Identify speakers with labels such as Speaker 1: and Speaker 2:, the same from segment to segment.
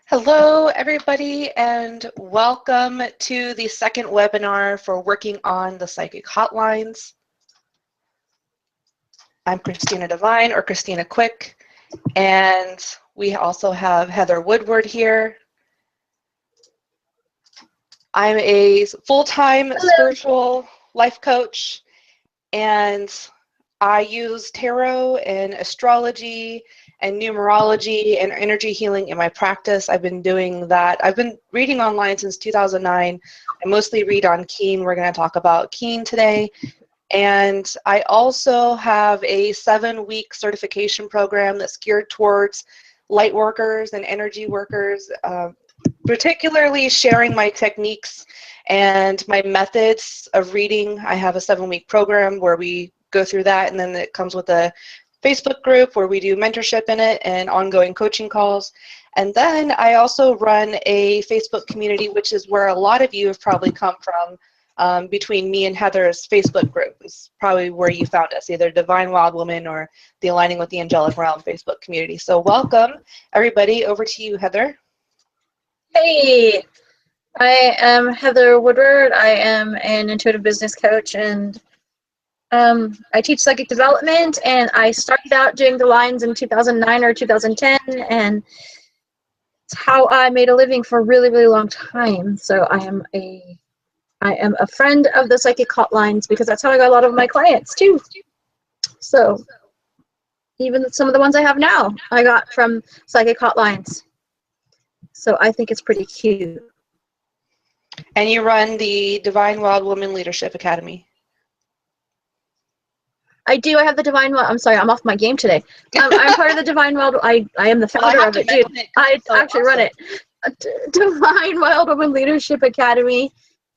Speaker 1: Hello, everybody, and welcome to the second webinar for working on the psychic hotlines. I'm Christina Devine, or Christina Quick, and we also have Heather Woodward here. I'm a full-time spiritual life coach, and I use tarot and astrology and numerology and energy healing in my practice. I've been doing that. I've been reading online since 2009. I mostly read on Keen. We're going to talk about Keen today. And I also have a 7-week certification program that's geared towards light workers and energy workers, particularly sharing my techniques and my methods of reading. I have a 7-week program where we go through that, and then it comes with a Facebook group where we do mentorship in it and ongoing coaching calls. And then I also run a Facebook community, which is where a lot of you have probably come from, between me and Heather's Facebook group. It's probably where you found us, either Divine Wild Woman or the Aligning with the Angelic Realm Facebook community. So welcome, everybody. Over to you, Heather.
Speaker 2: Hey, I am Heather Woodward. I am an intuitive business coach, and I teach psychic development, and I started out doing the lines in 2009 or 2010, and it's how I made a living for a really, really long time. So I am a friend of the psychic hotlines because that's how I got a lot of my clients too. So even some of the ones I have now, I got from psychic hotlines. So I think it's pretty cute.
Speaker 1: And you run the Divine Wild Woman Leadership Academy.
Speaker 2: I do. I have the Divine Wild. I'm sorry, I'm off my game today. I'm part of the Divine Wild. I am the founder of it, dude. I actually run it. Divine Wild Woman Leadership Academy,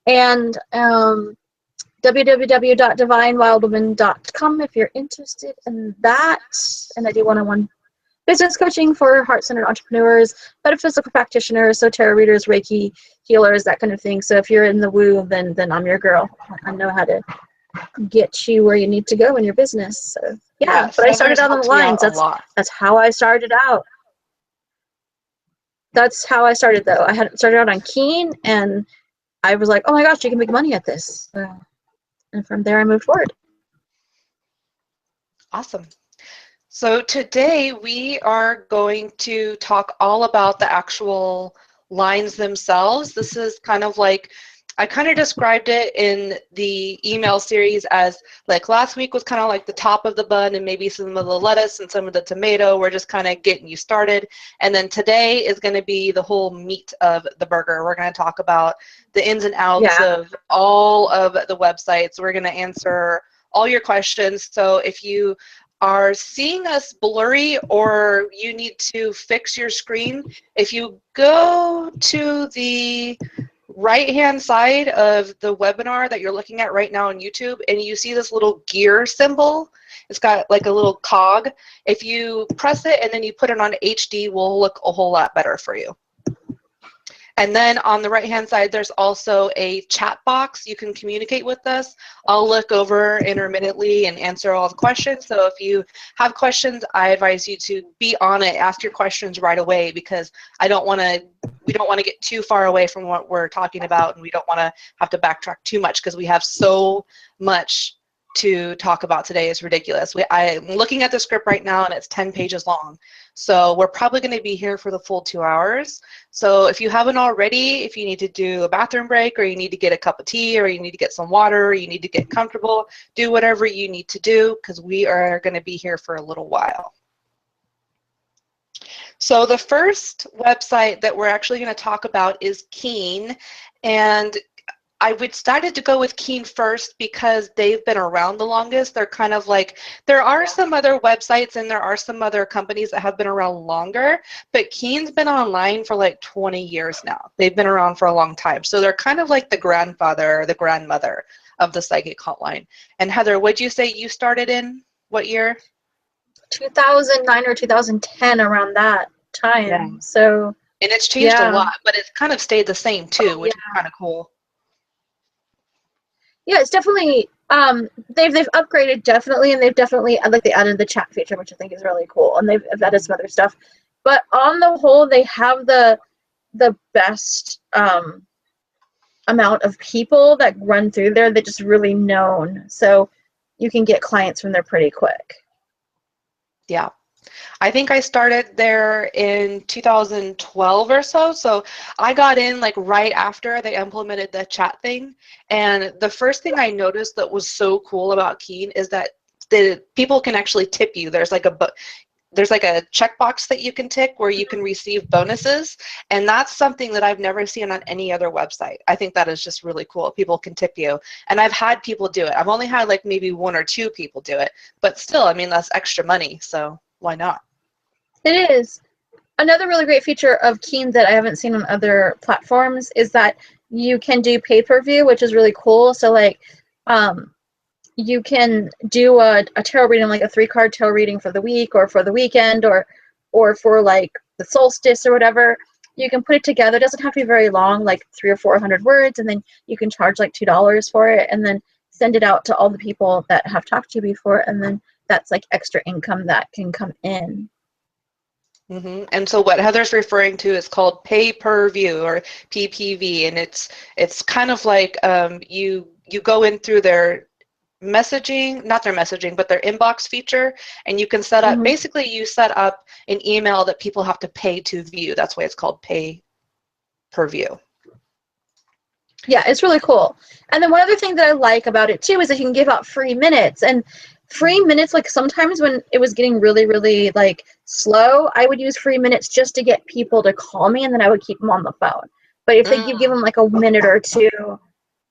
Speaker 2: and www.divinewildwoman.com if you're interested in that. And I do one-on-one business coaching for heart-centered entrepreneurs, metaphysical practitioners, so tarot readers, Reiki healers, that kind of thing. So if you're in the woo, then I'm your girl. I know how to get you where you need to go in your business. So yeah, but I started out on the lines. That's how I started out. That's how I started, though. I had started out on Keen, and I was like, oh my gosh, you can make money at this. And from there I moved forward.
Speaker 1: Awesome. So today we are going to talk all about the actual lines themselves. This is kind of like, I kind of described it in the email series as like last week was kind of like the top of the bun and maybe some of the lettuce and some of the tomato. We're just kind of getting you started. And then today is going to be the whole meat of the burger. We're going to talk about the ins and outs of all of the websites. We're going to answer all your questions. So if you are seeing us blurry or you need to fix your screen, if you go to the right-hand side of the webinar that you're looking at right now on YouTube, and you see this little gear symbol, it's got like a little cog. If you press it and then you put it on HD, will look a whole lot better for you. And then on the right-hand side, there's also a chat box. You can communicate with us. I'll look over intermittently and answer all the questions. So if you have questions, I advise you to be on it. Ask your questions right away, because we don't want to get too far away from what we're talking about, and we don't want to have to backtrack too much because we have so much to talk about today. Is ridiculous. I'm looking at the script right now, and it's 10 pages long. So we're probably going to be here for the full 2 hours. So if you haven't already, if you need to do a bathroom break, or you need to get a cup of tea, or you need to get some water, or you need to get comfortable, do whatever you need to do, because we are going to be here for a little while. So the first website that we're actually going to talk about is Keen, and I decided to go with Keen first because they've been around the longest. They're kind of like, there are some other websites and there are some other companies that have been around longer, but Keen's been online for like 20 years now. They've been around for a long time. So they're kind of like the grandfather or the grandmother of the psychic hotline. And Heather, would you say you started in what year?
Speaker 2: 2009 or 2010, around that time. Yeah. So,
Speaker 1: and it's changed a lot, but it's kind of stayed the same too, which is kind of cool.
Speaker 2: Yeah, it's definitely they've upgraded, definitely, and they've definitely, like, they added the chat feature, which I think is really cool, and they've added some other stuff. But on the whole, they have the the best amount of people that run through there that just really known. So you can get clients from there pretty quick.
Speaker 1: Yeah. I think I started there in 2012 or so. So I got in like right after they implemented the chat thing. And the first thing I noticed that was so cool about Keen is that the people can actually tip you. There's like a checkbox that you can tick where you can receive bonuses, and that's something that I've never seen on any other website. I think that is just really cool. People can tip you, and I've had people do it. I've only had like maybe 1 or 2 people do it, but still, I mean, that's extra money, so why not?
Speaker 2: It is. Another really great feature of Keen that I haven't seen on other platforms is that you can do pay-per-view, which is really cool. So like you can do a tarot reading, like a 3-card tarot reading for the week or for the weekend or for like the solstice or whatever. You can put it together. It doesn't have to be very long, like 300 or 400 words, and then you can charge like $2 for it and then send it out to all the people that have talked to you before, and then that's like extra income that can come in.
Speaker 1: Mm-hmm. And so what Heather's referring to is called pay-per-view or PPV, and it's kind of like you go in through their messaging, not their messaging, but their inbox feature, and you can set up, basically you set up an email that people have to pay to view. That's why it's called pay-per-view.
Speaker 2: Yeah, it's really cool. And then one other thing that I like about it too is that you can give out free minutes. And free minutes, like sometimes when it was getting really, really like slow, I would use free minutes just to get people to call me, and then I would keep them on the phone. But if you give them like a minute or two,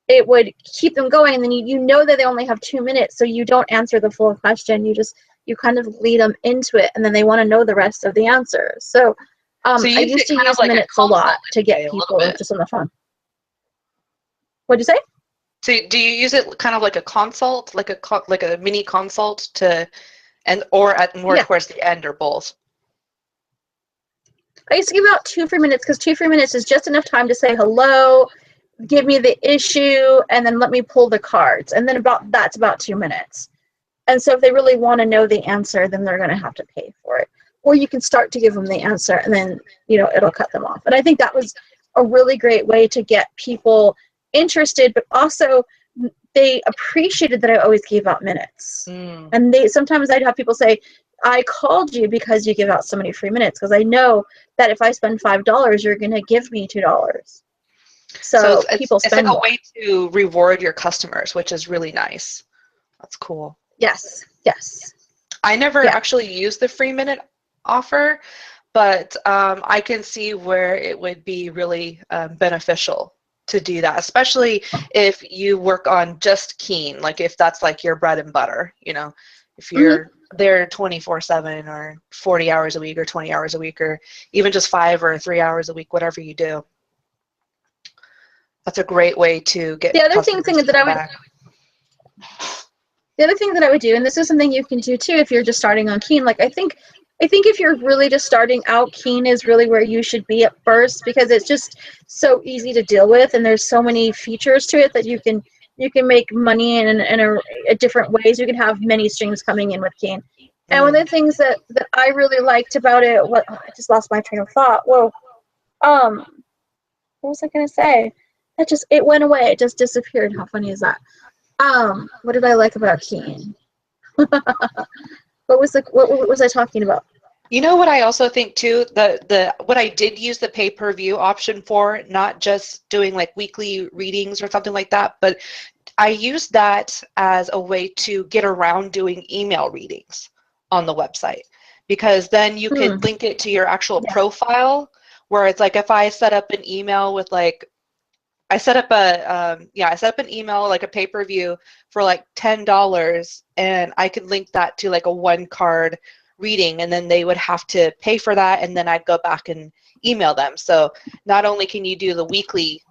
Speaker 2: it would keep them going, and then you know that they only have 2 minutes, so you don't answer the full question. You kind of lead them into it, and then they want to know the rest of the answers. So
Speaker 1: So
Speaker 2: I used to use
Speaker 1: like
Speaker 2: minutes a lot to get people just on the phone. What'd you say?
Speaker 1: So do you use it kind of like a consult, like a mini consult or at more towards the end, or both?
Speaker 2: I used to give out 2 free minutes because 2 free minutes is just enough time to say hello, give me the issue, and then let me pull the cards. And then that's about 2 minutes. And so if they really want to know the answer, then they're going to have to pay for it. Or you can start to give them the answer, and then it'll cut them off. And I think that was a really great way to get people interested, but also they appreciated that I always gave out minutes. And sometimes I'd have people say, I called you because you give out so many free minutes, because I know that if I spend $5, you're going to give me $2. So people spend
Speaker 1: it's like a way to reward your customers, which is really nice. That's cool.
Speaker 2: Yes.
Speaker 1: I never actually used the free minute offer, but I can see where it would be really beneficial to do that, especially if you work on just Keen, like if that's like your bread and butter, if you're there 24/7 or 40 hours a week or 20 hours a week, or even just 5 or 3 hours a week, whatever you do. That's a great way to get
Speaker 2: the other
Speaker 1: thing
Speaker 2: that I would
Speaker 1: back.
Speaker 2: The other thing that I would do, and this is something you can do too if you're just starting on Keen, like I think if you're really just starting out, Keen is really where you should be at first, because it's just so easy to deal with, and there's so many features to it that you can make money in a different ways. You can have many streams coming in with Keen. And one of the things that I really liked about it, I just lost my train of thought. Whoa. What was I gonna say? It went away. It just disappeared. How funny is that? What did I like about Keen? What was I talking about?
Speaker 1: You know what I also think too, what I did use the pay-per-view option for, not just doing like weekly readings or something like that, but I used that as a way to get around doing email readings on the website, because then you could link it to your actual profile, where it's like if I set up an email with like, I set up an email, like a pay-per-view for like $10, and I could link that to like a 1-card reading, and then they would have to pay for that, and then I'd go back and email them. So not only can you do the weekly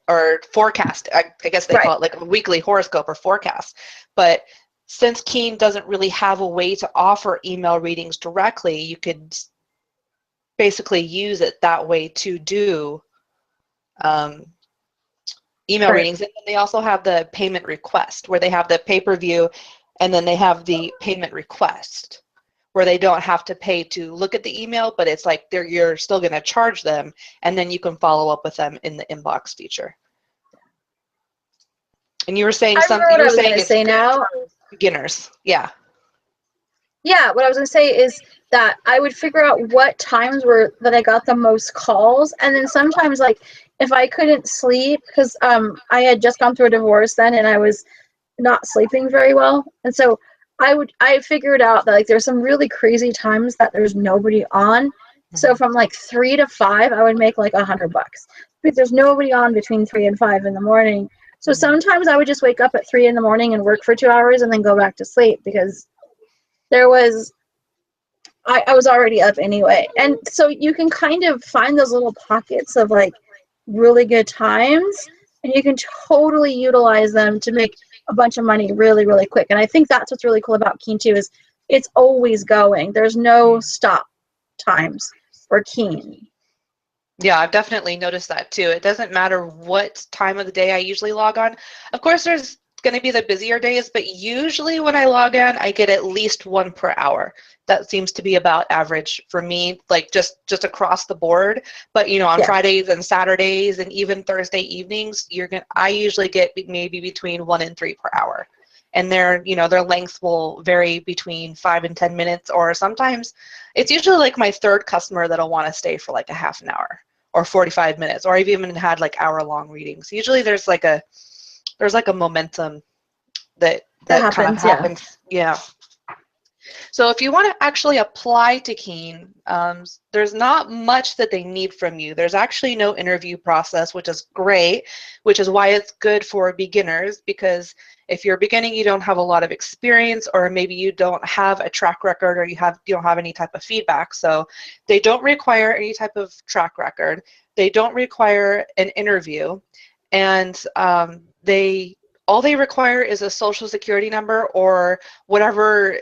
Speaker 1: or forecast, I guess they call it like a weekly horoscope or forecast, but since Keen doesn't really have a way to offer email readings directly, you could basically use it that way to do email readings. And then they also have the payment request, where they have the pay-per-view and then they have the payment request, where they don't have to pay to look at the email, but it's like you're still going to charge them, and then you can follow up with them in the inbox feature. And you were saying
Speaker 2: I remember what I was going to say now.
Speaker 1: Beginners, yeah.
Speaker 2: Yeah, what I was going to say is that I would figure out what times were that I got the most calls, and then sometimes, like, if I couldn't sleep, because I had just gone through a divorce then, and I was not sleeping very well, and so I figured out that, like, there's some really crazy times that there's nobody on. So from like 3 to 5, I would make like $100 because there's nobody on between 3 and 5 in the morning. So sometimes I would just wake up at 3 in the morning and work for 2 hours and then go back to sleep because I was already up anyway. And so you can kind of find those little pockets of like really good times, and you can totally utilize them to make a bunch of money really, really quick. And I think that's what's really cool about Keen too, is it's always going. There's no stop times for Keen.
Speaker 1: Yeah, I've definitely noticed that too. It doesn't matter what time of the day I usually log on. Of course, there's going to be the busier days, but usually when I log on, I get at least 1 per hour. That seems to be about average for me, like just across the board. But you know, on Fridays and Saturdays and even Thursday evenings, I usually get maybe between 1 and 3 per hour. And their length will vary between 5 and 10 minutes, or sometimes it's usually like my third customer that'll want to stay for like a half an hour or 45 minutes, or I've even had like hour-long readings. Usually there's like a momentum that kind of happens. Yeah. So if you want to actually apply to Keen, there's not much that they need from you. There's actually no interview process, which is great, which is why it's good for beginners, because if you're beginning, you don't have a lot of experience, or maybe you don't have a track record, or you don't have any type of feedback. So they don't require any type of track record. They don't require an interview, and all they require is a social security number, or whatever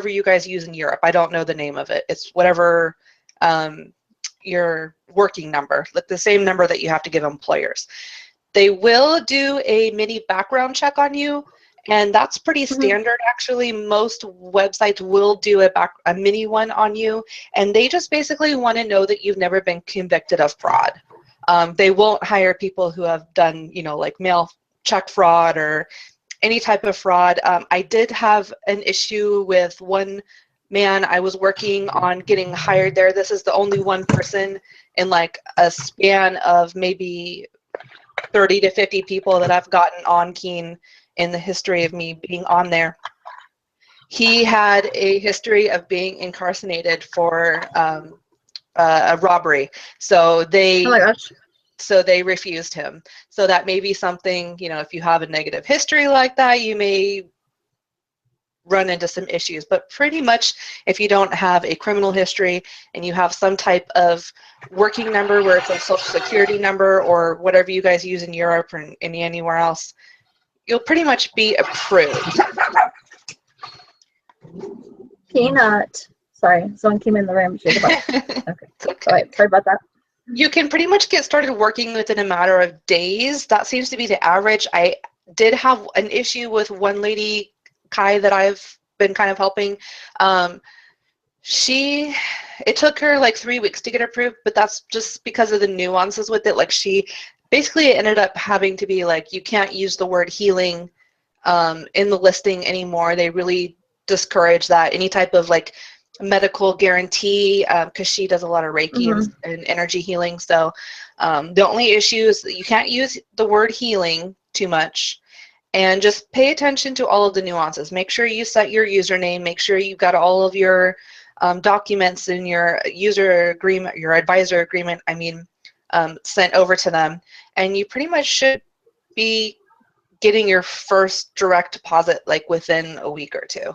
Speaker 1: you guys use in Europe. I don't know the name of it. It's whatever your working number, like the same number that you have to give employers. They will do a mini background check on you, and that's pretty standard actually. Most websites will do a mini one on you, and they just basically want to know that you've never been convicted of fraud. They won't hire people who have done, like mail check fraud or any type of fraud. I did have an issue with one man. I was working on getting hired there. This is the only one person in like a span of maybe 30 to 50 people that I've gotten on Keen in the history of me being on there. He had a history of being incarcerated for a robbery. So they... Oh my gosh. So they refused him. So that may be something, if you have a negative history like that, you may run into some issues. But pretty much if you don't have a criminal history and you have some type of working number, where it's a social security number or whatever you guys use in Europe or anywhere else, you'll pretty much be approved.
Speaker 2: Peanut. Sorry, someone came in the room. Okay. Sorry about that.
Speaker 1: You can pretty much get started working within a matter of days. That seems to be the average. I did have an issue with one lady, Kai, that I've been kind of helping. It took her like 3 weeks to get approved, but that's just because of the nuances with it. Like, she basically ended up having to be like, you can't use the word healing in the listing anymore. They really discourage that. Any type of like medical guarantee, because she does a lot of Reiki and energy healing. So the only issue is that you can't use the word healing too much, and just pay attention to all of the nuances. Make sure you set your username. Make sure you've got all of your documents in your user agreement, your advisor agreement, sent over to them, and you pretty much should be getting your first direct deposit like within a week or two.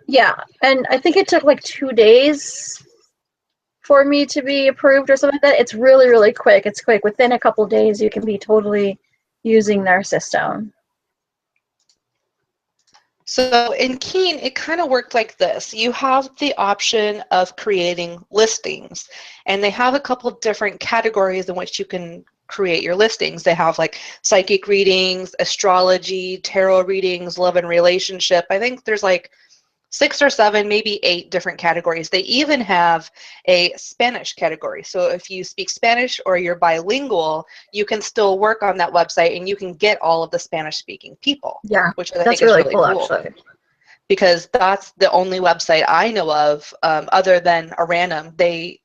Speaker 2: Yeah, and I think it took like 2 days for me to be approved or something like that. It's really, really quick. It's quick. Within a couple days, you can be totally using their system.
Speaker 1: So in Keen, it kind of worked like this. You have the option of creating listings, and they have a couple different categories in which you can create your listings. They have like psychic readings, astrology, tarot readings, love and relationship. I think there's like 6 or 7, maybe 8 different categories. They even have a Spanish category. So if you speak Spanish or you're bilingual, you can still work on that website and you can get all of the Spanish speaking people,
Speaker 2: Yeah,
Speaker 1: which I think
Speaker 2: that's
Speaker 1: is
Speaker 2: really
Speaker 1: really
Speaker 2: cool,
Speaker 1: cool.
Speaker 2: actually.
Speaker 1: Because that's the only website I know of, other than a random. They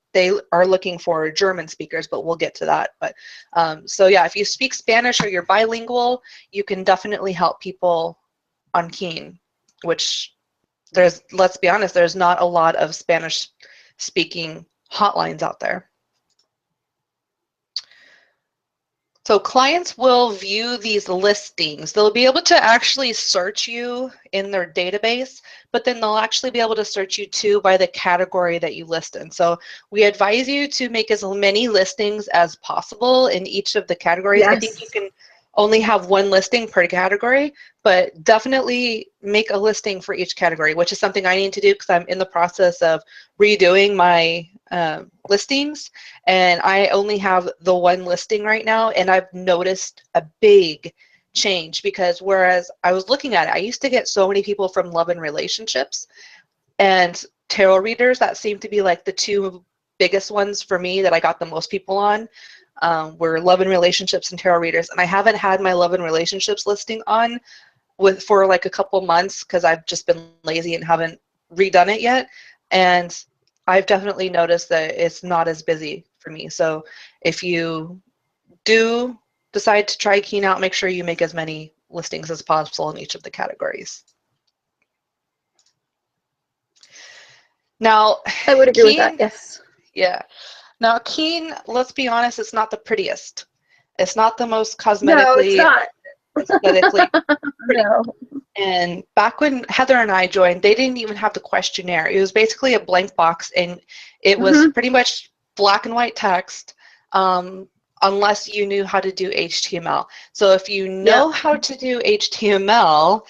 Speaker 1: are looking for German speakers, but we'll get to that. But so yeah, if you speak Spanish or you're bilingual, you can definitely help people on Keen, which let's be honest, there's not a lot of Spanish speaking hotlines out there. So clients will view these listings. They'll be able to actually search you in their database, but then they'll actually be able to search you too by the category that you list in. So we advise you to make as many listings as possible in each of the categories.
Speaker 2: Yes.
Speaker 1: I think you can only have 1 listing per category, but definitely make a listing for each category, which is something I need to do because I'm in the process of redoing my listings, and I only have the 1 listing right now, and I've noticed a big change because whereas I was looking at it, I used to get so many people from love and relationships and tarot readers. That seemed to be like the 2 biggest ones for me that I got the most people on, were love and relationships and tarot readers. And I haven't had my love and relationships listing on for like a couple months because I've just been lazy and haven't redone it yet. And I've definitely noticed that it's not as busy for me. So if you do decide to try Keen out, make sure you make as many listings as possible in each of the categories. Now,
Speaker 2: I would agree with that,
Speaker 1: Keen,
Speaker 2: yes.
Speaker 1: yeah. Now, Keen, let's be honest, it's not the prettiest. It's not the most
Speaker 2: No, it's
Speaker 1: cosmetically,
Speaker 2: not.
Speaker 1: aesthetically pretty.
Speaker 2: No.
Speaker 1: And back when Heather and I joined, they didn't even have the questionnaire. It was basically a blank box, and it was pretty much black and white text, unless you knew how to do HTML. So if you know how to do HTML,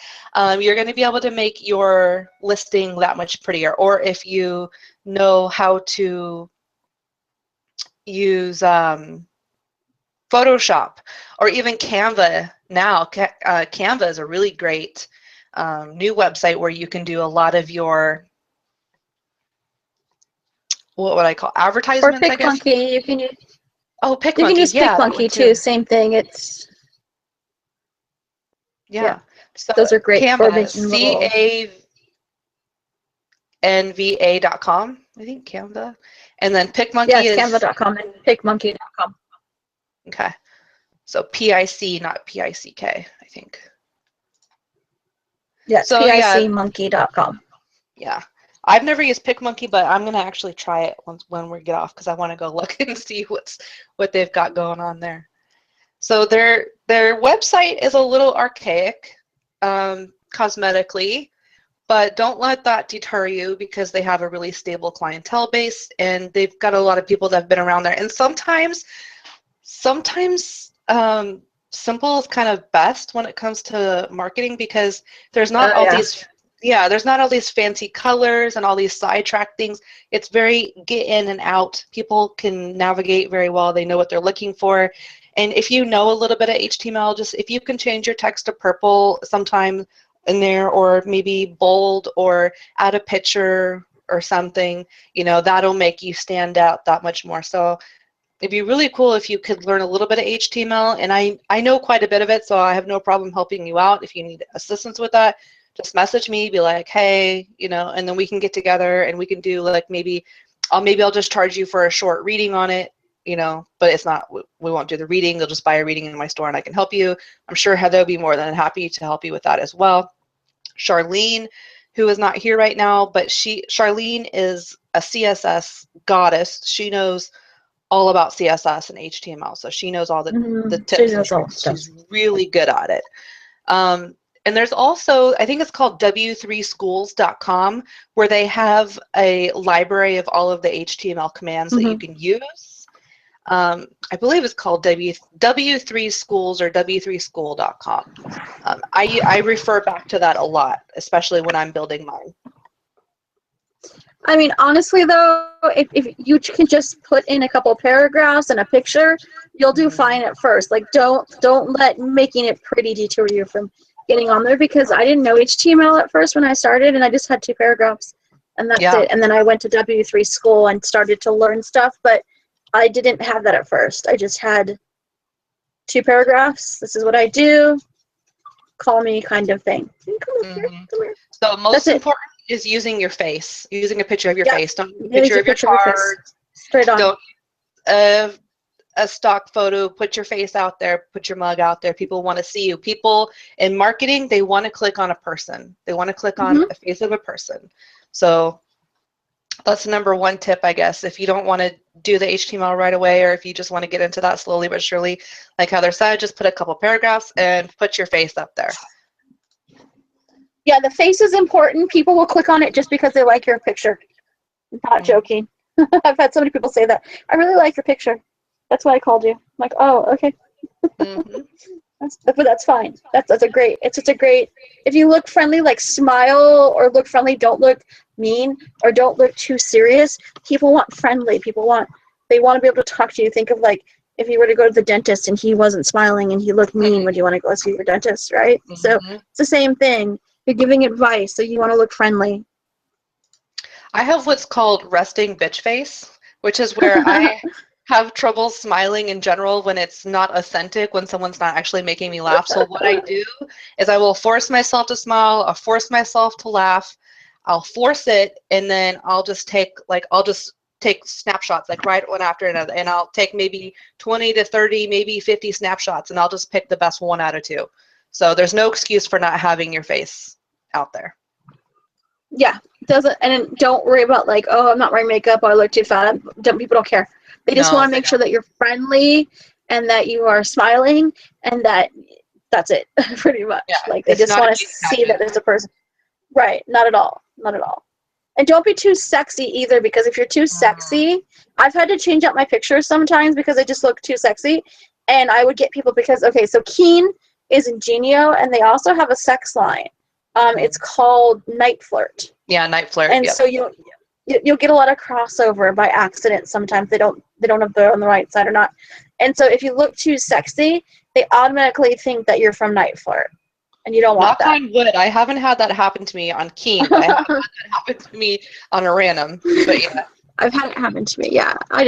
Speaker 1: you're going to be able to make your listing that much prettier. Or if you know how to use Photoshop or even Canva now. Canva is a really great new website where you can do a lot of your, what would I call,
Speaker 2: Or
Speaker 1: advertisements, I guess.
Speaker 2: PicMonkey, you can use.
Speaker 1: Oh,
Speaker 2: You can
Speaker 1: PicMonkey,
Speaker 2: use
Speaker 1: yeah, that one
Speaker 2: PicMonkey too. Same thing. It's
Speaker 1: Yeah. So
Speaker 2: those are great for
Speaker 1: Canva,
Speaker 2: making little.
Speaker 1: canva.com, I think, Canva. And then PicMonkey
Speaker 2: Yes,
Speaker 1: is,
Speaker 2: Canva.com and PicMonkey.com.
Speaker 1: okay, so PIC, not PICK, I think.
Speaker 2: Yes,
Speaker 1: So yeah,
Speaker 2: PICmonkey.com.
Speaker 1: yeah. I've never used PicMonkey, but I'm gonna actually try it when we get off because I want to go look and see what they've got going on there. So their website is a little archaic, cosmetically, but don't let that deter you because they have a really stable clientele base and they've got a lot of people that have been around there. And sometimes simple is kind of best when it comes to marketing because there's not all these, yeah, there's not all these fancy colors and all these sidetrack things. It's very get in and out. People can navigate very well. They know what they're looking for. And if you know a little bit of HTML, just if you can change your text to purple sometime in there, or maybe bold, or add a picture or something, you know, that'll make you stand out that much more. So it'd be really cool if you could learn a little bit of HTML, and I know quite a bit of it, so I have no problem helping you out. If you need assistance with that, just message me, be like, hey, you know, and then we can get together and we can do like maybe I'll just charge you for a short reading on it, you know, but it's not, we won't do the reading. They'll just buy a reading in my store and I can help you. I'm sure Heather will be more than happy to help you with that as well. Charlene, who is not here right now, but Charlene is a CSS goddess. She knows all about CSS and HTML, so she knows all the tips and tricks. She's really good at it. And there's also, I think it's called w3schools.com, where they have a library of all of the HTML commands that you can use. I believe it's called W3schools or w3school.com. I refer back to that a lot, especially when I'm building mine.
Speaker 2: I mean, honestly, though, if you can just put in a couple paragraphs and a picture, you'll do fine at first. Like, don't let making it pretty deter you from getting on there because I didn't know HTML at first when I started, and I just had 2 paragraphs, and that's it. And then I went to W3 school and started to learn stuff, but I didn't have that at first. I just had 2 paragraphs. This is what I do. Call me, kind of thing. Come here.
Speaker 1: So most important is using your face, using a picture of your face. Don't use a picture of your cards.
Speaker 2: Straight on.
Speaker 1: Don't a stock photo. Put your face out there. Put your mug out there. People want to see you. People in marketing, they want to click on a person. They want to click on the face of a person. So that's the number 1 tip, I guess. If you don't want to do the HTML right away, or if you just want to get into that slowly but surely, like Heather said, just put a couple paragraphs and put your face up there.
Speaker 2: Yeah, the face is important. People will click on it just because they like your picture. I'm not joking. I've had so many people say that. I really like your picture. That's why I called you. I'm like, oh, okay. But that's fine. That's a great. It's such a great. If you look friendly, like smile or look friendly, don't look mean or don't look too serious. People want friendly. They want to be able to talk to you. Think of like if you were to go to the dentist and he wasn't smiling and he looked mean, would you want to go see your dentist, right? So it's the same thing. You're giving advice, so you want to look friendly.
Speaker 1: I have what's called resting bitch face, which is where I have trouble smiling in general when it's not authentic, when someone's not actually making me laugh. So what I do is I will force myself to smile, I'll force myself to laugh, I'll force it, and then I'll just take snapshots, like right one after another, and I'll take maybe 20 to 30, maybe 50 snapshots, and I'll just pick the best 1 out of 2. So there's no excuse for not having your face out there.
Speaker 2: Yeah, and don't worry about like, oh, I'm not wearing makeup, or I look too fat. People don't care. They just want to make sure that you're friendly and that you are smiling, and that's it, pretty much. Yeah, like they just want to see that there's a person. Right? Not at all. Not at all. And don't be too sexy either, because if you're too sexy, I've had to change out my pictures sometimes because I just look too sexy, and I would get people because so Keen is Ingenio, and they also have a sex line. It's called Night Flirt.
Speaker 1: Yeah, Night Flirt.
Speaker 2: And so you'll get a lot of crossover by accident. Sometimes they don't know if they're on the right side or not. And so if you look too sexy, they automatically think that you're from Night Flirt, and you don't want that. Knock
Speaker 1: on wood. I haven't had that happen to me on Keen, but I have had that happen to me on a random. But yeah.
Speaker 2: I've had it happen to me, yeah. I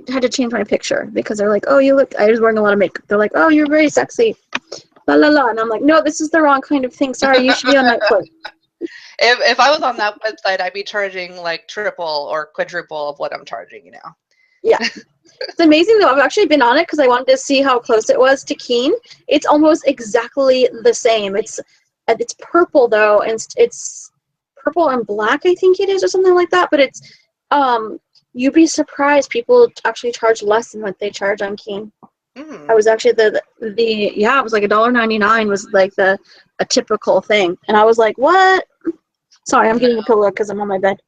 Speaker 2: had to change my picture because they're like, oh, I was wearing a lot of makeup. They're like, oh, you're very sexy. La la la. And I'm like, no, this is the wrong kind of thing. Sorry, you should be on Night Flirt.
Speaker 1: If I was on that website, I'd be charging like triple or quadruple of what I'm charging,
Speaker 2: Yeah. It's amazing though. I've actually been on it because I wanted to see how close it was to Keen. It's almost exactly the same. It's purple though, and it's purple and black, I think it is, or something like that. But it's you'd be surprised. People actually charge less than what they charge on Keen. I was actually it was like $1.99 was like a typical thing, and I was like, what? Sorry, I'm getting a pillow because I'm on my bed.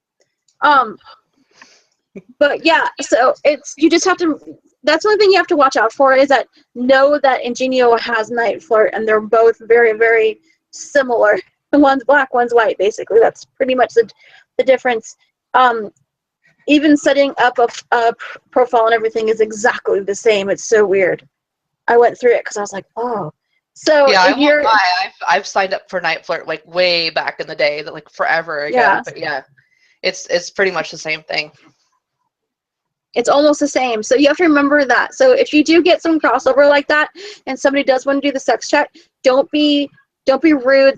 Speaker 2: But yeah, so you just have to. That's the only thing you have to watch out for is that know that Ingenio has Night Flirt, and they're both very, very similar. One's black, one's white. Basically, that's pretty much the difference. Even setting up a profile and everything is exactly the same. It's so weird. I went through it because I was like, oh. So
Speaker 1: yeah, I won't lie. I've signed up for Night Flirt like way back in the day, like forever ago. Yeah. But yeah, it's pretty much the same thing.
Speaker 2: It's almost the same. So you have to remember that. So if you do get some crossover like that, and somebody does want to do the sex chat, don't be rude.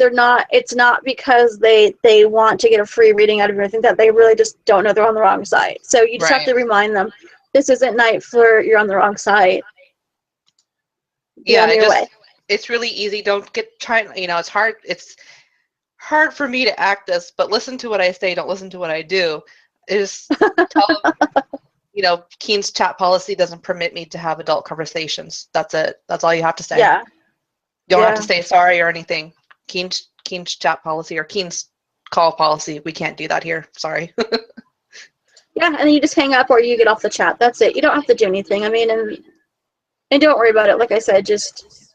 Speaker 2: It's not because they want to get a free reading out of you. I think that they really just don't know they're on the wrong side. So you just have to remind them, this isn't Night Flirt, you're on the wrong side.
Speaker 1: It's really easy. Don't get trying, it's hard. It's hard for me to act this, but listen to what I say, don't listen to what I do. Is tell them, Keen's chat policy doesn't permit me to have adult conversations. That's it. That's all you have to say.
Speaker 2: Yeah.
Speaker 1: You don't have to say sorry or anything. Keen's chat policy or Keen's call policy, we can't do that here. Sorry.
Speaker 2: Yeah, and then you just hang up or you get off the chat. That's it. You don't have to do anything. I mean, and don't worry about it. Like I said, just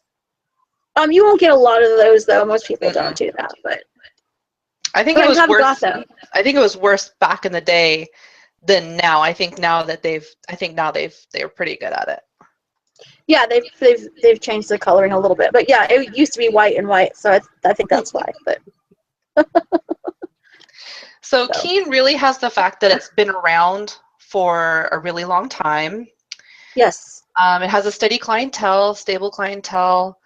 Speaker 2: you won't get a lot of those though. Most people don't do that, but
Speaker 1: I think it was worse. I think it was worse back in the day than now. I think now they're pretty good at it.
Speaker 2: Yeah, they've changed the coloring a little bit, but yeah, it used to be white and white, so I think that's why. But
Speaker 1: So
Speaker 2: so
Speaker 1: Keen really has the fact that it's been around for a really long time.
Speaker 2: yes.
Speaker 1: It has a steady clientele, stable clientele.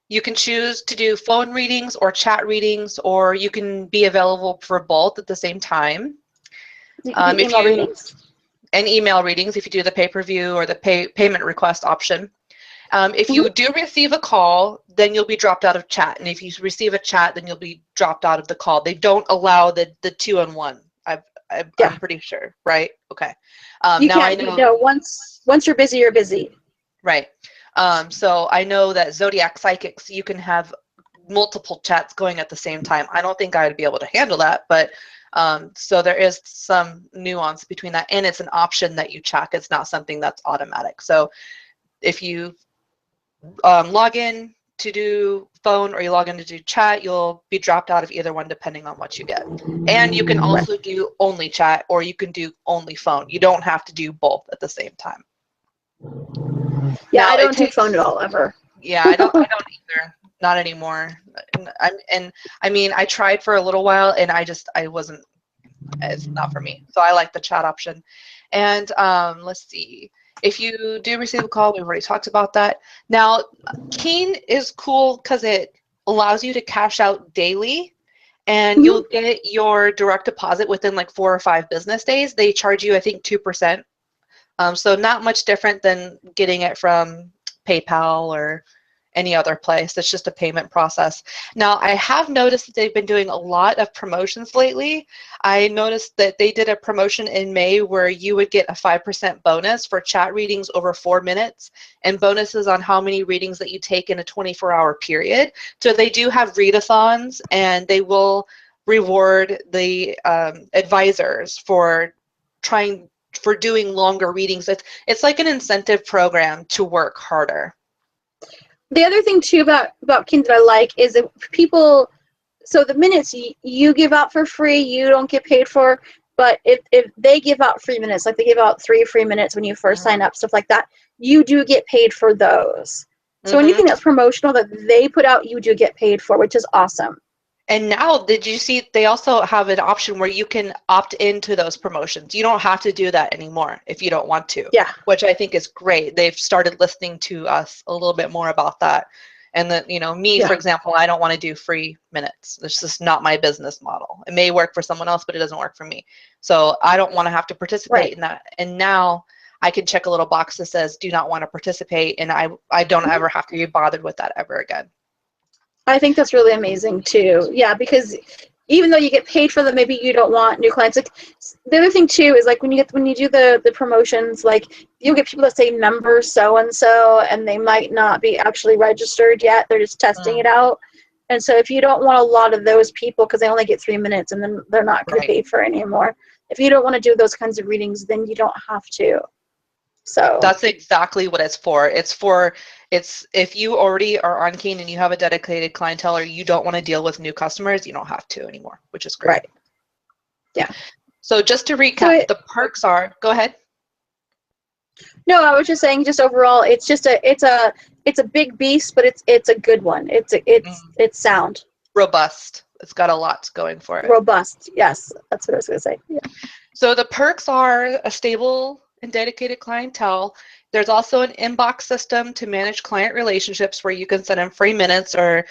Speaker 1: You can choose to do phone readings or chat readings, or you can be available for both at the same time.
Speaker 2: You can do
Speaker 1: If
Speaker 2: email
Speaker 1: you
Speaker 2: readings.
Speaker 1: and email readings, if you do the pay-per-view or the payment request option. If
Speaker 2: Hmm.
Speaker 1: you do receive a call, then you'll be dropped out of chat, and if you receive a chat, then you'll be dropped out of the call. They don't allow the 2-on-1.
Speaker 2: Yeah,
Speaker 1: I'm pretty sure, right? Okay.
Speaker 2: you
Speaker 1: Now I
Speaker 2: can't. You
Speaker 1: know,
Speaker 2: know, once you're busy, you're busy.
Speaker 1: right. So I know that Zodiac Psychics, you can have multiple chats going at the same time. I don't think I'd be able to handle that, but so there is some nuance between that, and it's an option that you check. It's not something that's automatic. So if you log in to do phone or you log in to do chat, you'll be dropped out of either one depending on what you get. And you can
Speaker 2: Right.
Speaker 1: also do only chat, or you can do only phone. You don't have to do both at the same time.
Speaker 2: Yeah,
Speaker 1: Now
Speaker 2: I
Speaker 1: it
Speaker 2: don't do phone at
Speaker 1: takes,
Speaker 2: all ever.
Speaker 1: yeah, I don't either. Not anymore. And I mean, I tried for a little while and I wasn't, it's not for me. So I like the chat option. And let's see. If you do receive a call, we've already talked about that. Now, Keen is cool because it allows you to cash out daily, and
Speaker 2: Hmm.
Speaker 1: you'll get your direct deposit within like 4 or 5 business days. They charge you, I think, 2%. So not much different than getting it from PayPal or any other place. It's just a payment process. Now, I have noticed that they've been doing a lot of promotions lately. I noticed that they did a promotion in May where you would get a 5% bonus for chat readings over 4 minutes, and bonuses on how many readings that you take in a 24-hour period. So they do have readathons, and they will reward the advisors for trying for doing longer readings. It's like an incentive program to work harder.
Speaker 2: The other thing too about Kin that I like is that people. So the minutes you give out for free, you don't get paid for. But if they give out free minutes, like they give out 3 free minutes when you first sign up, stuff like that, you do get paid for those. So
Speaker 1: Mm-hmm.
Speaker 2: anything that's promotional that they put out, you do get paid for, which is awesome.
Speaker 1: And now, did you see they also have an option where you can opt into those promotions? You don't have to do that anymore if you don't want to,
Speaker 2: Yeah.
Speaker 1: which I think is great. They've started listening to us a little bit more about that. And that, you know, me, for
Speaker 2: Yeah.
Speaker 1: example, I don't want to do free minutes. It's just not my business model. It may work for someone else, but it doesn't work for me. So I don't want to have to participate
Speaker 2: Right.
Speaker 1: in that. And now I can check a little box that says do not want to participate, and I don't
Speaker 2: Mhm.
Speaker 1: ever have to be bothered with that ever again.
Speaker 2: I think that's really amazing too. Yeah, because even though you get paid for them, maybe you don't want new clients. Like the other thing too is like when you do the promotions, like you'll get people that say member so and so, and they might not be actually registered yet. They're just testing it
Speaker 1: Mm,
Speaker 2: out. And so if you don't want a lot of those people because they only get 3 minutes and then they're not going to
Speaker 1: right.
Speaker 2: pay for it anymore. If you don't want to do those kinds of readings, then you don't have to. So
Speaker 1: That's exactly what it's for. It's if you already are on Keen and you have a dedicated clientele, or you don't want to deal with new customers, you don't have to anymore, which is great.
Speaker 2: right. Yeah.
Speaker 1: So just to
Speaker 2: So
Speaker 1: recap,
Speaker 2: it
Speaker 1: the perks are, go ahead.
Speaker 2: No, I was just saying, just overall, it's a big beast, but it's a good one.
Speaker 1: Mm,
Speaker 2: It's sound,
Speaker 1: robust. It's got a lot going for it.
Speaker 2: robust. Yes, that's what I was gonna say. Yeah.
Speaker 1: So the perks are a stable and dedicated clientele. There's also an inbox system to manage client relationships where you can send in free minutes or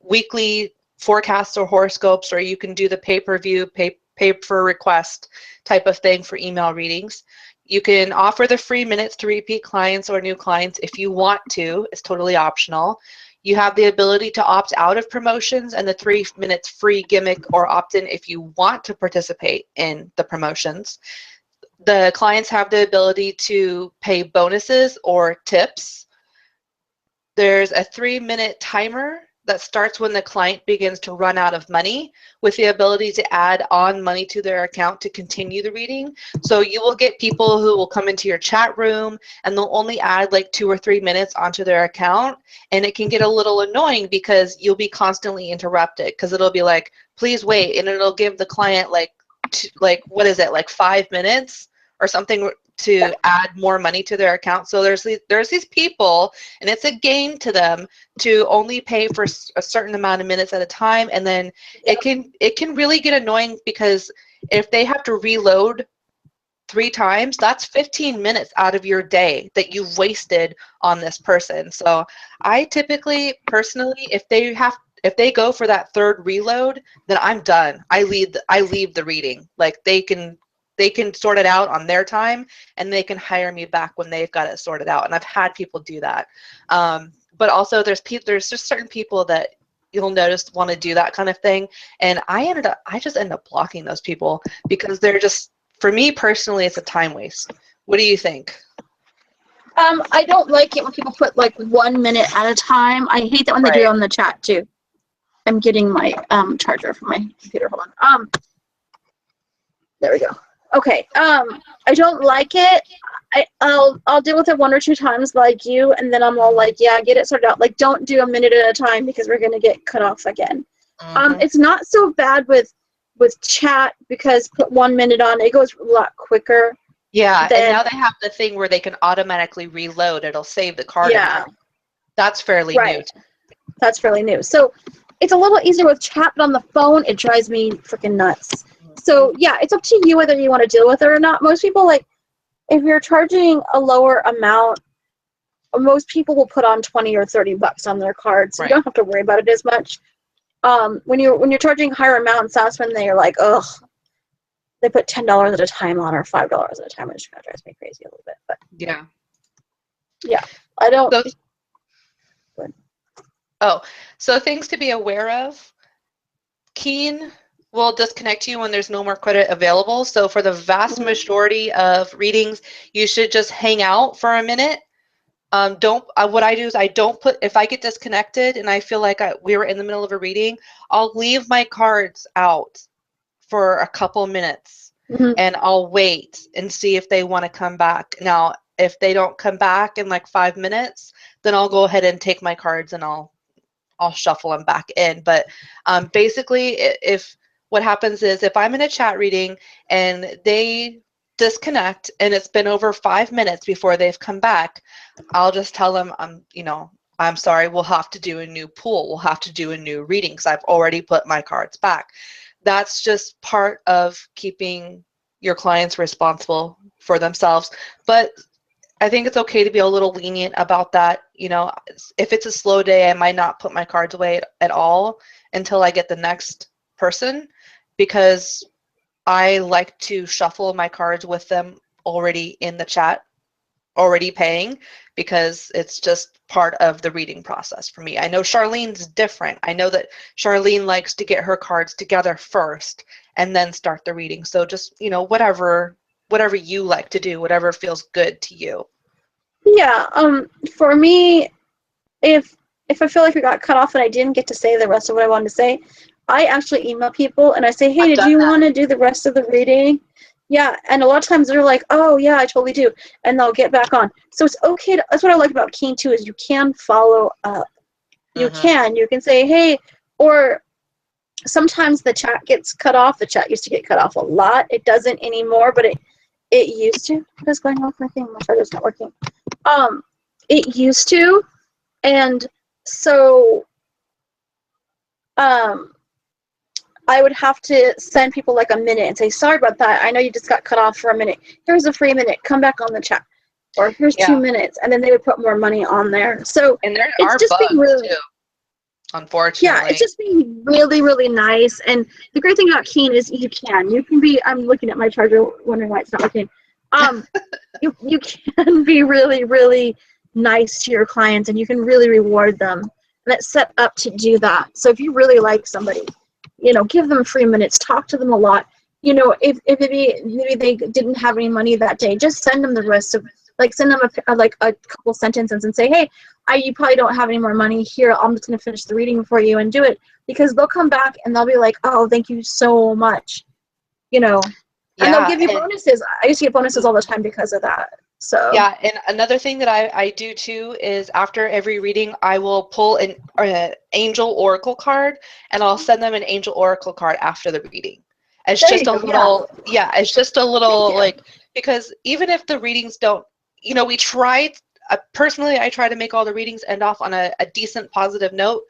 Speaker 1: weekly forecasts or horoscopes, or you can do the pay-per-view, pay for request type of thing for email readings. You can offer the free minutes to repeat clients or new clients if you want to. It's totally optional. You have the ability to opt out of promotions and the 3 minutes free gimmick, or opt in if you want to participate in the promotions. The clients have the ability to pay bonuses or tips. There's a 3-minute timer that starts when the client begins to run out of money, with the ability to add on money to their account to continue the reading. So you will get people who will come into your chat room and they'll only add like 2 or 3 minutes onto their account. And it can get a little annoying because you'll be constantly interrupted, because it'll be like, please wait. And it'll give the client like what is it, like 5 minutes or something to add more money to their account. So there's these people, and it's a game to them to only pay for a certain amount of minutes at a time, and then it can really get annoying because if they have to reload 3 times, that's 15 minutes out of your day that you've wasted on this person. So I typically, personally, if they go for that third reload, then I'm done. I leave the reading. Like they can sort it out on their time, and they can hire me back when they've got it sorted out. And I've had people do that. But also there's just certain people that you'll notice want to do that kind of thing. And I just end up blocking those people because they're just, for me personally, it's a time waste. What do you think?
Speaker 2: I don't like it when people put like 1 minute at a time. I hate that when they do it on the chat too. I'm getting my charger from my computer. Hold on. There we go. Okay. I don't like it. I'll deal with it 1 or 2 times like you, and then I'm all like, yeah, get it sorted out. Like, don't do a minute at a time because we're gonna get cut off again. It's not so bad with chat because put 1 minute on, it goes a lot quicker.
Speaker 1: Yeah, and now they have the thing where they can automatically reload. It'll save the card.
Speaker 2: Yeah.
Speaker 1: That's fairly new.
Speaker 2: That's fairly new. So it's a little easier with chat, but on the phone, it drives me freaking nuts. So yeah, it's up to you whether you want to deal with it or not. Most people, like, if you're charging a lower amount, most people will put on 20 or 30 bucks on their card, so you don't have to worry about it as much. When you're charging higher amounts, that's when they're like, ugh, they put $10 at a time on or $5 at a time, which kind of drives me crazy a little bit. But yeah, I don't.
Speaker 1: So things to be aware of. Keen will disconnect you when there's no more credit available. So for the vast majority of readings, you should just hang out for a minute. What I do is I don't put, if I get disconnected and I feel like we were in the middle of a reading, I'll leave my cards out for a couple minutes and I'll wait and see if they want to come back. Now, if they don't come back in like 5 minutes, then I'll go ahead and take my cards and I'll shuffle them back in. But basically, if what happens is if I'm in a chat reading and they disconnect and it's been over 5 minutes before they've come back, I'll just tell them, I'm sorry, we'll have to do a new pool. We'll have to do a new reading because I've already put my cards back. That's just part of keeping your clients responsible for themselves. But I think it's okay to be a little lenient about that. If it's a slow day, I might not put my cards away at all until I get the next person, because I like to shuffle my cards with them already in the chat, already paying, because it's just part of the reading process for me. I know Charlene's different. I know that Charlene likes to get her cards together first and then start the reading. So just, whatever you like to do, whatever feels good to you.
Speaker 2: Yeah, for me, if I feel like we got cut off and I didn't get to say the rest of what I wanted to say, I actually email people and I say, hey, did you want to do the rest of the reading? Yeah, and a lot of times they're like, oh, yeah, I totally do, and they'll get back on. So it's okay. That's what I like about Keen, too, is you can follow up. You can say, hey, or sometimes the chat gets cut off. The chat used to get cut off a lot. It doesn't anymore, but it used to. What is going on with my thing? My charger's not working. It used to, and so I would have to send people like a minute and say, sorry about that. I know you just got cut off for a minute. Here's a free minute. Come back on the chat. Or here's 2 minutes. And then they would put more money on there. So
Speaker 1: and there are just bugs being really, too, unfortunately.
Speaker 2: Yeah, it's just being really, really nice. And the great thing about Keen is you can be, I'm looking at my charger wondering why it's not working. You can be really, really nice to your clients and you can really reward them. And it's set up to do that. So if you really like somebody, give them free minutes, talk to them a lot. If maybe they didn't have any money that day, just send them the rest of, send them a couple sentences and say, hey, you probably don't have any more money here. I'm just going to finish the reading for you and do it, because they'll come back and they'll be like, oh, thank you so much, and they'll give you bonuses. I used to get bonuses all the time because of that. So
Speaker 1: yeah, and another thing that I do too is after every reading, I will pull an angel oracle card, and I'll send them an angel oracle card after the reading. It's just a little, it's just a little because even if the readings don't, you know, we tried, personally, I try to make all the readings end off on a decent positive note.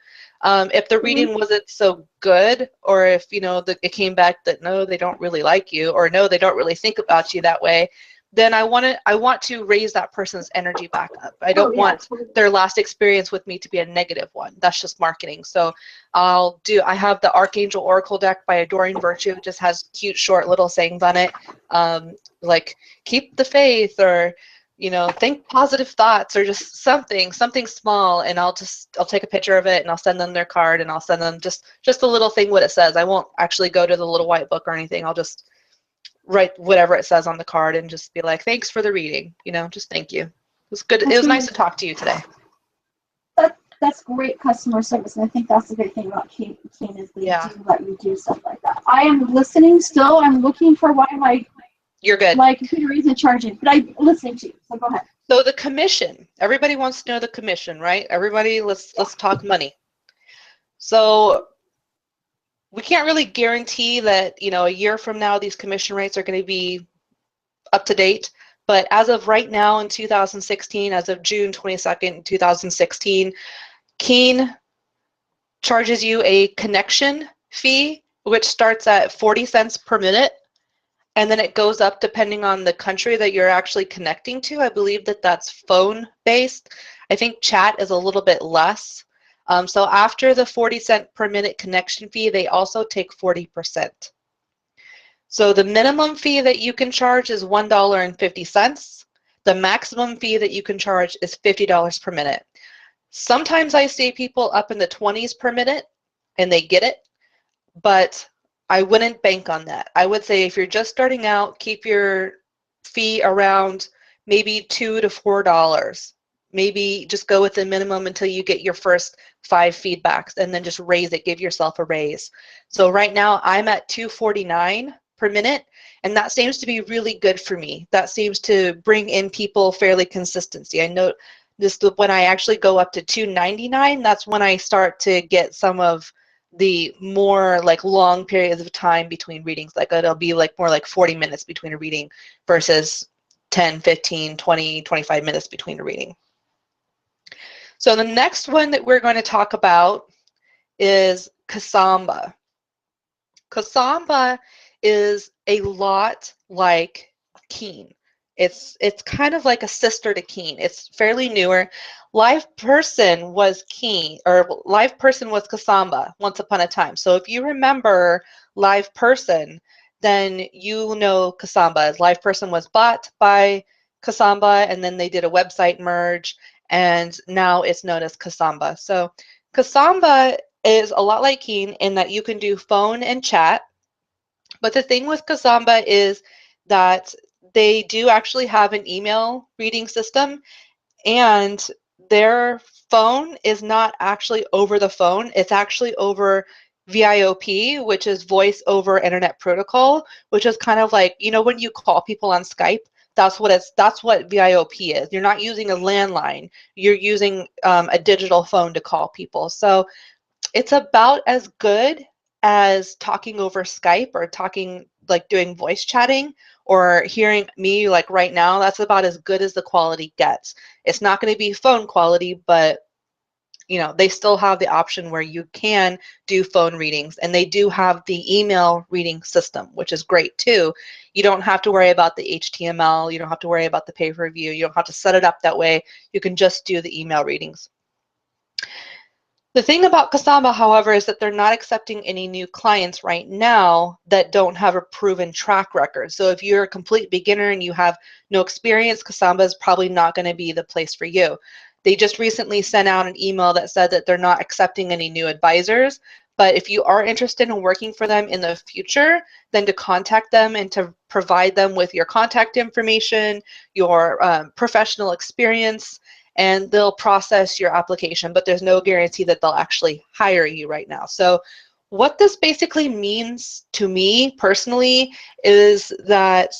Speaker 1: If the reading wasn't so good, or if, you know, it came back that no, they don't really like you, or no, they don't really think about you that way, then I want to raise that person's energy back up. I don't want their last experience with me to be a negative one. That's just marketing. So I have the Archangel Oracle deck by Adoring Virtue. It just has cute, short little sayings on it. Like keep the faith, or, you know, think positive thoughts, or just something small, and I'll take a picture of it and I'll send them their card, and I'll send them just a little thing what it says. I won't actually go to the little white book or anything. I'll just write whatever it says on the card and just be like, thanks for the reading, you know, just thank you. It was good. It was nice to talk to you today.
Speaker 2: That's great customer service, and I think that's the great thing about Keen is they do let you do stuff like that. I am listening still. I'm looking for why
Speaker 1: You're good.
Speaker 2: my computer isn't charging, but I'm listening to you, so go ahead.
Speaker 1: So the commission, everybody wants to know the commission, right? Everybody, let's talk money. So we can't really guarantee that, you know, a year from now these commission rates are going to be up to date, but as of right now in 2016, as of June 22nd, 2016, Keen charges you a connection fee, which starts at 40 cents per minute, and then it goes up depending on the country that you're actually connecting to. I believe that that's phone based. I think chat is a little bit less. So after the 40-cent per minute connection fee, they also take 40%. So the minimum fee that you can charge is $1.50. The maximum fee that you can charge is $50 per minute. Sometimes I see people up in the 20s per minute and they get it, but I wouldn't bank on that. I would say if you're just starting out, keep your fee around maybe $2 to $4. Maybe just go with the minimum until you get your first 5 feedbacks, and then just raise it, give yourself a raise. So right now I'm at $2.49 per minute, and that seems to be really good for me. That seems to bring in people fairly consistency. I know this, when I actually go up to $2.99, that's when I start to get some of the more like long periods of time between readings. Like it'll be like more like 40 minutes between a reading versus 10, 15, 20, 25 minutes between a reading. So the next one that we're going to talk about is Kasamba. Kasamba is a lot like Keen. It's kind of like a sister to Keen. It's fairly newer. Live Person was Keen, or Live Person was Kasamba once upon a time. So if you remember Live Person, then you know Kasamba. Live Person was bought by Kasamba, and then they did a website merge, and now it's known as Kasamba. So Kasamba is a lot like Keen in that you can do phone and chat. But the thing with Kasamba is that they do actually have an email reading system, and their phone is not actually over the phone. It's actually over VIOP, which is Voice over Internet Protocol, which is kind of like, you know, when you call people on Skype, that's what VIOP is. You're not using a landline. You're using a digital phone to call people. So it's about as good as talking over Skype, or talking like doing voice chatting, or hearing me like right now. That's about as good as the quality gets. It's not going to be phone quality, but you know, they still have the option where you can do phone readings, and they do have the email reading system, which is great too. You don't have to worry about the HTML. You don't have to worry about the pay-per-view. You don't have to set it up that way. You can just do the email readings. The thing about Kasamba, however, is that they're not accepting any new clients right now that don't have a proven track record. So if you're a complete beginner and you have no experience, Kasamba is probably not going to be the place for you. They just recently sent out an email that said that they're not accepting any new advisors. But if you are interested in working for them in the future, then to contact them and to provide them with your contact information, your professional experience, and they'll process your application, but there's no guarantee that they'll actually hire you right now. So what this basically means to me personally is that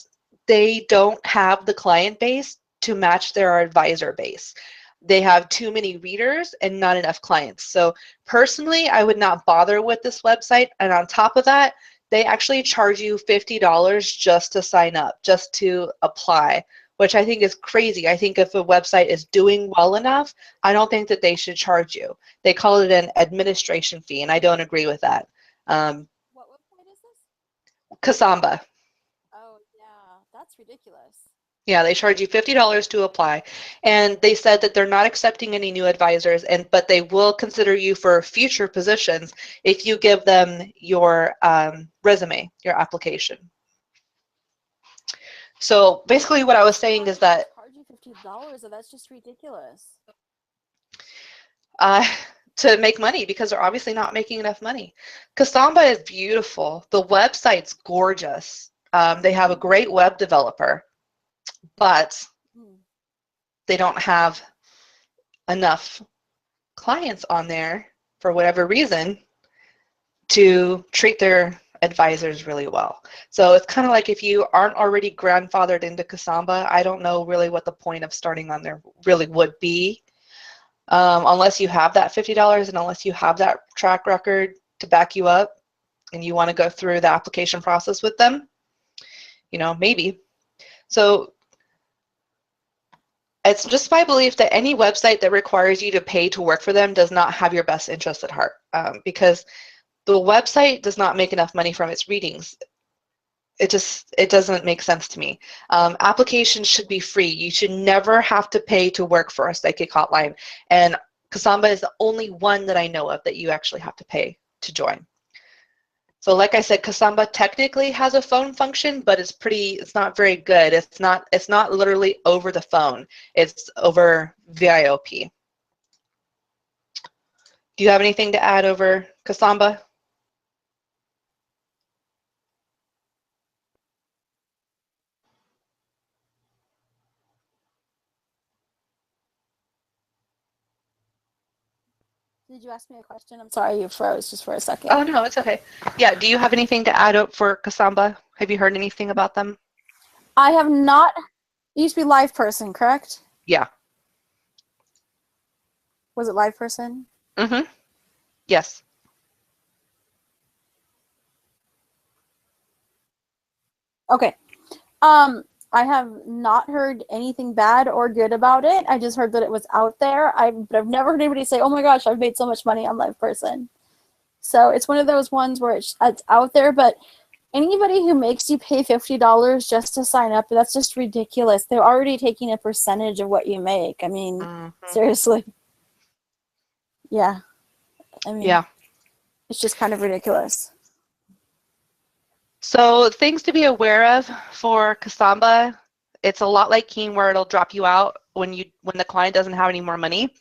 Speaker 1: they don't have the client base to match their advisor base. They have too many readers and not enough clients. So personally, I would not bother with this website. And on top of that, they actually charge you $50 just to sign up, just to apply, which I think is crazy. I think if a website is doing well enough, I don't think that they should charge you. They call it an administration fee, and I don't agree with that.
Speaker 3: What website is this?
Speaker 1: Kasamba.
Speaker 3: Oh, yeah, that's ridiculous.
Speaker 1: Yeah, they charge you $50 to apply, and they said that they're not accepting any new advisors, but they will consider you for future positions if you give them your resume, your application. So basically, what I was saying is that
Speaker 3: Charge you $50, that's just ridiculous.
Speaker 1: to make money, because they're obviously not making enough money. Kasamba is beautiful. The website's gorgeous. They have a great web developer, but they don't have enough clients on there for whatever reason to treat their advisors really well. So it's kind of like if you aren't already grandfathered into Kasamba, I don't know really what the point of starting on there really would be, unless you have that $50 and unless you have that track record to back you up and you want to go through the application process with them, you know, maybe. So it's just my belief that any website that requires you to pay to work for them does not have your best interest at heart, because the website does not make enough money from its readings. It doesn't make sense to me. Applications should be free. You should never have to pay to work for a psychic hotline, and Kasamba is the only one that I know of that you actually have to pay to join. So like I said, Kasamba technically has a phone function, but it's not very good. It's not literally over the phone. It's over VIOP. Do you have anything to add over Kasamba?
Speaker 3: Did you ask me a question? I'm sorry, you froze just for a second.
Speaker 1: Oh, no, it's okay. Yeah, do you have anything to add up for Kasamba? Have you heard anything about them?
Speaker 3: I have not. It used to be Live Person, correct?
Speaker 1: Yeah.
Speaker 3: Was it Live Person?
Speaker 1: Mm-hmm. Yes.
Speaker 3: Okay. I have not heard anything bad or good about it. I just heard that it was out there. But I've never heard anybody say, "Oh my gosh, I've made so much money on Live Person." So it's one of those ones where it's out there, but anybody who makes you pay $50 just to sign up, that's just ridiculous. They're already taking a percentage of what you make. I mean, seriously. Yeah. I mean,
Speaker 1: yeah.
Speaker 3: It's just kind of ridiculous.
Speaker 1: So things to be aware of for Kasamba, it's a lot like Keen where it'll drop you out when the client doesn't have any more money.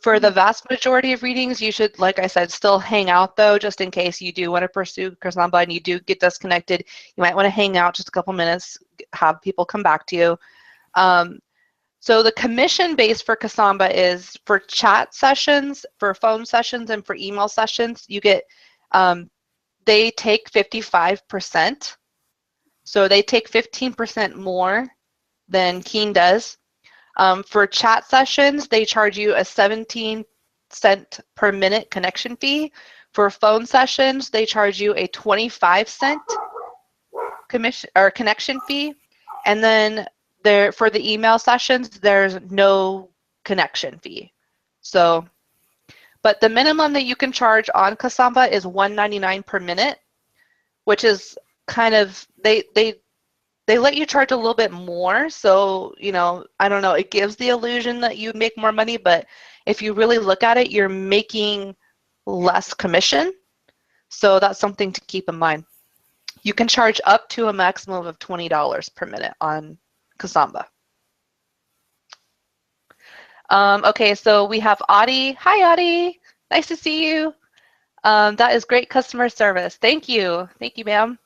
Speaker 1: For the vast majority of readings, you should, like I said, still hang out though, just in case you do want to pursue Kasamba and you do get disconnected. You might want to hang out just a couple minutes, have people come back to you. So the commission base for Kasamba is for chat sessions, for phone sessions, and for email sessions. You get they take 55%. So they take 15% more than Keen does. For chat sessions, they charge you a 17-cent per minute connection fee. For phone sessions, they charge you a 25-cent commission or connection fee. And then for the email sessions, there's no connection fee. So, but the minimum that you can charge on Kasamba is $1.99 per minute, which is kind of, they let you charge a little bit more. So, you know, I don't know, it gives the illusion that you make more money, but if you really look at it, you're making less commission. So that's something to keep in mind. You can charge up to a maximum of $20 per minute on Kasamba. Okay, so we have Audie. Hi, Audie. Nice to see you. That is great customer service. Thank you. Thank you, ma'am.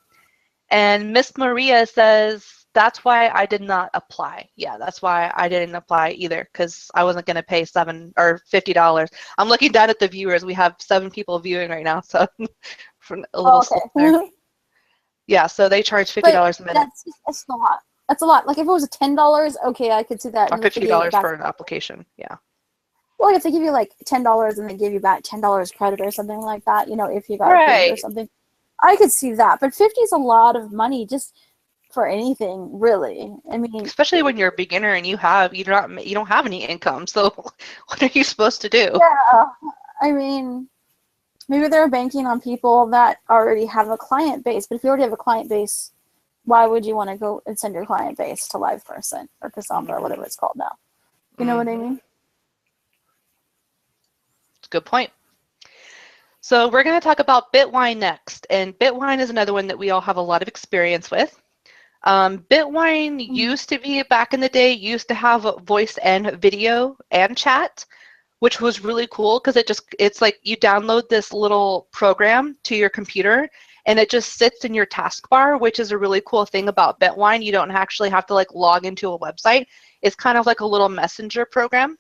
Speaker 1: And Miss Maria says, that's why I did not apply. Yeah, that's why I didn't apply either, because I wasn't going to pay $7 or $50. I'm looking down at the viewers. We have 7 people viewing right now, so a little slow there. Yeah, so they charge $50 a minute.
Speaker 3: That's a lot. That's a lot. Like if it was $10, okay, I could see that.
Speaker 1: Or $50 for an application, yeah.
Speaker 3: Well, if they give you like $10 and they give you back $10 credit or something like that, you know, if you got
Speaker 1: right.
Speaker 3: or something. I could see that, but 50 is a lot of money just for anything, really. I mean,
Speaker 1: especially when you're a beginner and you don't have any income. So what are you supposed to do?
Speaker 3: yeah, I mean, maybe they're banking on people that already have a client base, but if you already have a client base, why would you want to go and send your client base to LivePerson or Cassandra or whatever it's called now? You know what I mean?
Speaker 1: Good point. So we're going to talk about Bitwine next, and Bitwine is another one that we all have a lot of experience with. Bitwine used to be, back in the day, used to have voice and video and chat, which was really cool because it's like you download this little program to your computer and it just sits in your taskbar, which is a really cool thing about Bitwine. You don't actually have to like log into a website. It's kind of like a little messenger program.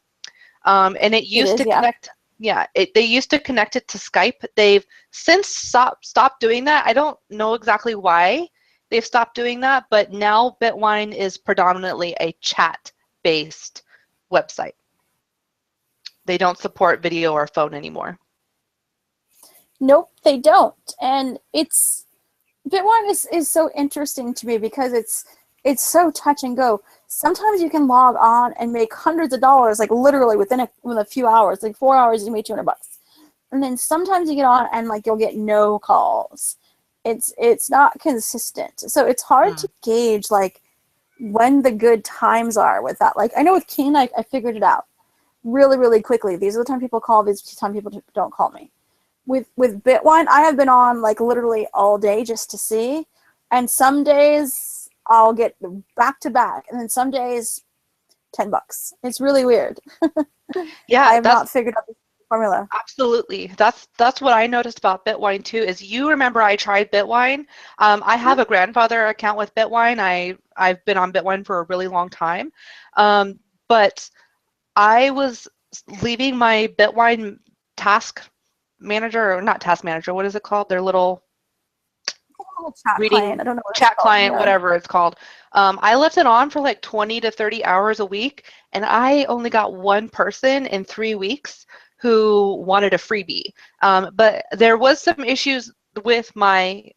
Speaker 1: And it used to connect. Yeah, they used to connect it to Skype. They've since stopped doing that. I don't know exactly why they've stopped doing that, but now Bitwine is predominantly a chat-based website. They don't support video or phone anymore.
Speaker 3: Nope, they don't. And Bitwine is so interesting to me because it's so touch and go. Sometimes you can log on and make hundreds of dollars, like literally within a few hours, like 4 hours you make $200. And then sometimes you get on and like you'll get no calls. It's not consistent. So it's hard to gauge like when the good times are with that. Like I know with Keen, I figured it out really, really quickly. These are the time people call, these are the time people don't call me. With Bitwine, I have been on like literally all day just to see. And some days I'll get back to back. And then some days $10. It's really weird.
Speaker 1: Yeah,
Speaker 3: I have not figured out the formula.
Speaker 1: Absolutely. That's what I noticed about Bitwine too, is you remember I tried Bitwine. I have a grandfather account with Bitwine. I've been on Bitwine for a really long time. But I was leaving my Bitwine task manager, or not task manager, what is it called? Their little
Speaker 3: chat
Speaker 1: reading
Speaker 3: client. I don't know what
Speaker 1: chat
Speaker 3: it's called.
Speaker 1: client,
Speaker 3: Yeah.
Speaker 1: whatever it's called. I left it on for like 20 to 30 hours a week, and I only got one person in 3 weeks who wanted a freebie. But there was some issues with my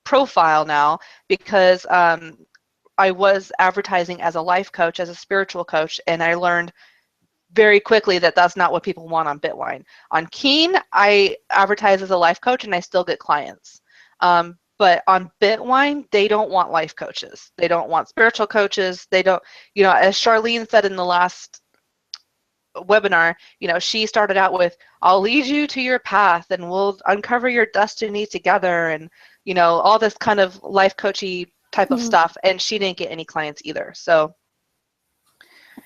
Speaker 1: profile now because I was advertising as a life coach, as a spiritual coach, and I learned very quickly that that's not what people want on Bitwine. On Keen, I advertise as a life coach and I still get clients. But on Bitwine, they don't want life coaches. They don't want spiritual coaches. They don't, as Charlene said in the last webinar, she started out with, I'll lead you to your path and we'll uncover your destiny together, and all this kind of life coachy type of stuff, and she didn't get any clients either. So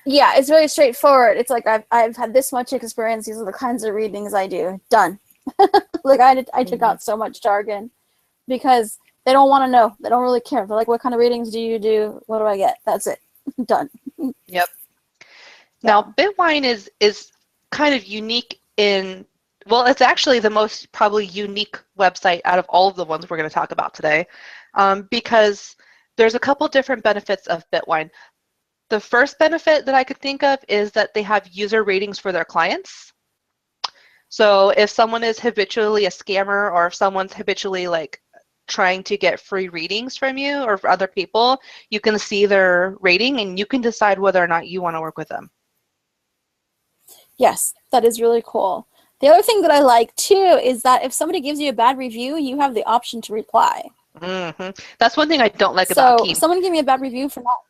Speaker 3: yeah, it's very straightforward. It's like I've had this much experience, these are the kinds of readings I do, done. Like I took out so much jargon because they don't want to know. They don't really care. They're like, what kind of readings do you do? What do I get? That's it. Done.
Speaker 1: Yep. Now, Bitwine is kind of unique in, well, it's actually the most probably unique website out of all of the ones we're going to talk about today, because there's a couple different benefits of Bitwine. The first benefit that I could think of is that they have user ratings for their clients. So if someone is habitually a scammer, or if someone's habitually like trying to get free readings from you or for other people, you can see their rating and you can decide whether or not you want to work with them.
Speaker 3: Yes, that is really cool. The other thing that I like too is that if somebody gives you a bad review, you have the option to reply.
Speaker 1: That's one thing I don't like about Keen.
Speaker 3: So someone gave me a bad review for not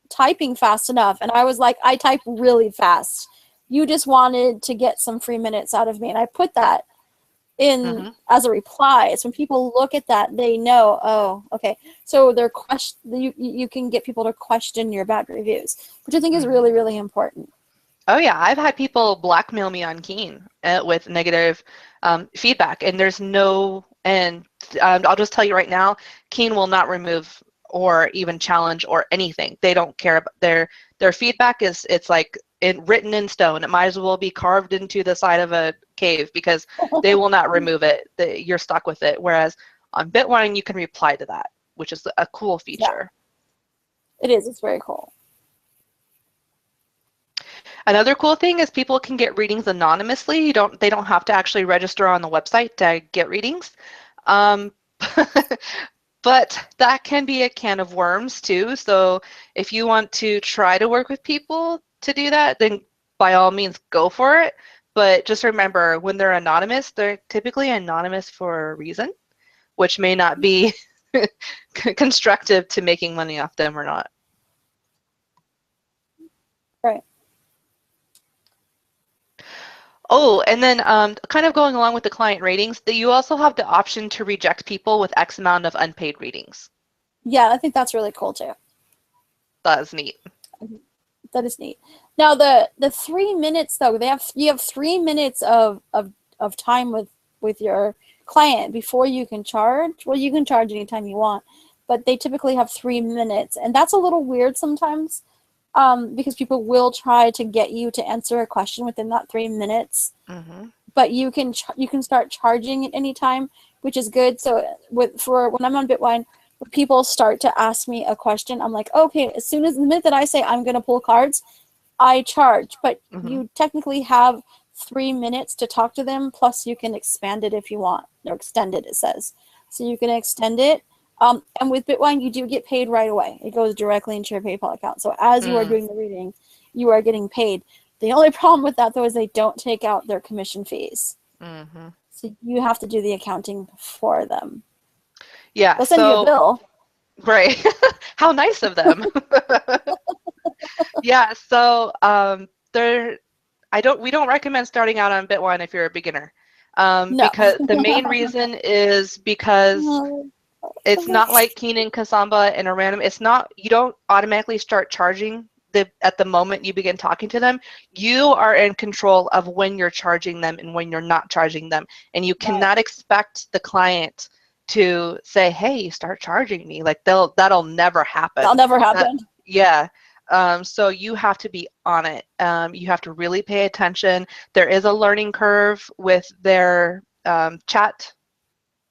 Speaker 3: typing fast enough, and I was like, I type really fast. You just wanted to get some free minutes out of me, and I put that in as a reply. So when people look at that, they know, oh, okay. So they're you can get people to question your bad reviews, which I think is really, really important.
Speaker 1: Oh yeah, I've had people blackmail me on Keen with negative feedback, and there's no, and I'll just tell you right now, Keen will not remove or even challenge or anything. They don't care about their feedback. It's like written in stone. It might as well be carved into the side of a cave because they will not remove it. You're stuck with it. Whereas on Bitwine, you can reply to that, which is a cool feature.
Speaker 3: Yeah. It is. It's very cool.
Speaker 1: Another cool thing is people can get readings anonymously. They don't have to actually register on the website to get readings. Um, but that can be a can of worms too. So if you want to try to work with people to do that, then by all means go for it. But just remember, when they're typically anonymous for a reason, which may not be constructive to making money off them or not.
Speaker 3: Right.
Speaker 1: Oh, and then kind of going along with the client ratings, that you also have the option to reject people with X amount of unpaid readings.
Speaker 3: Yeah, I think that's really cool too.
Speaker 1: That's neat.
Speaker 3: That is neat. Now the 3 minutes though, you have 3 minutes of time with your client before you can charge. Well, you can charge anytime you want, but they typically have 3 minutes, and that's a little weird sometimes, because people will try to get you to answer a question within that 3 minutes.
Speaker 1: Mm-hmm.
Speaker 3: But you can start charging at any time, which is good. So for when I'm on Bitwine, when people start to ask me a question, I'm like, okay, the minute that I say I'm going to pull cards, I charge. But you technically have 3 minutes to talk to them, plus you can expand it if you want, or extend it, it says. So you can extend it. And with Bitwine, you do get paid right away. It goes directly into your PayPal account. So as you are doing the reading, you are getting paid. The only problem with that, though, is they don't take out their commission fees.
Speaker 1: Mm-hmm.
Speaker 3: So you have to do the accounting for them.
Speaker 1: Yeah.
Speaker 3: They'll send you a bill.
Speaker 1: Right. How nice of them. Yeah. So we don't recommend starting out on Bitwine if you're a beginner.
Speaker 3: No.
Speaker 1: Because the main reason is because it's not like Keenan, Kasamba, and a random. You don't automatically start charging at the moment you begin talking to them. You are in control of when you're charging them and when you're not charging them. And you cannot expect the client to say, hey, start charging me. Like that'll never happen.
Speaker 3: That'll never happen.
Speaker 1: Yeah. So you have to be on it. You have to really pay attention. There is a learning curve with their chat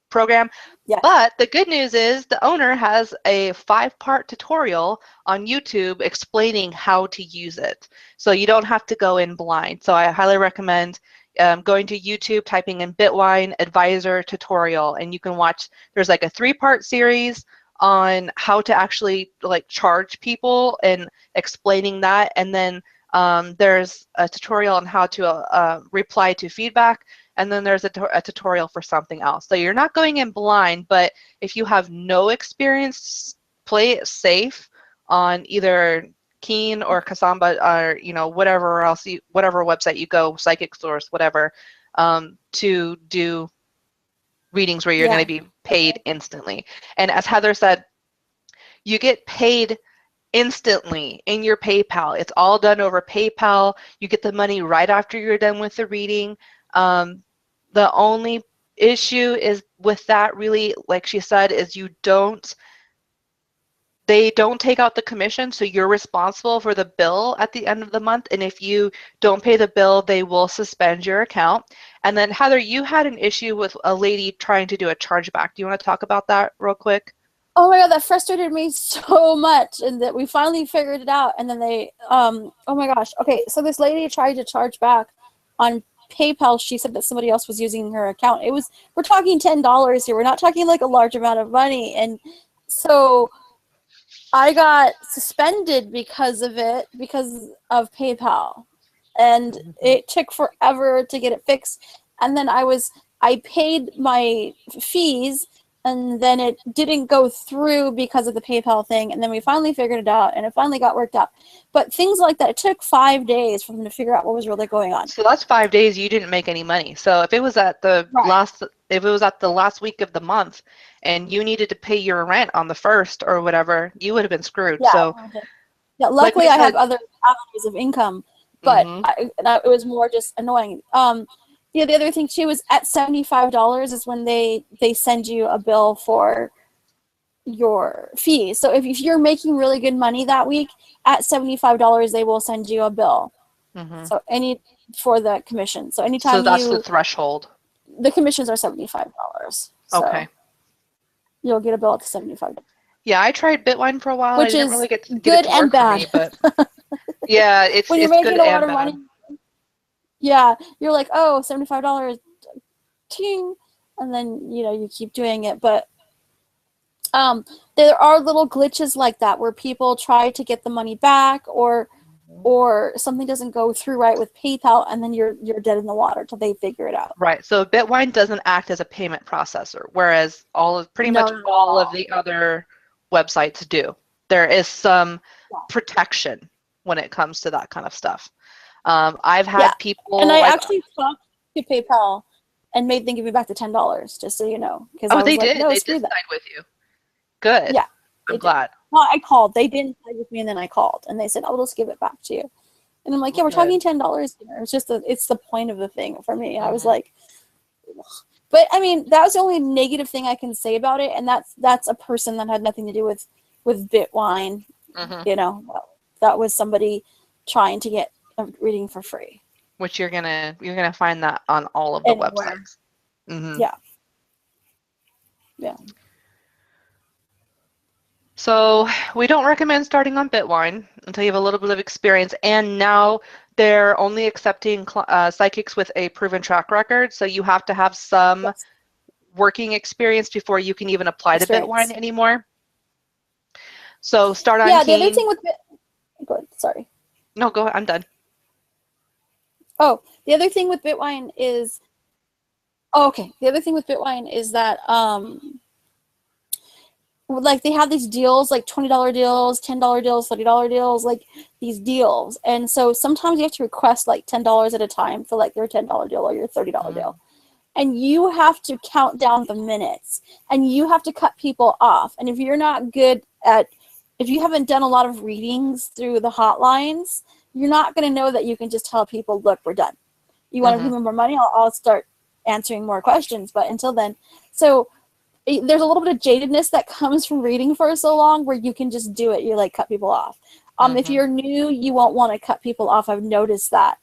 Speaker 1: program.
Speaker 3: Yes.
Speaker 1: But the good news is the owner has a 5-part tutorial on YouTube explaining how to use it. So you don't have to go in blind. So I highly recommend going to YouTube, typing in Bitwine Advisor tutorial, and you can watch, there's like a 3-part series on how to actually like charge people and explaining that. And then there's a tutorial on how to reply to feedback. And then there's a tutorial for something else. So you're not going in blind, but if you have no experience, play it safe on either Keen or Kasamba or whatever else whatever website you go, Psychic Source, whatever, to do readings where you're going to be paid instantly. And as Heather said, you get paid instantly in your PayPal. It's all done over PayPal. You get the money right after you're done with the reading. The only issue is with that, really, like she said, is they don't take out the commission, so you're responsible for the bill at the end of the month. And if you don't pay the bill, they will suspend your account. And then Heather, you had an issue with a lady trying to do a chargeback. Do you want to talk about that real quick?
Speaker 3: Oh my God, that frustrated me so much, and that we finally figured it out. And then they, oh my gosh. Okay, so this lady tried to charge back on PayPal. She said that somebody else was using her account. We're talking $10 here. We're not talking like a large amount of money. And so I got suspended because of PayPal. And it took forever to get it fixed. And then I paid my fees, and then it didn't go through because of the PayPal thing. And then we finally figured it out, and it finally got worked out. But things like that, it took 5 days for them to figure out what was really going on.
Speaker 1: So that's 5 days you didn't make any money. So if it was at the last week of the month and you needed to pay your rent on the 1st or whatever, you would have been screwed.
Speaker 3: Yeah,
Speaker 1: So
Speaker 3: luckily I have other avenues of income, but it was more just annoying. The other thing too is at $75 is when they send you a bill for your fees. So if you're making really good money that week, at $75 they will send you a bill. So for the commission. So anytime
Speaker 1: so that's the threshold.
Speaker 3: The commissions are $75. So
Speaker 1: okay.
Speaker 3: You'll get a bill at $75.
Speaker 1: Yeah, I tried Bitwine for a while.
Speaker 3: Which
Speaker 1: I didn't
Speaker 3: is
Speaker 1: really get
Speaker 3: good
Speaker 1: it to
Speaker 3: and
Speaker 1: work
Speaker 3: bad.
Speaker 1: for me, but yeah, it's
Speaker 3: when you're
Speaker 1: it's
Speaker 3: making
Speaker 1: good
Speaker 3: a lot
Speaker 1: and
Speaker 3: of
Speaker 1: bad.
Speaker 3: money. Yeah, you're like, oh, $75. Ting. and then you keep doing it. But there are little glitches like that where people try to get the money back, or something doesn't go through right with PayPal, and then you're dead in the water till they figure it out.
Speaker 1: Right. So Bitwine doesn't act as a payment processor, whereas pretty much all of the other websites do. There is some protection when it comes to that kind of stuff. I've had people,
Speaker 3: and I actually talked to PayPal and made them give me back the $10, just so you know, because I was
Speaker 1: they
Speaker 3: like,
Speaker 1: did.
Speaker 3: no,
Speaker 1: They
Speaker 3: screw
Speaker 1: did
Speaker 3: that.
Speaker 1: side with you. Good.
Speaker 3: Yeah,
Speaker 1: I'm glad.
Speaker 3: Well, I called. They didn't side with me, and then I called, and they said, "Oh, we'll just give it back to you." And I'm like, "Yeah, we're talking $10 here. It's just it's the point of the thing for me." I was like, ugh. But I mean, that was the only negative thing I can say about it, and that's a person that had nothing to do with Bitwine. Well, that was somebody trying to get a reading for free.
Speaker 1: Which you're gonna find that on all of the websites.
Speaker 3: Yeah. Yeah.
Speaker 1: So we don't recommend starting on Bitwine until you have a little bit of experience. And now they're only accepting psychics with a proven track record. So you have to have some working experience before you can even apply to Bitwine anymore. So start on
Speaker 3: the other thing with go ahead, sorry.
Speaker 1: No, go ahead. I'm done.
Speaker 3: Oh, the other thing with Bitwine is the other thing with Bitwine is that like they have these deals, like $20 deals, $10 deals, $30 deals, like these deals. And so sometimes you have to request like $10 at a time for like your $10 deal or your $30 deal. And you have to count down the minutes, and you have to cut people off. And if you're not good if you haven't done a lot of readings through the hotlines, you're not going to know that you can just tell people, look, we're done. You want to give me more money? I'll start answering more questions. But until then, so there's a little bit of jadedness that comes from reading for so long where you can just do it. You like cut people off. If you're new, you won't want to cut people off. I've noticed that.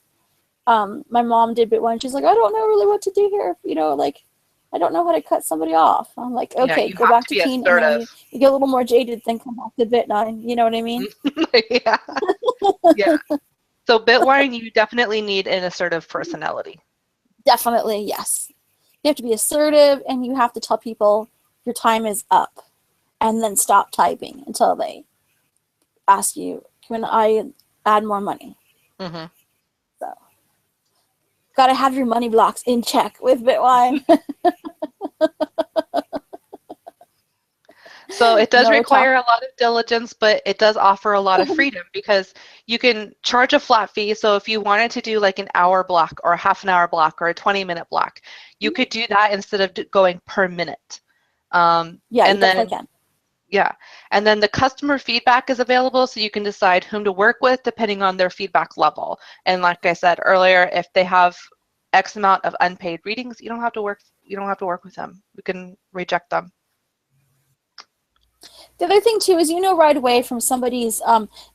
Speaker 3: My mom did Bitwine. She's like, I don't know really what to do here. Like, I don't know how to cut somebody off. I'm like, okay, go back to teen. And then you get a little more jaded, then come back to Bitwine. You know what I mean?
Speaker 1: Yeah. Yeah. So Bitwine, you definitely need an assertive personality.
Speaker 3: Definitely, yes. You have to be assertive, and you have to tell people your time is up, and then stop typing until they ask you, can I add more money? So, gotta have your money blocks in check with Bitwine.
Speaker 1: So it does require a lot of diligence, but it does offer a lot of freedom because you can charge a flat fee. So if you wanted to do like an hour block or a half an hour block or a 20-minute block, you could do that instead of going per minute.
Speaker 3: Yeah, and you definitely can.
Speaker 1: Yeah, and then the customer feedback is available, so you can decide whom to work with depending on their feedback level. And like I said earlier, if they have X amount of unpaid readings, you don't have to work with them. You can reject them.
Speaker 3: The other thing too is right away from somebody's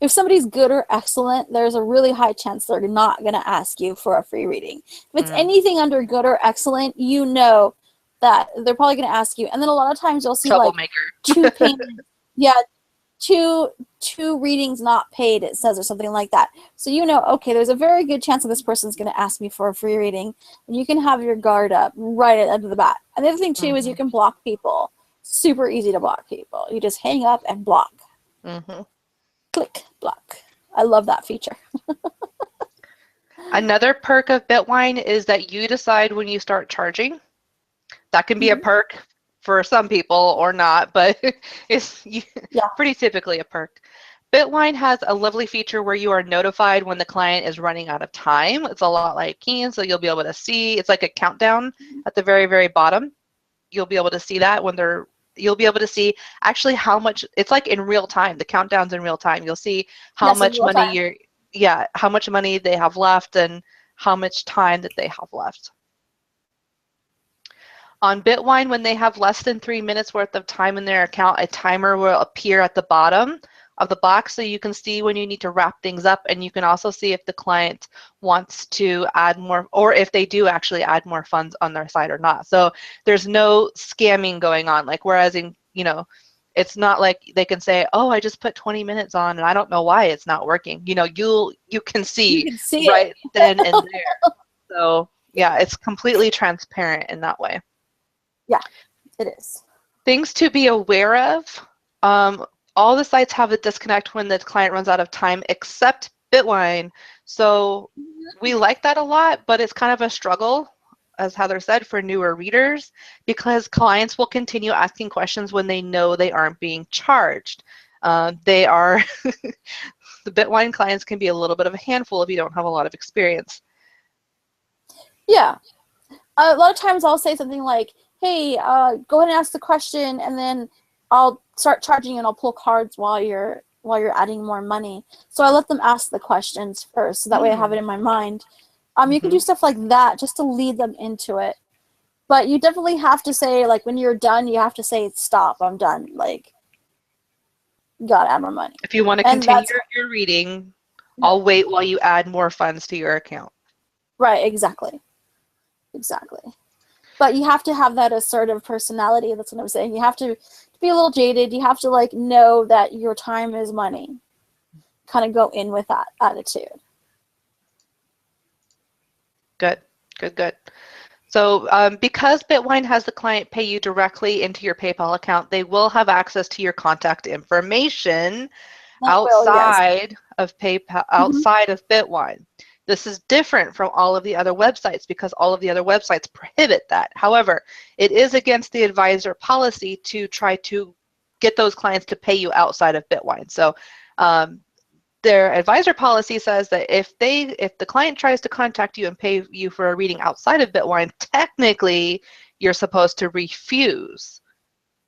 Speaker 3: if somebody's good or excellent, there's a really high chance they're not going to ask you for a free reading. If it's anything under good or excellent, that they're probably going to ask you. And then a lot of times you'll see like two payments. Yeah, two readings not paid, it says, or something like that. So okay, there's a very good chance that this person's going to ask me for a free reading, and you can have your guard up right at the end of the bat. And the other thing too is you can block people. Super easy to block people. You just hang up and block. Click, block. I love that feature.
Speaker 1: Another perk of Bitwine is that you decide when you start charging. That can be a perk for some people or not, but it's pretty typically a perk. Bitwine has a lovely feature where you are notified when the client is running out of time. It's a lot like Keen, so you'll be able to see, it's like a countdown at the very, very bottom. You'll be able to see that you'll be able to see actually how much, it's like in real time, the countdown's in real time. You'll see how much money how much money they have left and how much time that they have left. On Bitwine, when they have less than 3 minutes worth of time in their account, a timer will appear at the bottom of the box so you can see when you need to wrap things up, and you can also see if the client wants to add more, or if they do actually add more funds on their side or not. So there's no scamming going on, like whereas in, it's not like they can say, oh, I just put 20 minutes on and I don't know why it's not working. You can see right then and there. So yeah, it's completely transparent in that way.
Speaker 3: Yeah, it is.
Speaker 1: Things to be aware of. All the sites have a disconnect when the client runs out of time, except Bitwine. So we like that a lot, but it's kind of a struggle, as Heather said, for newer readers, because clients will continue asking questions when they know they aren't being charged. They are, the Bitwine clients can be a little bit of a handful if you don't have a lot of experience.
Speaker 3: Yeah. A lot of times I'll say something like, hey, go ahead and ask the question, and then I'll start charging and I'll pull cards while you're adding more money. So I let them ask the questions first, so that way I have it in my mind. You can do stuff like that just to lead them into it. But you definitely have to say, like, when you're done, you have to say, stop, I'm done. Like, you gotta add more money.
Speaker 1: If you want to continue your reading, I'll wait while you add more funds to your account.
Speaker 3: Right, exactly. Exactly. But you have to have that assertive personality. That's what I'm saying. You have to be a little jaded. You have to, like, know that your time is money. Kind of go in with that attitude.
Speaker 1: Good, good, good. So because Bitwine has the client pay you directly into your PayPal account, they will have access to your contact information outside of PayPal, outside of Bitwine. This is different from all of the other websites because all of the other websites prohibit that. However, it is against the advisor policy to try to get those clients to pay you outside of Bitwine. So their advisor policy says that if the client tries to contact you and pay you for a reading outside of Bitwine, technically you're supposed to refuse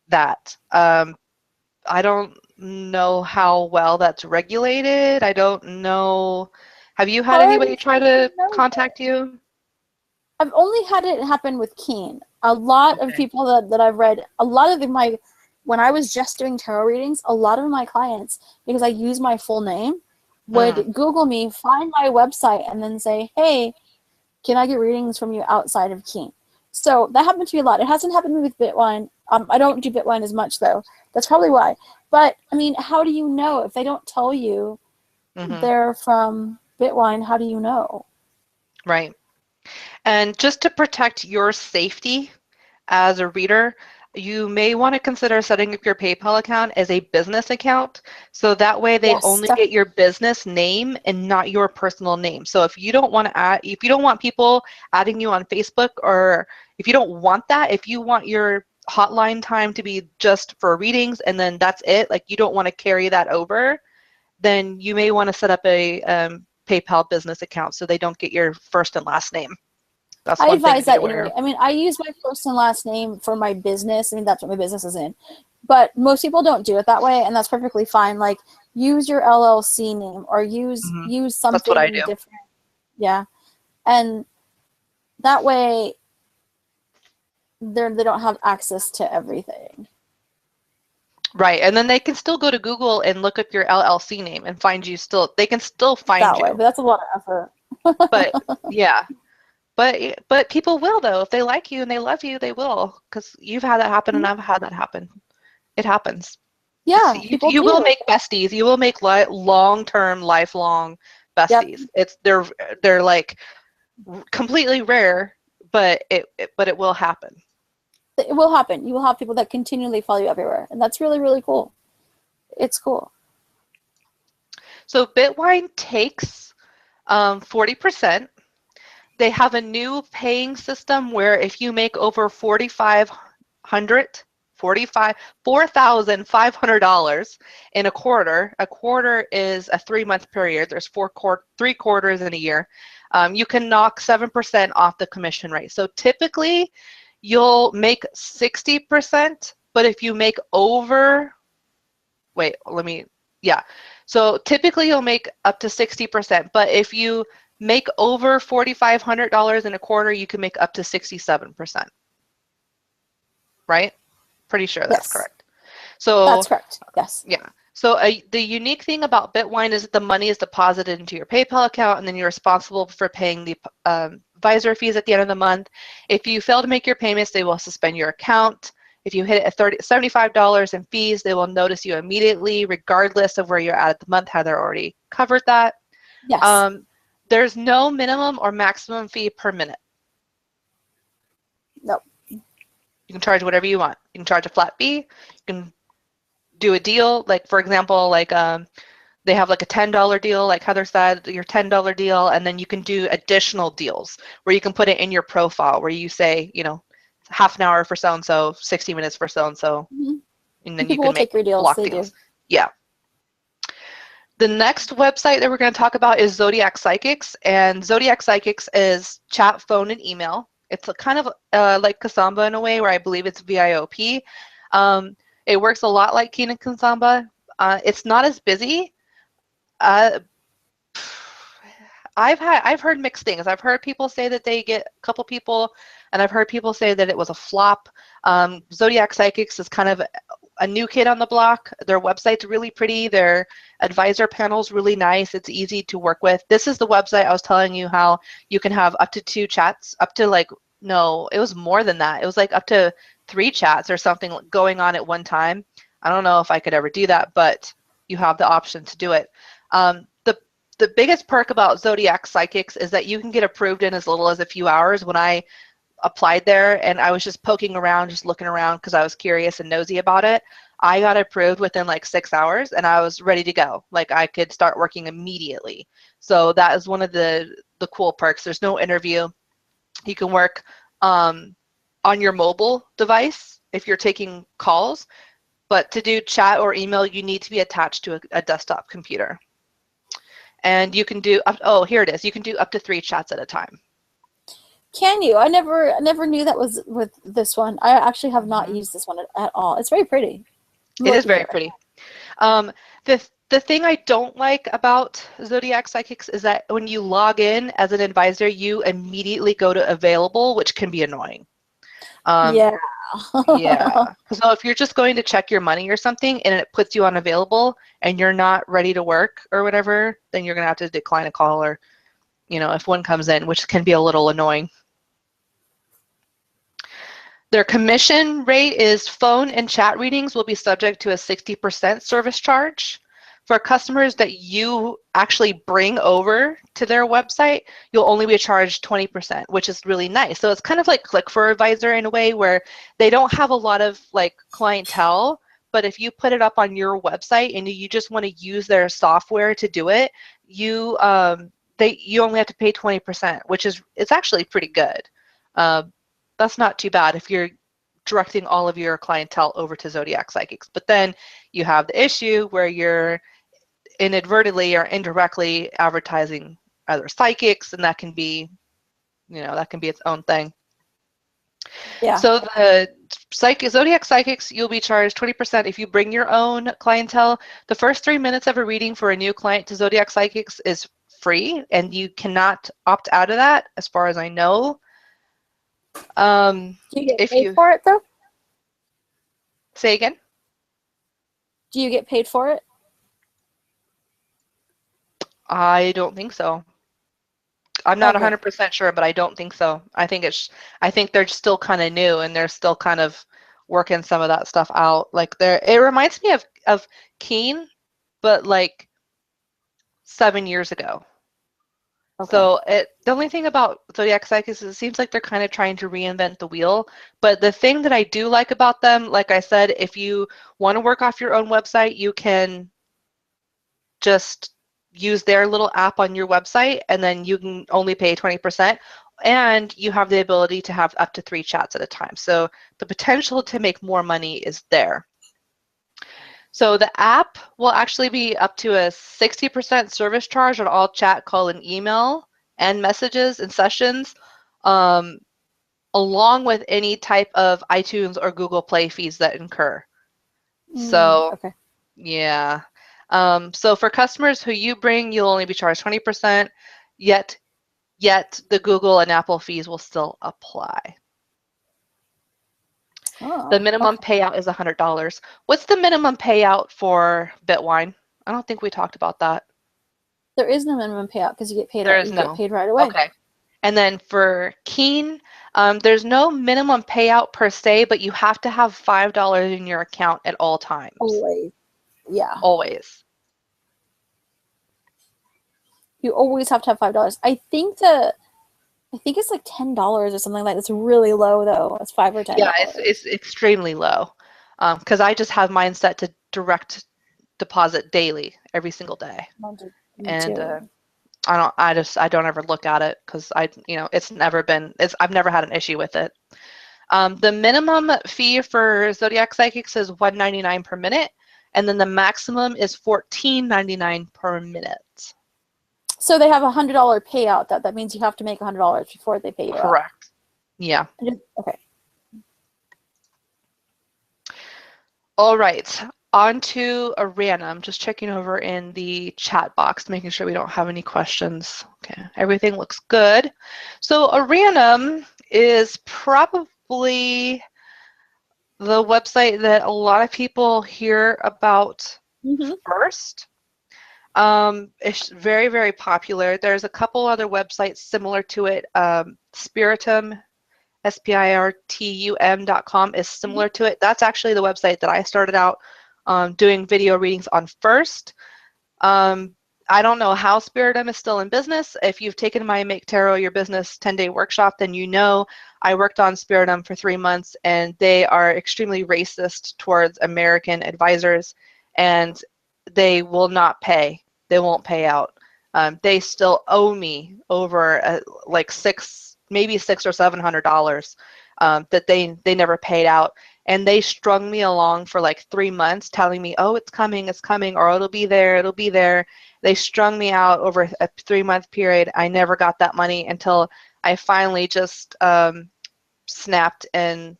Speaker 1: that. I don't know how well that's regulated. I don't know. Have you had anybody try to contact you?
Speaker 3: I've only had it happen with Keen. A lot of people that I've read, a lot of when I was just doing tarot readings, a lot of my clients, because I use my full name, would Google me, find my website, and then say, hey, can I get readings from you outside of Keen? So that happened to me a lot. It hasn't happened to me with Bitwine. I don't do Bitwine as much, though. That's probably why. But, I mean, how do you know? If they don't tell you they're from Bitwine, how do you know?
Speaker 1: Right. And just to protect your safety as a reader, you may want to consider setting up your PayPal account as a business account, so that way they only get your business name and not your personal name. So if you don't want to if you don't want people adding you on Facebook, or if you don't want that, if you want your hotline time to be just for readings and then that's it, like you don't want to carry that over, then you may want to set up a PayPal business account so they don't get your first and last name. That's
Speaker 3: I advise that
Speaker 1: anyway.
Speaker 3: I mean, I use my first and last name for my business. I mean, that's what my business is in. But most people don't do it that way, and that's perfectly fine. Like, use your LLC name or use something
Speaker 1: that's what I do.
Speaker 3: different. Yeah. And that way they don't have access to everything.
Speaker 1: Right, and then they can still go to Google and look up your LLC name and find you still. They can still find
Speaker 3: that
Speaker 1: you.
Speaker 3: way, but that's a lot of effort.
Speaker 1: But yeah, but people will, though, if they like you and they love you, they will, because you've had that happen and I've had that happen. It happens.
Speaker 3: Yeah,
Speaker 1: you will make besties. You will make long-term, lifelong besties. They're like completely rare, but it will happen.
Speaker 3: It will happen. You will have people that continually follow you everywhere, and that's really, really cool. It's cool.
Speaker 1: So Bitwine takes 40%. They have a new paying system where if you make over $4,500 in a quarter is a 3-month period. There's 3 quarters in a year. You can knock 7% off the commission rate. So typically, you'll make 60%, but if you make over, so typically you'll make up to 60%, but if you make over $4,500 in a quarter, you can make up to 67%. Right? Pretty sure that's correct. So
Speaker 3: that's correct. Yes.
Speaker 1: Yeah. So the unique thing about Bitwine is that the money is deposited into your PayPal account, and then you're responsible for paying the advisor fees at the end of the month. If you fail to make your payments, they will suspend your account. If you hit $75 in fees, they will notice you immediately, regardless of where you're at the month. Heather already covered that.
Speaker 3: Yes.
Speaker 1: There's no minimum or maximum fee per minute.
Speaker 3: Nope.
Speaker 1: You can charge whatever you want. You can charge a flat fee. You can do a deal. Like, for example, like they have like a $10 deal, like Heather said, your $10 deal, and then you can do additional deals where you can put it in your profile where you say, you know, half an hour for so-and-so, 60 minutes for so-and-so,
Speaker 3: Mhm.
Speaker 1: and then you
Speaker 3: People
Speaker 1: can
Speaker 3: will take
Speaker 1: make
Speaker 3: your deals.
Speaker 1: block
Speaker 3: They
Speaker 1: deals.
Speaker 3: do.
Speaker 1: Yeah. The next website that we're going to talk about is Zodiac Psychics, and Zodiac Psychics is chat, phone, and email. It's a kind of like Kasamba in a way, where I believe it's VIOP. It works a lot like Keen and Kasamba. It's not as busy. Uh, I've heard mixed things. I've heard people say that they get a couple people, and I've heard people say that it was a flop. Zodiac Psychics is kind of a new kid on the block. Their website's really pretty. Their advisor panel's really nice. It's easy to work with. This is the website I was telling you how you can have up to 2 chats, up to like, no, it was more than that. It was like up to 3 chats or something going on at one time. I don't know if I could ever do that, but you have the option to do it. The biggest perk about Zodiac Psychics is that you can get approved in as little as a few hours. When I applied there and I was just poking around, just looking around because I was curious and nosy about it, I got approved within like 6 hours and I was ready to go. Like I could start working immediately. So that is one of the cool perks. There's no interview. You can work on your mobile device if you're taking calls, but to do chat or email, you need to be attached to a desktop computer. And you can do here it is. You can do up to 3 chats at a time.
Speaker 3: Can you? I never knew that was with this one. I actually have not used this one at all. It's very pretty.
Speaker 1: It is very pretty. The thing I don't like about Zodiac Psychics is that when you log in as an advisor, you immediately go to available, which can be annoying.
Speaker 3: Yeah.
Speaker 1: Yeah. So if you're just going to check your money or something and it puts you on available and you're not ready to work or whatever, then you're going to have to decline a call or, you know, if one comes in, which can be a little annoying. Their commission rate is phone and chat readings will be subject to a 60% service charge. For customers that you actually bring over to their website, you'll only be charged 20%, which is really nice. So it's kind of like Click for Advisor in a way where they don't have a lot of like clientele, but if you put it up on your website and you just want to use their software to do it, you only have to pay 20%, which is it's actually pretty good. That's not too bad if you're directing all of your clientele over to Zodiac Psychics. But then you have the issue where you're inadvertently or indirectly advertising other psychics, and that can be, you know, that can be its own thing.
Speaker 3: Yeah.
Speaker 1: So the Zodiac Psychics, you'll be charged 20% if you bring your own clientele. The first 3 minutes of a reading for a new client to Zodiac Psychics is free, and you cannot opt out of that, as far as I know.
Speaker 3: Do you get paid for it though?
Speaker 1: Say again?
Speaker 3: Do you get paid for it?
Speaker 1: I don't think so. I'm not
Speaker 3: Okay.
Speaker 1: 100% sure, but I don't think so. I think they're still kind of new and they're still kind of working some of that stuff out. Like it reminds me of Keen, but like 7 years ago.
Speaker 3: Okay.
Speaker 1: So the only thing about Zodiac Psychics is it seems like they're kind of trying to reinvent the wheel. But the thing that I do like about them, like I said, if you want to work off your own website, you can just use their little app on your website, and then you can only pay 20%, and you have the ability to have up to 3 chats at a time. So the potential to make more money is there. So the app will actually be up to a 60% service charge on all chat, call, and email and messages and sessions, along with any type of iTunes or Google Play fees that incur. So,
Speaker 3: okay.
Speaker 1: Yeah. So for customers who you bring, you'll only be charged 20%, yet the Google and Apple fees will still apply. The minimum payout is $100. What's the minimum payout for Bitwine? I don't think we talked about that.
Speaker 3: There is no minimum payout because you get paid. Get paid right away.
Speaker 1: Okay. And then for Keen, there's no minimum payout per se, but you have to have $5 in your account at all times.
Speaker 3: Always. Yeah.
Speaker 1: Always.
Speaker 3: You always have to have $5. I think the I think it's like $10 or something like that. It's really low though. It's $5 or $10.
Speaker 1: Yeah, it's extremely low. Because I just have mine set to direct deposit daily, every single day.
Speaker 3: Me
Speaker 1: And
Speaker 3: too.
Speaker 1: I don't ever look at it because I've never had an issue with it. The minimum fee for Zodiac Psychics is $1.99 per minute, and then the maximum is $14.99 per minute.
Speaker 3: So they have $100 payout. That means you have to make $100 before they pay you out.
Speaker 1: Correct. Yeah.
Speaker 3: Okay.
Speaker 1: All right. On to Arana. I'm just checking over in the chat box, making sure we don't have any questions. Okay, everything looks good. So Arana is probably the website that a lot of people hear about first. It's very, very popular. There's a couple other websites similar to it. Spiritum, spirtum.com is similar to it. That's actually the website that I started out doing video readings on first. I don't know how Spiritum is still in business. If you've taken my Make Tarot Your Business 10-day workshop, then you know I worked on Spiritum for 3 months, and they are extremely racist towards American advisors, and they will not pay. They won't pay out. They still owe me over like maybe $600 or $700 that they never paid out. And they strung me along for like 3 months telling me, oh, it's coming, or it'll be there, it'll be there. They strung me out over a 3-month period. I never got that money until I finally just snapped and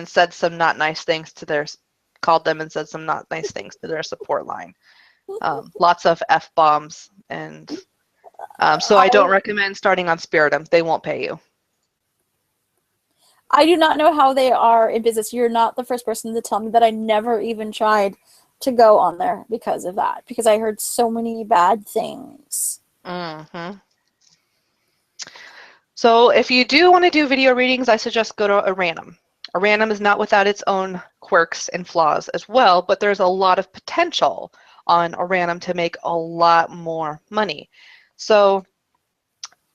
Speaker 1: said some not nice things to called them and said some not nice things to their support line. Lots of F-bombs. And so I don't recommend starting on Spiritum. They won't pay you.
Speaker 3: I do not know how they are in business. You're not the first person to tell me that. I never even tried to go on there because of that, because I heard so many bad things.
Speaker 1: So if you do want to do video readings, I suggest go to Aranum. Aranum is not without its own quirks and flaws as well, but there's a lot of potential on Aranum to make a lot more money. So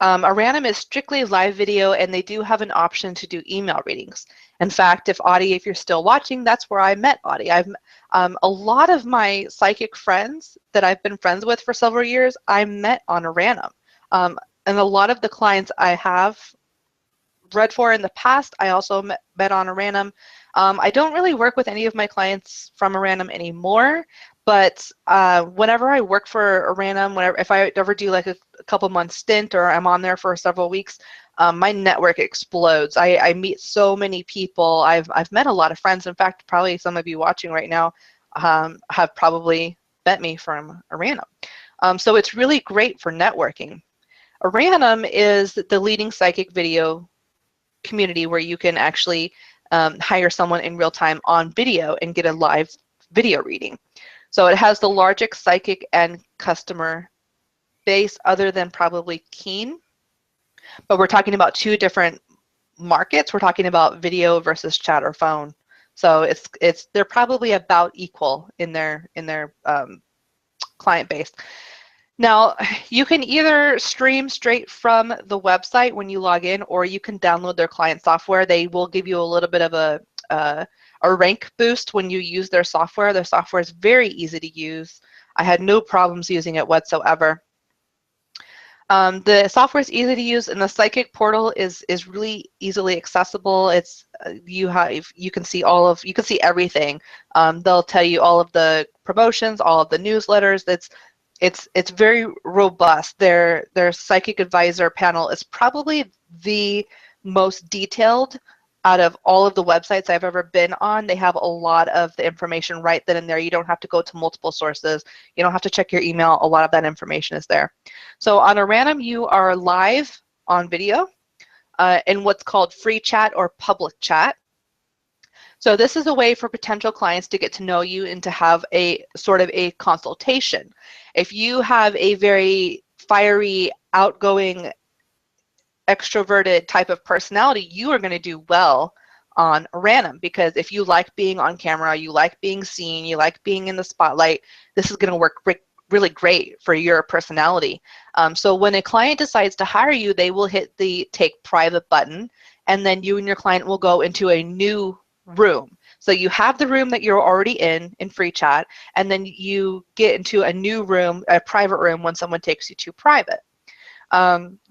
Speaker 1: Aranum is strictly live video, and they do have an option to do email readings. In fact, if you're still watching, that's where I met Audie. A lot of my psychic friends that I've been friends with for several years, I met on Aranum. And a lot of the clients I have read for in the past, I also met on Aranum. I don't really work with any of my clients from Aranum anymore, but whenever I work for Aranum, if I ever do like a couple month stint or I'm on there for several weeks, my network explodes. I meet so many people. I've met a lot of friends. In fact, probably some of you watching right now have probably met me from Aranum. So it's really great for networking. Aranum is the leading psychic video community where you can actually hire someone in real time on video and get a live video reading. So it has the largest psychic and customer base other than probably Keen. But we're talking about 2 different markets. We're talking about video versus chat or phone. So they're probably about equal in their client base. Now, you can either stream straight from the website when you log in, or you can download their client software. They will give you a little bit of a rank boost when you use their software. Their software is very easy to use. I had no problems using it whatsoever. The software is easy to use, and the psychic portal is really easily accessible. It's you can see everything. They'll tell you all of the promotions, all of the newsletters. It's very robust. Their psychic advisor panel is probably the most detailed out of all of the websites I've ever been on. They have a lot of the information right then and there. You don't have to go to multiple sources. You don't have to check your email. A lot of that information is there. So on Aranum, you are live on video in what's called free chat or public chat. So this is a way for potential clients to get to know you and to have a sort of a consultation. If you have a very fiery, outgoing, extroverted type of personality, you are going to do well on Aranum, because if you like being on camera, you like being seen, you like being in the spotlight, this is going to work really great for your personality. So when a client decides to hire you, they will hit the take private button, and then you and your client will go into a new room. So you have the room that you're already in free chat, and then you get into a new room, a private room, when someone takes you to private.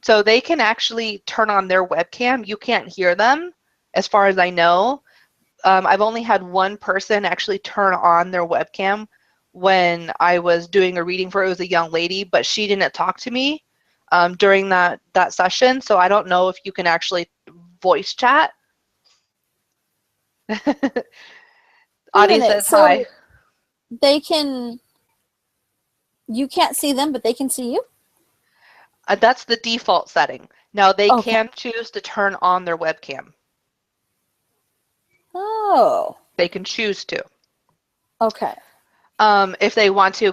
Speaker 1: So they can actually turn on their webcam. You can't hear them, as far as I know. I've only had one person actually turn on their webcam when I was doing a reading for it. It was a young lady, but she didn't talk to me during that session. So I don't know if you can actually voice chat.
Speaker 3: Wait a
Speaker 1: Audie
Speaker 3: minute.
Speaker 1: says hi.
Speaker 3: So they can. You can't see them, but they can see you.
Speaker 1: That's the default setting. Now they
Speaker 3: Okay.
Speaker 1: can choose to turn on their webcam.
Speaker 3: Oh.
Speaker 1: They can choose to.
Speaker 3: Okay.
Speaker 1: If they want to,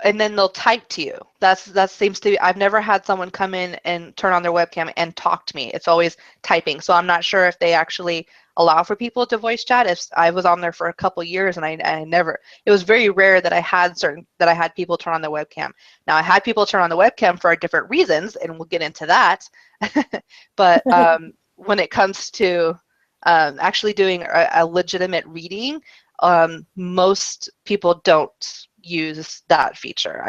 Speaker 1: and then they'll type to you. That seems to be, I've never had someone come in and turn on their webcam and talk to me. It's always typing. So I'm not sure if they actually allow for people to voice chat. If I was on there for a couple years and I never, it was very rare that I had people turn on the webcam. Now I had people turn on the webcam for different reasons, and we'll get into that. But when it comes to actually doing a legitimate reading, most people don't use that feature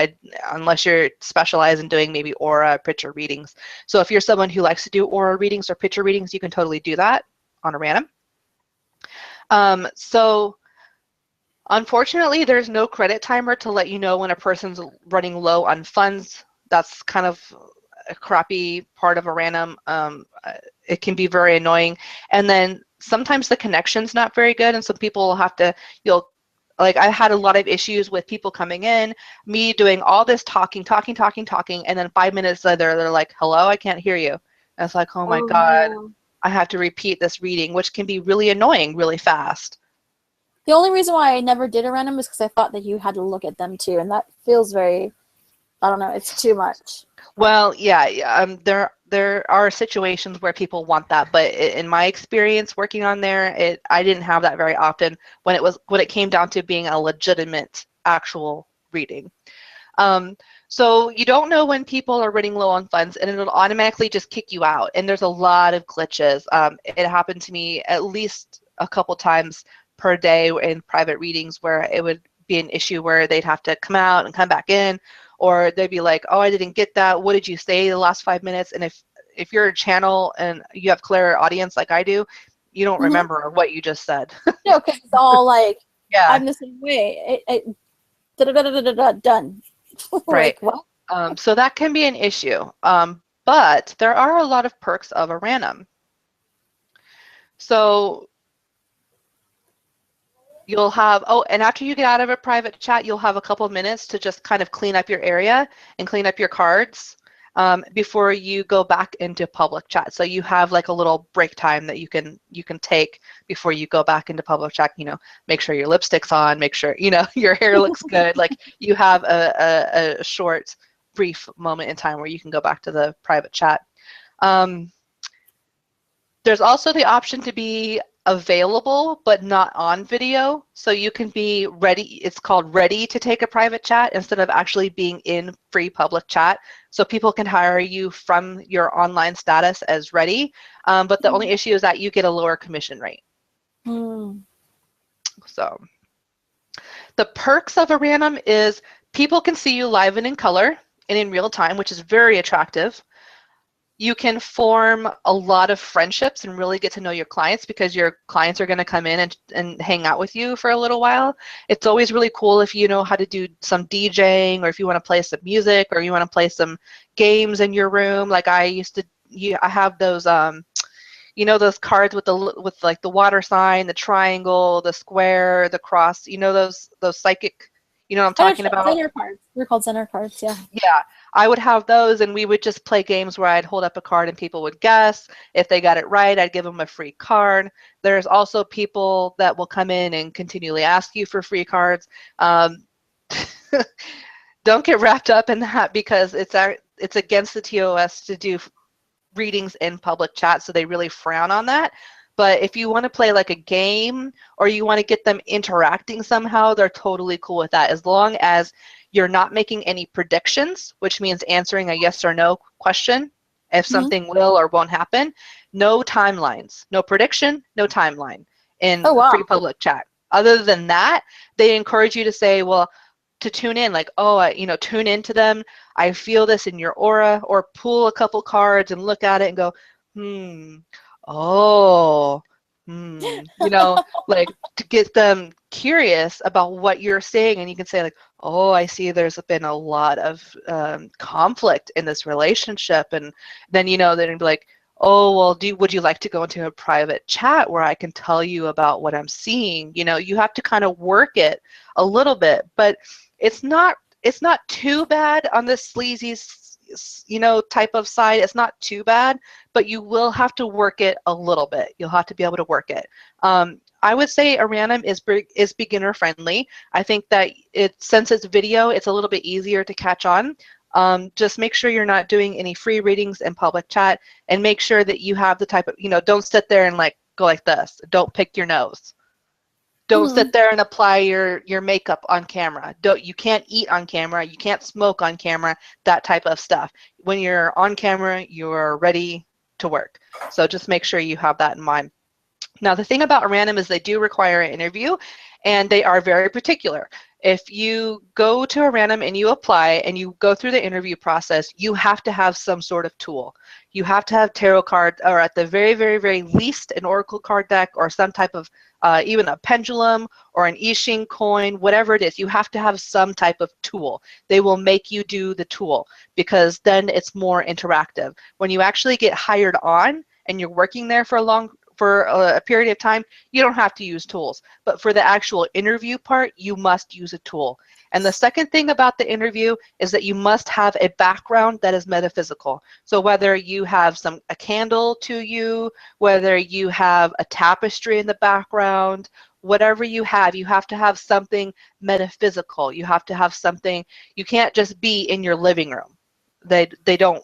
Speaker 1: unless you're specialized in doing maybe aura picture readings. So if you're someone who likes to do aura readings or picture readings, you can totally do that on a random. So unfortunately, there's no credit timer to let you know when a person's running low on funds. That's kind of a crappy part of a random. It can be very annoying. And then sometimes the connection's not very good, and so people will have to, like I had a lot of issues with people coming in, me doing all this talking, and then 5 minutes later they're like, hello, I can't hear you. And it's like, oh my God,
Speaker 3: no.
Speaker 1: I have to repeat this reading, which can be really annoying really fast.
Speaker 3: The only reason why I never did a random is because I thought that you had to look at them too, and that feels very, I don't know, it's too much.
Speaker 1: Well, yeah, there are situations where people want that, but in my experience working on there, I didn't have that very often when it came down to being a legitimate actual reading. So you don't know when people are running low on funds, and it'll automatically just kick you out. And there's a lot of glitches. It happened to me at least a couple times per day in private readings where it would be an issue where they'd have to come out and come back in, or they'd be like, oh, I didn't get that. What did you say the last 5 minutes? And if you're a channel and you have clear audience like I do, you don't remember what you just said.
Speaker 3: No, because it's all like,
Speaker 1: Yeah.
Speaker 3: I'm the same way. Done.
Speaker 1: Right.
Speaker 3: Like, what?
Speaker 1: So that can be an issue. But there are a lot of perks of a random. So you'll have, and after you get out of a private chat, you'll have a couple of minutes to just kind of clean up your area and clean up your cards before you go back into public chat. So you have like a little break time that you can take before you go back into public chat. Make sure your lipstick's on, make sure your hair looks good. Like you have a short, brief moment in time where you can go back to the private chat. There's also the option to be available but not on video, so you can be ready. It's called ready to take a private chat instead of actually being in free public chat, so people can hire you from your online status as ready, but the only issue is that you get a lower commission rate. So the perks of a random is people can see you live and in color and in real time, which is very attractive. You can form a lot of friendships and really get to know your clients because your clients are going to come in and hang out with you for a little while. It's always really cool if you know how to do some DJing, or if you want to play some music, or you want to play some games in your room. Like I have those, those cards with like the water sign, the triangle, the square, the cross. Those psychic. You know what I'm talking about?
Speaker 3: Center cards. They're called center cards, yeah.
Speaker 1: Yeah, I would have those, and we would just play games where I'd hold up a card and people would guess. If they got it right, I'd give them a free card. There's also people that will come in and continually ask you for free cards. Don't get wrapped up in that because it's against the TOS to do readings in public chat, so they really frown on that. But if you want to play like a game or you want to get them interacting somehow, they're totally cool with that, as long as You're not making any predictions, which means answering a yes or no question if something will or won't happen. No timelines, no prediction, no timeline in
Speaker 3: Oh, wow.
Speaker 1: free public chat. Other than that, they encourage you to say, well, to tune in, like, oh, tune into them. I feel this in your aura, or pull a couple cards and look at it and go, oh, like to get them curious about what you're saying. And you can say like, oh, I see there's been a lot of conflict in this relationship. And then, they'd be like, oh, well, would you like to go into a private chat where I can tell you about what I'm seeing? You have to kind of work it a little bit, but it's not too bad on the sleazy, type of side. It's not too bad, but you will have to work it a little bit. You'll have to be able to work it. I would say a random is beginner friendly. I think that since it's video, it's a little bit easier to catch on. Just make sure you're not doing any free readings in public chat, and make sure that you have the type of, don't sit there and like go like this. Don't pick your nose. Don't sit there and apply your makeup on camera. You can't eat on camera. You can't smoke on camera, that type of stuff. When you're on camera, you're ready to work. So just make sure you have that in mind. Now, the thing about a random is they do require an interview, and they are very particular. If you go to a random and you apply and you go through the interview process, you have to have some sort of tool. You have to have tarot cards, or at the very, very, very least, an oracle card deck, or some type of, even a pendulum or an I Ching coin, whatever it is. You have to have some type of tool. They will make you do the tool, because then it's more interactive. When you actually get hired on and you're working there for a period of time, you don't have to use tools. But for the actual interview part, you must use a tool. And the second thing about the interview is that you must have a background that is metaphysical. So whether you have a candle to you, whether you have a tapestry in the background, whatever you have to have something metaphysical. You have to have something. You can't just be in your living room. They don't.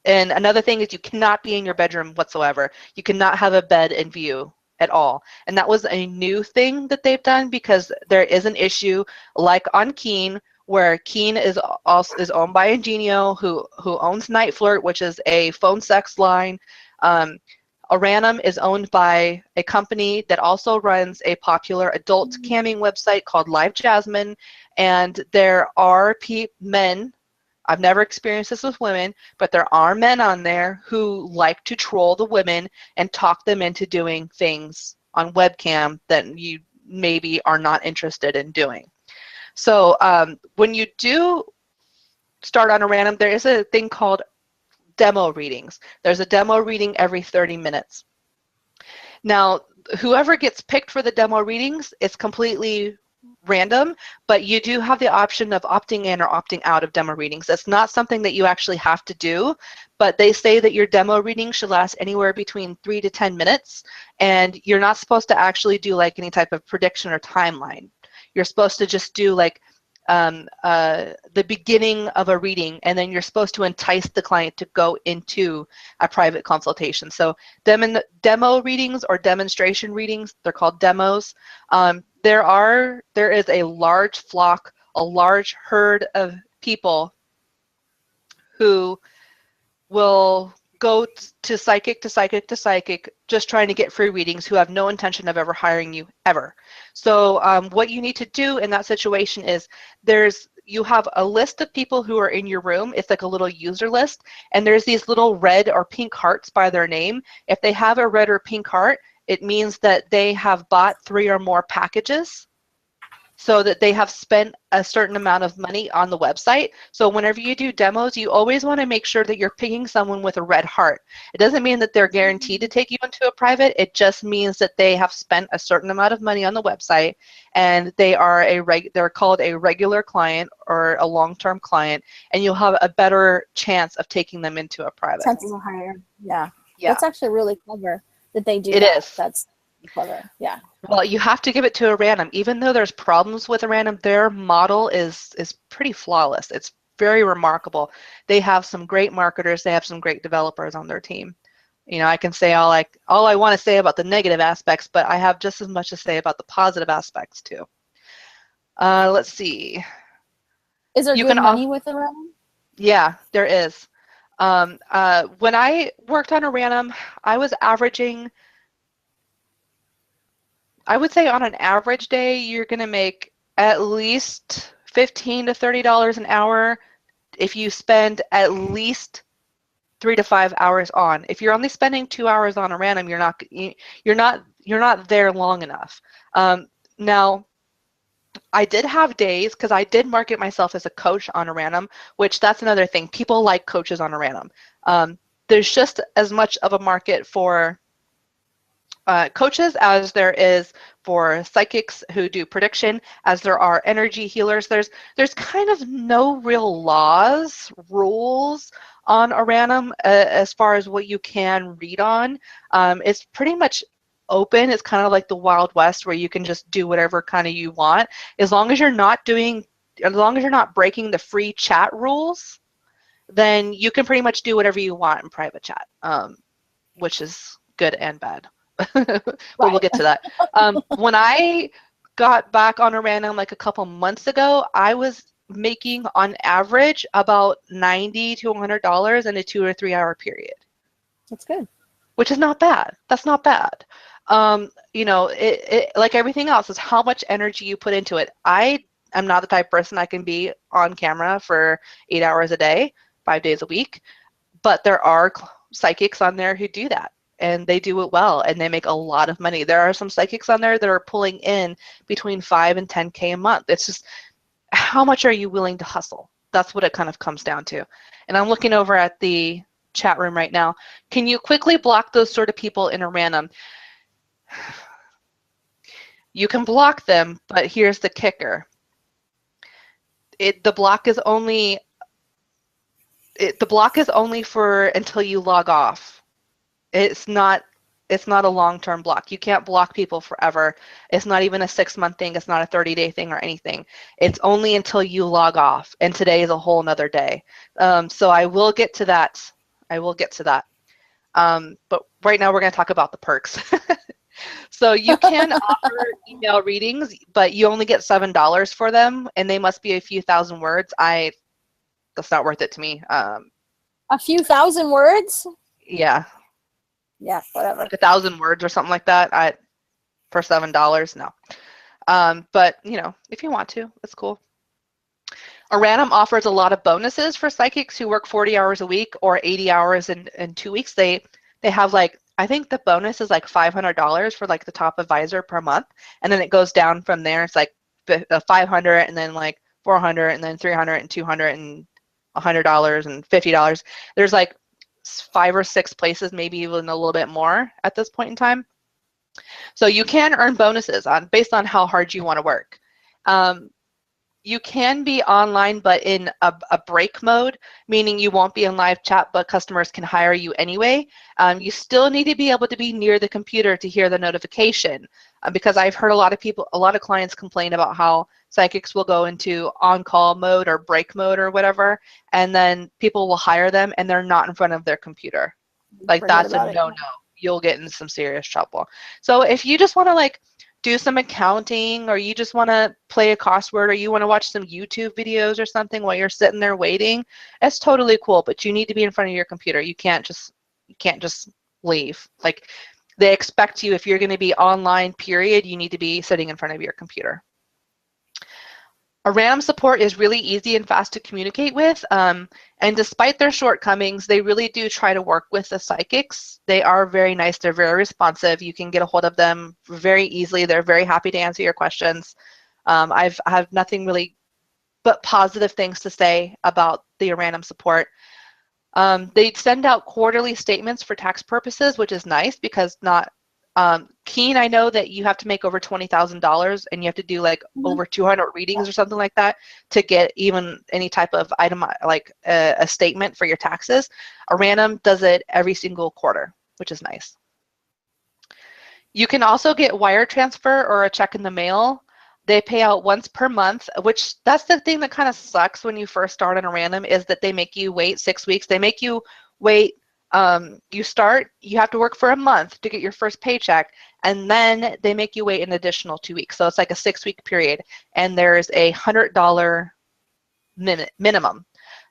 Speaker 1: And another thing is you cannot be in your bedroom whatsoever. You cannot have a bed in view at all. And that was a new thing that they've done, because there is an issue like on Keen, where Keen is owned by Ingenio, who owns Night Flirt, which is a phone sex line. Aranum is owned by a company that also runs a popular adult camming website called Live Jasmine. And there are men, I've never experienced this with women, but there are men on there who like to troll the women and talk them into doing things on webcam that you maybe are not interested in doing. So when you do start on a random, there is a thing called demo readings. There's a demo reading every 30 minutes. Now, whoever gets picked for the demo readings is completely random, but you do have the option of opting in or opting out of demo readings. That's not something that you actually have to do, but they say that your demo reading should last anywhere between 3 to 10 minutes, and you're not supposed to actually do like any type of prediction or timeline. You're supposed to just do like the beginning of a reading, and then you're supposed to entice the client to go into a private consultation. So demo readings or demonstration readings, they're called demos. There is a large flock, a large herd of people who will go to psychic to psychic to psychic, just trying to get free readings, who have no intention of ever hiring you ever. So what you need to do in that situation is you have a list of people who are in your room. It's like a little user list, and there's these little red or pink hearts by their name. If they have a red or pink heart, it means that they have bought 3 or more packages, so that they have spent a certain amount of money on the website. So whenever you do demos, you always want to make sure that you're picking someone with a red heart. It doesn't mean that they're guaranteed to take you into a private. It just means that they have spent a certain amount of money on the website, and they are they're called a regular client or a long-term client, and you'll have a better chance of taking them into a private.
Speaker 3: Chances are higher. Yeah. That's actually really clever that they do
Speaker 1: it
Speaker 3: that.
Speaker 1: Is.
Speaker 3: That's clever. Yeah.
Speaker 1: Well, you have to give it to a random. Even though there's problems with a random, their model is pretty flawless. It's very remarkable. They have some great marketers. They have some great developers on their team. I can say all I want to say about the negative aspects, but I have just as much to say about the positive aspects too. Let's see.
Speaker 3: Is there
Speaker 1: You
Speaker 3: good
Speaker 1: can
Speaker 3: money with a random?
Speaker 1: Yeah, there is. When I worked on a random, I was averaging, I would say on an average day, you're going to make at least $15 to $30 an hour if you spend at least 3 to 5 hours on. If you're only spending 2 hours on a random, you're not there long enough. Now, I did have days because I did market myself as a coach on a random, which that's another thing. People like coaches on a random. There's just as much of a market for coaches as there is for psychics who do prediction, as there are energy healers. There's kind of no real rules on a random as far as what you can read on. It's pretty much open. It's kind of like the Wild West where you can just do whatever kind of you want, as long as you're not breaking the free chat rules, then you can pretty much do whatever you want in private chat, which is good and bad. But we'll get to that. When I got back on a random like a couple months ago, I was making on average about $90 to $100 in a 2 or 3 hour period.
Speaker 3: That's good.
Speaker 1: Which is not bad. That's not bad. It like everything else is how much energy you put into it. I am not the type of person I can be on camera for 8 hours a day, 5 days a week, but there are psychics on there who do that, and they do it well, and they make a lot of money. There are some psychics on there that are pulling in between 5 and 10K a month. It's just how much are you willing to hustle? That's what it kind of comes down to. And I'm looking over at the chat room right now. Can you quickly block those sort of people in a random? You can block them, but here's the kicker. The block is only for until you log off. It's not a long-term block. You can't block people forever. It's not even a 6-month thing. It's not a 30-day thing or anything. It's only until you log off, and today is a whole nother day. So I will get to that. But right now we're going to talk about the perks. So you can offer email readings, but you only get $7 for them, and they must be a few thousand words. That's not worth it to me.
Speaker 3: A few thousand words?
Speaker 1: Yeah.
Speaker 3: Yeah, whatever.
Speaker 1: Like 1,000 words or something like that. For $7, no. But if you want to, it's cool. A random offers a lot of bonuses for psychics who work 40 hours a week or 80 hours in 2 weeks. They have I think the bonus is like $500 for like the top advisor per month, and then it goes down from there. It's like 500, and then like 400, and then 300, and 200, and $100 and $50. There's like 5 or 6 places, maybe even a little bit more at this point in time. So you can earn bonuses based on how hard you want to work. You can be online, but in a break mode, meaning you won't be in live chat, but customers can hire you anyway. You still need to be able to be near the computer to hear the notification, because I've heard a lot of clients complain about how psychics will go into on-call mode or break mode or whatever, and then people will hire them and they're not in front of their computer. Like, that's a no-no. You'll get in some serious trouble. So if you just want to do some accounting, or you just want to play a crossword, or you want to watch some YouTube videos or something while you're sitting there waiting, it's totally cool, but you need to be in front of your computer. You can't just leave. Like, they expect you, if you're going to be online, period, you need to be sitting in front of your computer. A random support is really easy and fast to communicate with, and despite their shortcomings, they really do try to work with the psychics. They are very nice. They're very responsive. You can get a hold of them very easily. They're very happy to answer your questions. I have nothing really but positive things to say about the random support. They send out quarterly statements for tax purposes, which is nice, because Keen, I know that you have to make over $20,000, and you have to do over 200 readings or something like that to get even any type of item, like a statement for your taxes. A random does it every single quarter, which is nice. You can also get wire transfer or a check in the mail. They pay out once per month, which that's the thing that kind of sucks when you first start on a random, is that they make you wait 6 weeks. They make you wait. You have to work for a month to get your first paycheck, and then they make you wait an additional 2 weeks. So it's like a 6-week period, and there's a $100 minimum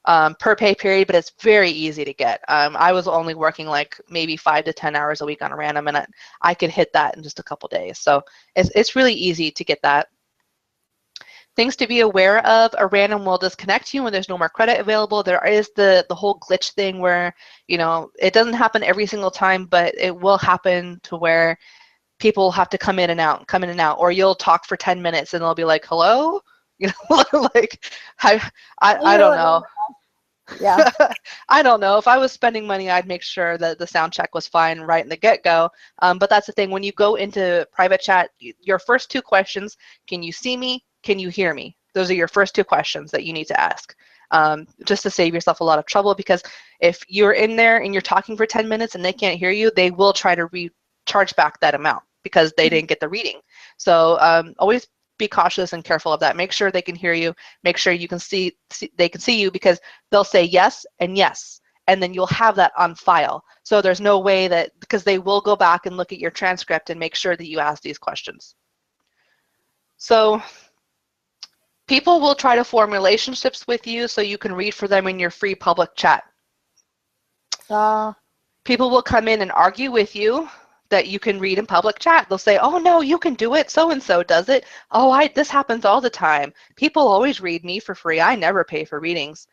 Speaker 1: per pay period, but it's very easy to get. I was only working like maybe 5 to 10 hours a week on a random, and I could hit that in just a couple days. So it's really easy to get that. Things to be aware of: a random will disconnect you when there's no more credit available. There is the whole glitch thing where, you know, it doesn't happen every single time, but it will happen to where people have to come in and out, or you'll talk for 10 minutes and they'll be like, hello? You know, like, I don't know.
Speaker 3: Yeah.
Speaker 1: I don't know. If I was spending money, I'd make sure that the sound check was fine right in the get-go. But that's the thing. When you go into private chat, your first 2 questions: can you see me? Can you hear me? Those are your first 2 questions that you need to ask, just to save yourself a lot of trouble. Because if you're in there and you're talking for 10 minutes and they can't hear you, they will try to recharge back that amount because they didn't get the reading. So always be cautious and careful of that. Make sure they can hear you. Make sure you can see they can see you, because they'll say yes and yes, and then you'll have that on file. So there's no way that, because they will go back and look at your transcript and make sure that you ask these questions. So people will try to form relationships with you so you can read for them in your free public chat. People will come in and argue with you that you can read in public chat. They'll say, oh no, you can do it, so-and-so does it. Oh, this happens all the time. People always read me for free. I never pay for readings.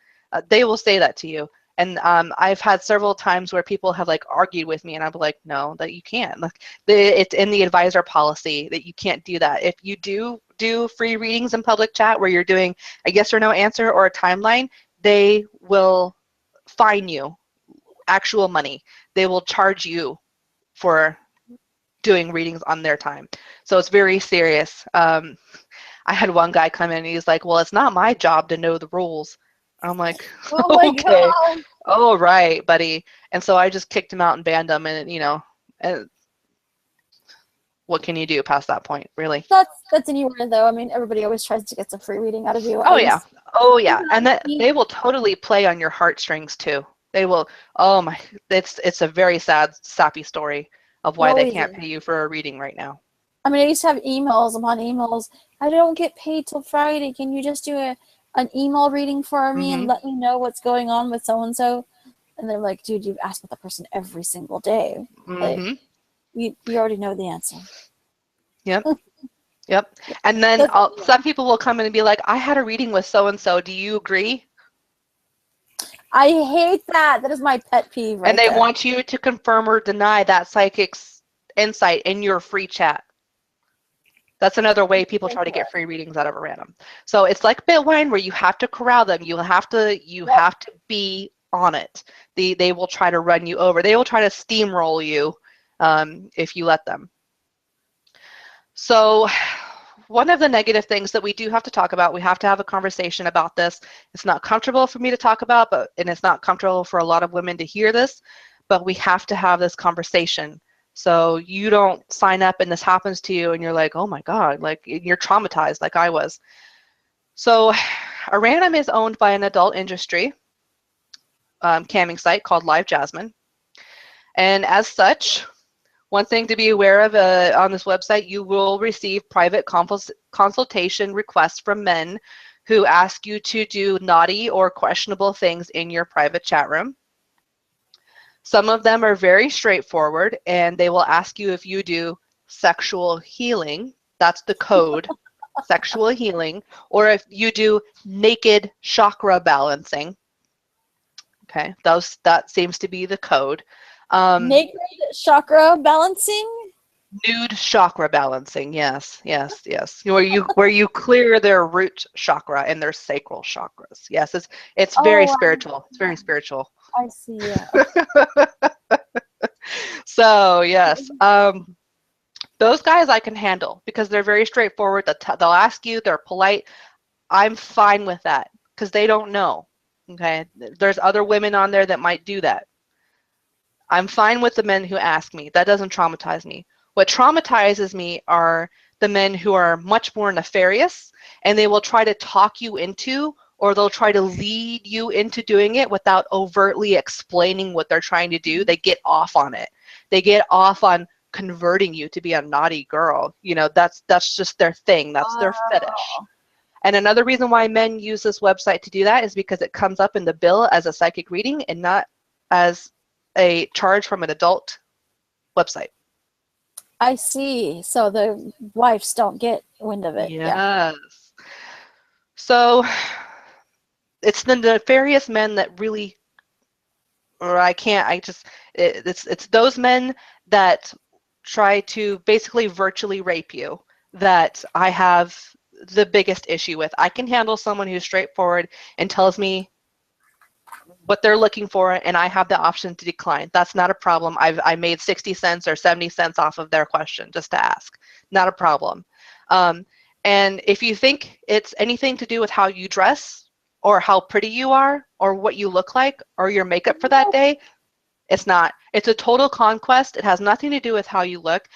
Speaker 1: They will say that to you. And I've had several times where people have like argued with me, and I'm like, no, that you can't. Like, it's in the advisor policy that you can't do that. If you do free readings in public chat where you're doing a yes or no answer or a timeline, they will fine you actual money. They will charge you for doing readings on their time. So it's very serious. I had one guy come in and he's like, well, it's not my job to know the rules. I'm like,
Speaker 3: Oh my
Speaker 1: okay,
Speaker 3: God.
Speaker 1: oh, right, buddy. And so I just kicked him out and banned him, and, you know, and what can you do past that point, really?
Speaker 3: That's anywhere though. I mean, everybody always tries to get some free reading out of you.
Speaker 1: Oh yeah, oh yeah, and that they will totally play on your heartstrings too. They will. Oh my, it's a very sad, sappy story of why they can't pay you for a reading right now.
Speaker 3: I mean, I used to have emails upon emails. I don't get paid till Friday. Can you just do an email reading for me and let me know what's going on with so and so? And they're like, dude, you've asked about the person every single day. Like, you already know the answer.
Speaker 1: Yep. Yep. And then some people will come in and be like, I had a reading with so and so. Do you agree?
Speaker 3: I hate that. That is my pet peeve. Right, and
Speaker 1: they want you to confirm or deny that psychic's insight in your free chat. That's another way people try to get free readings out of a random. So it's like Bitwine, where you have to corral them. You have to be on it. They will try to run you over. They will try to steamroll you if you let them. So one of the negative things that we do have to talk about, we have to have a conversation about this. It's not comfortable for me to talk about, and it's not comfortable for a lot of women to hear this, but we have to have this conversation. So you don't sign up and this happens to you and you're like, oh my God, like you're traumatized like I was. So a random is owned by an adult industry camming site called Live Jasmine. And as such, one thing to be aware of on this website, you will receive private consultation requests from men who ask you to do naughty or questionable things in your private chat room. Some of them are very straightforward, and they will ask you if you do sexual healing. That's the code, sexual healing, or if you do naked chakra balancing. Okay, that seems to be the code.
Speaker 3: Naked chakra balancing?
Speaker 1: Nude chakra balancing, yes. Where you clear their root chakra and their sacral chakras. Yes, it's very spiritual. It's very spiritual.
Speaker 3: I see. Yeah.
Speaker 1: So yes, those guys I can handle because they're very straightforward. They'll ask you. They're polite. I'm fine with that because they don't know. Okay, there's other women on there that might do that. I'm fine with the men who ask me. That doesn't traumatize me. What traumatizes me are the men who are much more nefarious, and they will try to talk you into, or they'll try to lead you into doing it without overtly explaining what they're trying to do. They get off on it. They get off on converting you to be a naughty girl. You know, that's just their thing. That's their fetish. And another reason why men use this website to do that is because it comes up in the bill as a psychic reading and not as a charge from an adult website.
Speaker 3: I see. So the wives don't get wind of it. Yeah.
Speaker 1: Yes. So it's the nefarious men that really, or it's those men that try to basically virtually rape you that I have the biggest issue with. I can handle someone who's straightforward and tells me what they're looking for, and I have the option to decline. That's not a problem. I made 60 cents or 70 cents off of their question just to ask. Not a problem. And if you think it's anything to do with how you dress or how pretty you are or what you look like or your makeup for that day, it's not. It's a total conquest. It has nothing to do with how you look.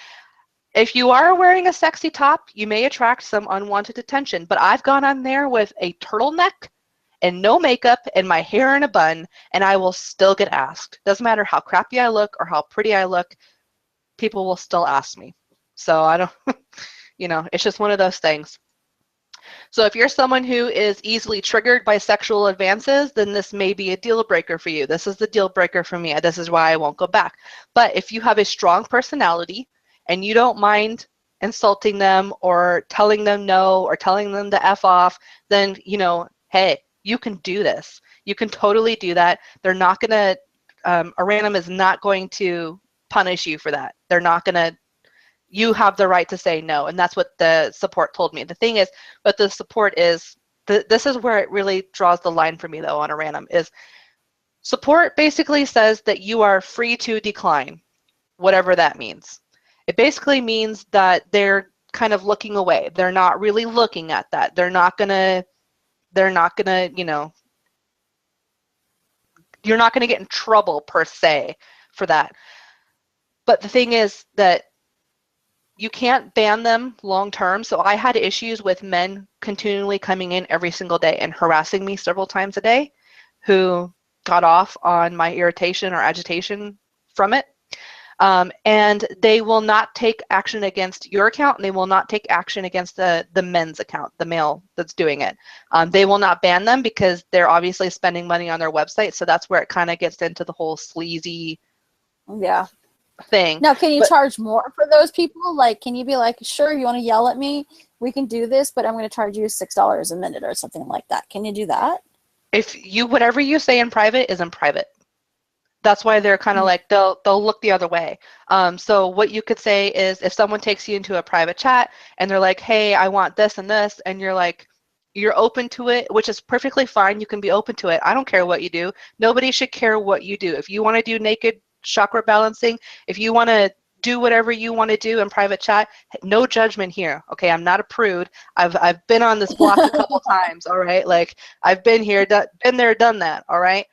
Speaker 1: If you are wearing a sexy top, you may attract some unwanted attention, but I've gone on there with a turtleneck and no makeup and my hair in a bun, and I will still get asked. Doesn't matter how crappy I look or how pretty I look, people will still ask me. So I don't, it's just one of those things. So if you're someone who is easily triggered by sexual advances, then this may be a deal breaker for you. This is the deal breaker for me. This is why I won't go back. But if you have a strong personality and you don't mind insulting them or telling them no or telling them to F off, then, hey, you can do this. You can totally do that. They're not going to, Aranum is not going to punish you for that. They're not going to, you have the right to say no. And that's what the support told me. The thing is, but the support is, this is where it really draws the line for me though on Aranum, is support basically says that you are free to decline, whatever that means. It basically means that they're kind of looking away. They're not really looking at that. They're not gonna, you're not gonna get in trouble per se for that. But the thing is that you can't ban them long term. So I had issues with men continually coming in every single day and harassing me several times a day who got off on my irritation or agitation from it. And they will not take action against your account, and they will not take action against the men's account, the male that's doing it. They will not ban them because they're obviously spending money on their website. So that's where it kind of gets into the whole sleazy thing.
Speaker 3: Now, can you charge more for those people? Like, can you be like, sure, you want to yell at me? We can do this, but I'm going to charge you $6 a minute or something like that. Can you do that?
Speaker 1: Whatever you say in private is in private. That's why they're kind of like, they'll look the other way. So what you could say is if someone takes you into a private chat and they're like, hey, I want this and this, and you're like, you're open to it, which is perfectly fine. You can be open to it. I don't care what you do. Nobody should care what you do. If you want to do naked chakra balancing, if you want to do whatever you want to do in private chat, no judgment here. Okay, I'm not a prude. I've been on this block a couple times. All right, like I've been here, been there, done that. All right.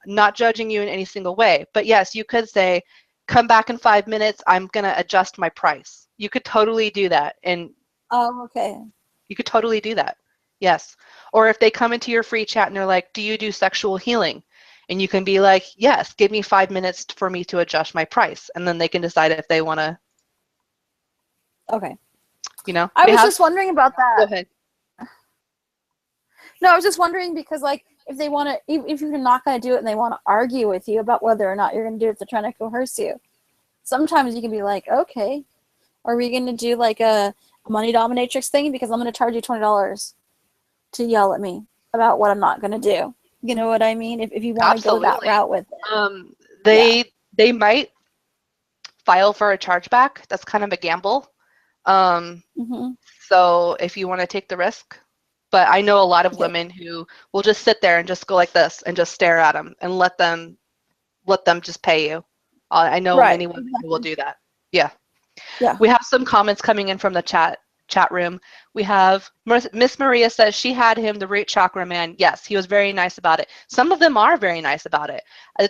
Speaker 1: Not judging you in any single way. But yes, you could say, come back in 5 minutes, I'm going to adjust my price. You could totally do that. And
Speaker 3: okay.
Speaker 1: You could totally do that. Yes. Or if they come into your free chat and they're like, do you do sexual healing? And you can be like, yes, give me 5 minutes for me to adjust my price. And then they can decide if they want to.
Speaker 3: Okay.
Speaker 1: I
Speaker 3: was just wondering about that.
Speaker 1: Go ahead.
Speaker 3: No, I was just wondering because, like, if they want to, if you're not going to do it and they want to argue with you about whether or not you're going to do it, if they're trying to coerce you, sometimes you can be like, okay, are we going to do like a money dominatrix thing? Because I'm going to charge you $20 to yell at me about what I'm not going to do. You know what I mean? If you want to go that route with it.
Speaker 1: They might file for a chargeback. That's kind of a gamble. So if you want to take the risk. But I know a lot of women who will just sit there and just go like this and just stare at them and let them just pay you. I know many women who will do that. Yeah. We have some comments coming in from the chat room. We have Miss Maria says she had him, the root chakra man. Yes, he was very nice about it. Some of them are very nice about it.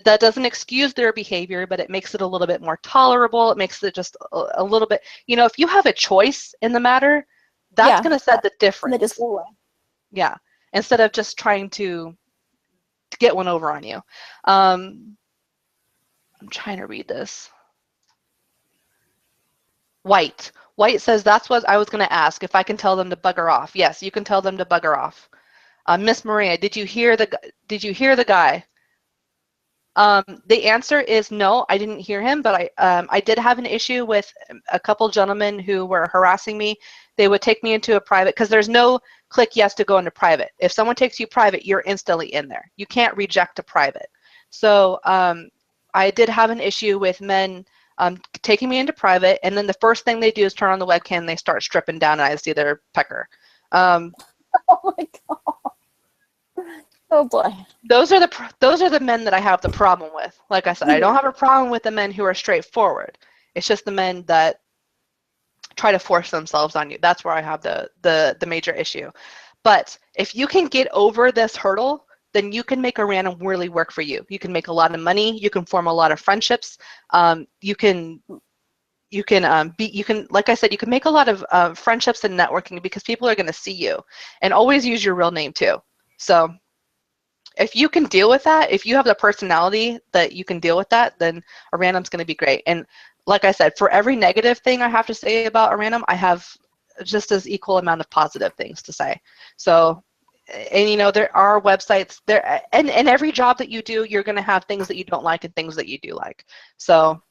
Speaker 1: That doesn't excuse their behavior, but it makes it a little bit more tolerable. It makes it just a little bit, if you have a choice in the matter, that's going to set the difference.
Speaker 3: They just go away.
Speaker 1: Yeah, instead of just trying to get one over on you. I'm trying to read this. White. White says, that's what I was going to ask, if I can tell them to bugger off. Yes, you can tell them to bugger off. Miss Maria, did you hear the guy? The answer is no, I didn't hear him, but I did have an issue with a couple gentlemen who were harassing me. They would take me into a private, because there's no click yes to go into private. If someone takes you private, you're instantly in there. You can't reject a private. So I did have an issue with men taking me into private, and then the first thing they do is turn on the webcam and they start stripping down, and I see their pecker.
Speaker 3: Oh my god. Oh boy.
Speaker 1: Those are the men that I have the problem with. Like I said, I don't have a problem with the men who are straightforward. It's just the men that try to force themselves on you. That's where I have the major issue. But if you can get over this hurdle, then you can make a random really work for you. You can make a lot of money. You can form a lot of friendships. You can, like I said, you can make a lot of friendships and networking, because people are going to see you. And always use your real name too. So if you can deal with that, if you have the personality that you can deal with that, then a random's going to be great. And like I said, for every negative thing I have to say about a random, I have just as equal amount of positive things to say. So, and you know, there are websites there, and every job that you do, you're going to have things that you don't like and things that you do like. So,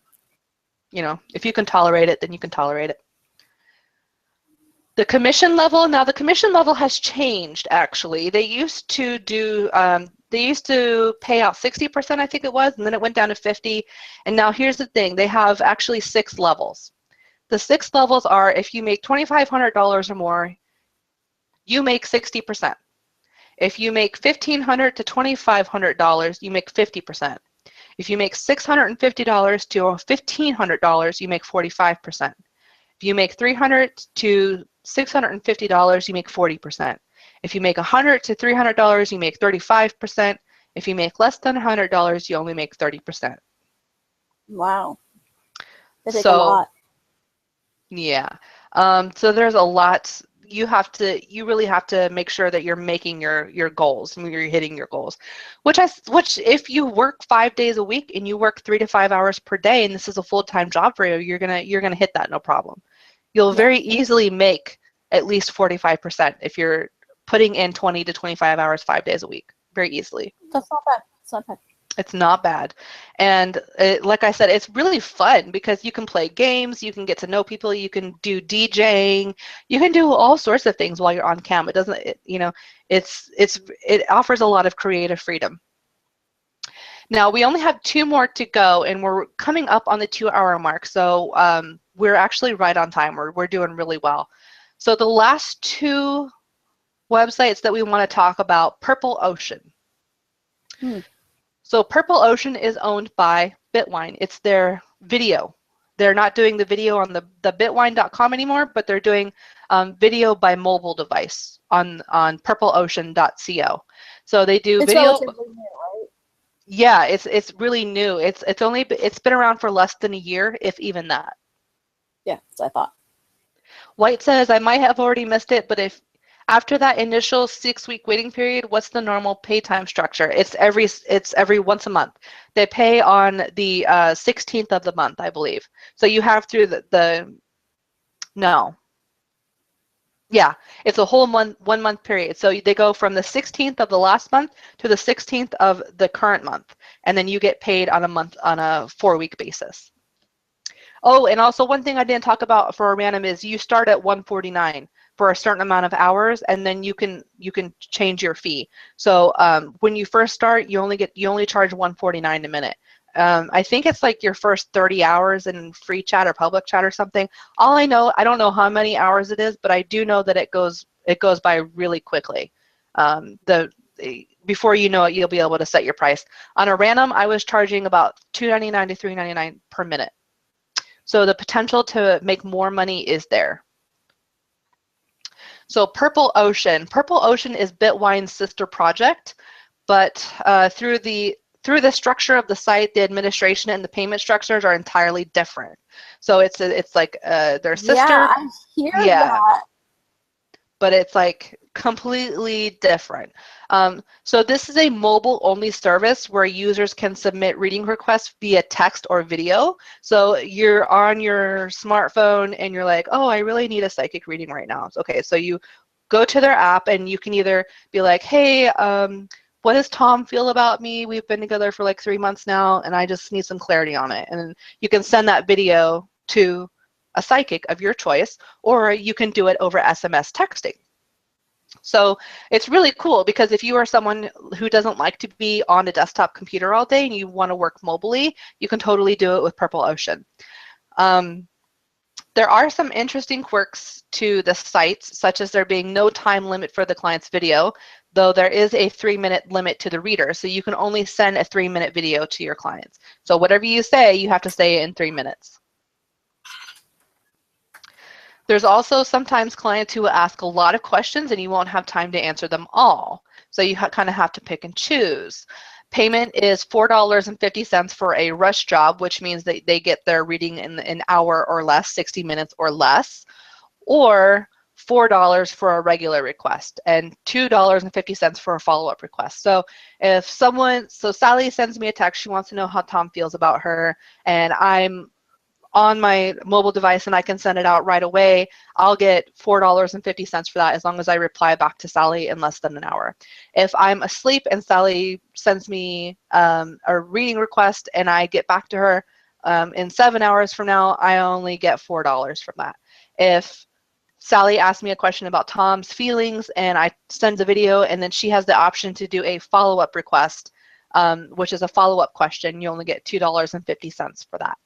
Speaker 1: you know, if you can tolerate it, then you can tolerate it. The commission level, now the commission level has changed actually. They used to do, they used to pay out 60%, I think it was, and then it went down to 50. And now here's the thing, they have actually 6 levels. The 6 levels are, if you make $2,500 or more, you make 60%. If you make $1,500 to $2,500, you make 50%. If you make $650 to $1,500, you make 45%. If you make $300 to $650, you make 40%. If you make $100 to $300, you make 35%. If you make less than $100, you only make 30%.
Speaker 3: Wow. They take a lot.
Speaker 1: Yeah. So there's a lot. You really have to make sure that you're making your goals, and you're hitting your goals. Which if you work 5 days a week and you work 3 to 5 hours per day, and this is a full-time job for you, you're gonna hit that no problem. You'll very easily make at least 45% if you're putting in 20 to 25 hours 5 days a week. Very easily.
Speaker 3: That's not bad. It's not bad.
Speaker 1: It's not bad. And like I said, it's really fun because you can play games, you can get to know people, you can do DJing, you can do all sorts of things while you're on cam. It doesn't, it offers a lot of creative freedom. Now, we only have 2 more to go, and we're coming up on the 2-hour mark, so we're actually right on time. We're doing really well. So the last 2 websites that we want to talk about, Purple Ocean. So Purple Ocean is owned by Bitwine. It's their video. They're not doing the video on the bitwine.com anymore, but they're doing video by mobile device on purpleocean.co. So they do video.
Speaker 3: Relatively new, right?
Speaker 1: Yeah, it's really new. It's been around for less than a year, if even that.
Speaker 3: Yeah, that's what I thought.
Speaker 1: White says, I might have already missed it, but if after that initial 6-week waiting period, what's the normal pay time structure? It's every once a month. They pay on the 16th of the month, I believe. So you have through yeah, it's a whole month, 1 month period. So they go from the 16th of the last month to the 16th of the current month, and then you get paid on a 4-week basis. Oh, and also one thing I didn't talk about for a random is you start at $149 for a certain amount of hours, and then you can change your fee. So when you first start, you only charge $149 a minute. I think it's like your first 30 hours in free chat or public chat or something. All I know, I don't know how many hours it is, but I do know that it goes by really quickly. Before you know it, you'll be able to set your price. On a random, I was charging about $2.99 to $3.99 per minute. So the potential to make more money is there. So Purple Ocean is Bitwine's sister project, but through the structure of the site, the administration and the payment structures are entirely different. So it's like their sister.
Speaker 3: Yeah, I hear that.
Speaker 1: but it's like completely different. So this is a mobile-only service where users can submit reading requests via text or video. So you're on your smartphone and you're like, oh, I really need a psychic reading right now. Okay, so you go to their app and you can either be like, hey, what does Tom feel about me? We've been together for like 3 months now and I just need some clarity on it. And you can send that video to a psychic of your choice, or you can do it over SMS texting. So it's really cool because if you are someone who doesn't like to be on a desktop computer all day and you want to work mobily, you can totally do it with Purple Ocean. There are some interesting quirks to the sites, such as there being no time limit for the client's video, though there is a 3-minute limit to the reader. So you can only send a 3-minute video to your clients. So whatever you say, you have to say it in 3 minutes. There's also sometimes clients who will ask a lot of questions and you won't have time to answer them all. So you kind of have to pick and choose. Payment is $4.50 for a rush job, which means that they get their reading in an hour or less, 60 minutes or less, or $4 for a regular request and $2.50 for a follow-up request. So if Sally sends me a text, she wants to know how Tom feels about her, and I'm on my mobile device and I can send it out right away, I'll get $4.50 for that as long as I reply back to Sally in less than an hour. If I'm asleep and Sally sends me a reading request and I get back to her in 7 hours from now, I only get $4 from that. If Sally asks me a question about Tom's feelings and I send the video and then she has the option to do a follow-up request, which is a follow-up question, you only get $2.50 for that.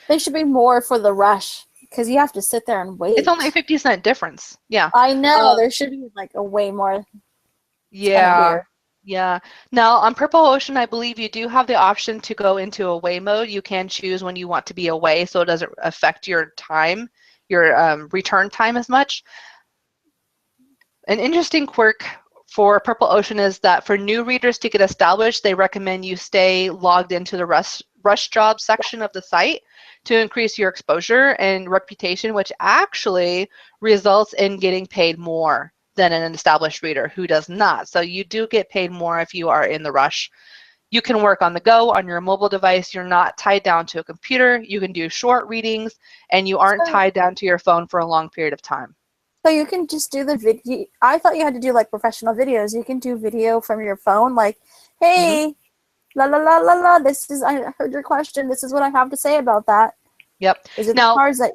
Speaker 3: They should be more for the rush because you have to sit there and wait.
Speaker 1: It's only a 50-cent difference. Yeah.
Speaker 3: I know. There should be like a way more.
Speaker 1: Yeah. Yeah. Now on Purple Ocean, I believe you do have the option to go into away mode. You can choose when you want to be away so it doesn't affect your time, your return time as much. An interesting quirk for Purple Ocean is that for new readers to get established, they recommend you stay logged into the rush job section of the site to increase your exposure and reputation, which actually results in getting paid more than an established reader who does not. So you do get paid more if you are in the rush. You can work on the go on your mobile device. You're not tied down to a computer. You can do short readings and you aren't tied down to your phone for a long period of time.
Speaker 3: So you can just do the video. I thought you had to do like professional videos. You can do video from your phone, like, hey, la la la la la. I heard your question. This is what I have to say about that.
Speaker 1: Yep.
Speaker 3: Is it
Speaker 1: now,
Speaker 3: the cards that?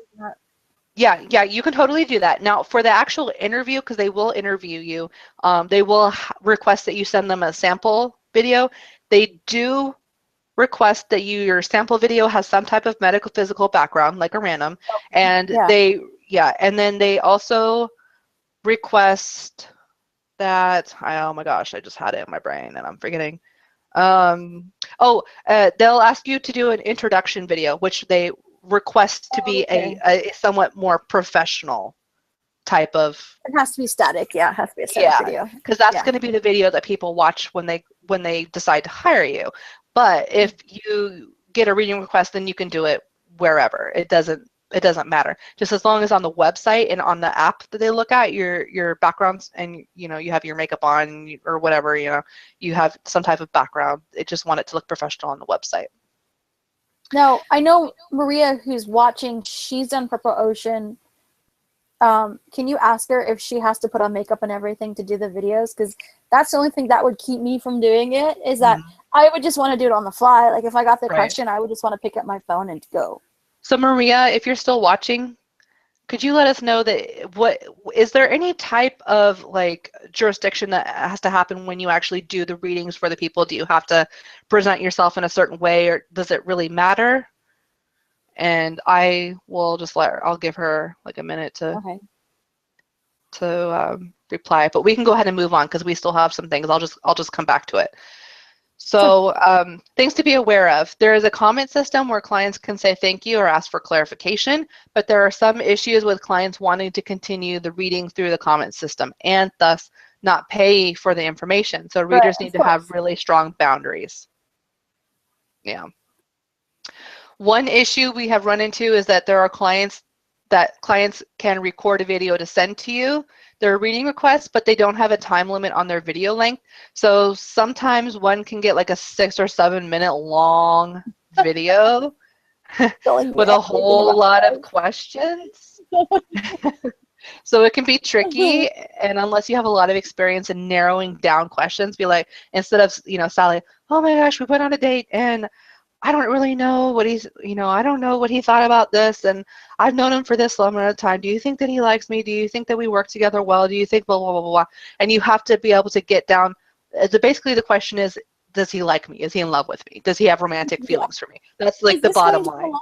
Speaker 1: Yeah, you can totally do that. Now, for the actual interview, because they will interview you, they will request that you send them a sample video. They do request that your sample video has some type of medical physical background, like a random, and and then they also request that, oh my gosh, I just had it in my brain and I'm forgetting. They'll ask you to do an introduction video, which they request to be a somewhat more professional type of.
Speaker 3: It has to be static. Yeah, it has to be a static video.
Speaker 1: Because that's going to be the video that people watch when they decide to hire you. But if you get a reading request, then you can do it wherever. It doesn't matter. Just as long as on the website and on the app that they look at your backgrounds and you have your makeup on or whatever, you have some type of background. They just want it to look professional on the website.
Speaker 3: Now, I know Maria, who's watching, she's done Purple Ocean. Can you ask her if she has to put on makeup and everything to do the videos? Because that's the only thing that would keep me from doing it, is that I would just want to do it on the fly. Like if I got the question, I would just want to pick up my phone and go. So
Speaker 1: Maria, if you're still watching, could you let us know is there any type of like jurisdiction that has to happen when you actually do the readings for the people? Do you have to present yourself in a certain way, or does it really matter? And I will just I'll give her like a minute to reply, but we can go ahead and move on because we still have some things. I'll just come back to it. So things to be aware of. There is a comment system where clients can say thank you or ask for clarification, but there are some issues with clients wanting to continue the reading through the comment system and thus not pay for the information. So readers need to have really strong boundaries. Yeah. One issue we have run into is that there are clients that clients can record a video to send to you, their reading requests, but they don't have a time limit on their video length. So sometimes one can get like a 6 or 7 minute long video with a whole lot of questions. So it can be tricky, and unless you have a lot of experience in narrowing down questions, be like, instead of, Sally, oh my gosh, we went on a date and I don't really know what he's, I don't know what he thought about this, and I've known him for this long amount of time. Do you think that he likes me? Do you think that we work together well? Do you think blah, blah, blah, blah? And you have to be able to get down. Basically, the question is, does he like me? Is he in love with me? Does he have romantic feelings for me? That's like the bottom line.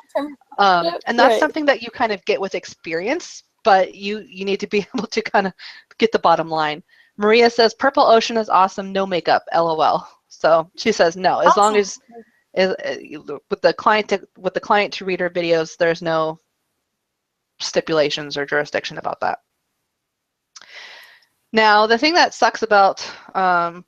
Speaker 1: And that's something that you kind of get with experience, but you need to be able to kind of get the bottom line. Maria says, Purple Ocean is awesome, no makeup, LOL. So she says no, as long as with the client to reader videos, there's no stipulations or jurisdiction about that. Now, the thing that sucks about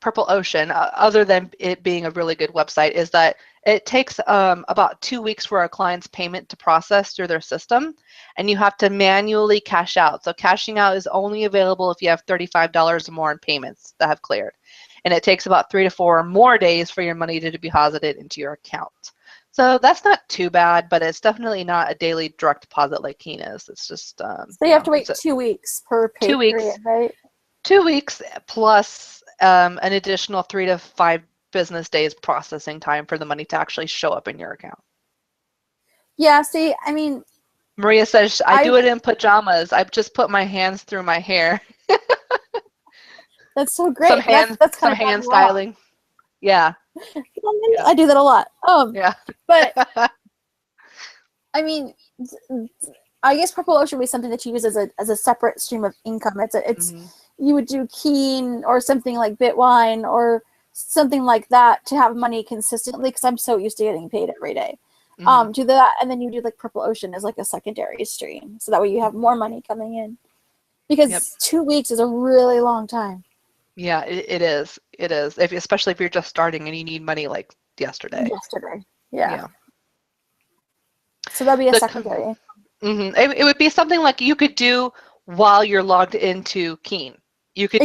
Speaker 1: Purple Ocean, other than it being a really good website, is that it takes about 2 weeks for a client's payment to process through their system, and you have to manually cash out. So cashing out is only available if you have $35 or more in payments that have cleared. And it takes about 3 to 4 more days for your money to be deposited into your account. So that's not too bad, but it's definitely not a daily direct deposit like Keen is. It's just
Speaker 3: so you have to wait 2 weeks per pay
Speaker 1: 2 weeks,
Speaker 3: period, right?
Speaker 1: 2 weeks plus an additional 3 to 5 business days processing time for the money to actually show up in your account.
Speaker 3: Yeah, see, I mean,
Speaker 1: Maria says, I do it in pajamas. I've just put my hands through my hair.
Speaker 3: That's so great.
Speaker 1: Some hand styling. Yeah.
Speaker 3: I do that a lot.
Speaker 1: Yeah.
Speaker 3: But I mean, I guess Purple Ocean would be something that you use as a separate stream of income. It's you would do Keen or something like Bitwine or something like that to have money consistently, because I'm so used to getting paid every day. Do that, and then you do like Purple Ocean as like a secondary stream, so that way you have more money coming in. Because 2 weeks is a really long time.
Speaker 1: Yeah, it is. It is. Especially if you're just starting and you need money like yesterday.
Speaker 3: Yeah. So that'd be a secondary.
Speaker 1: It would be something like you could do while you're logged into Keen. You could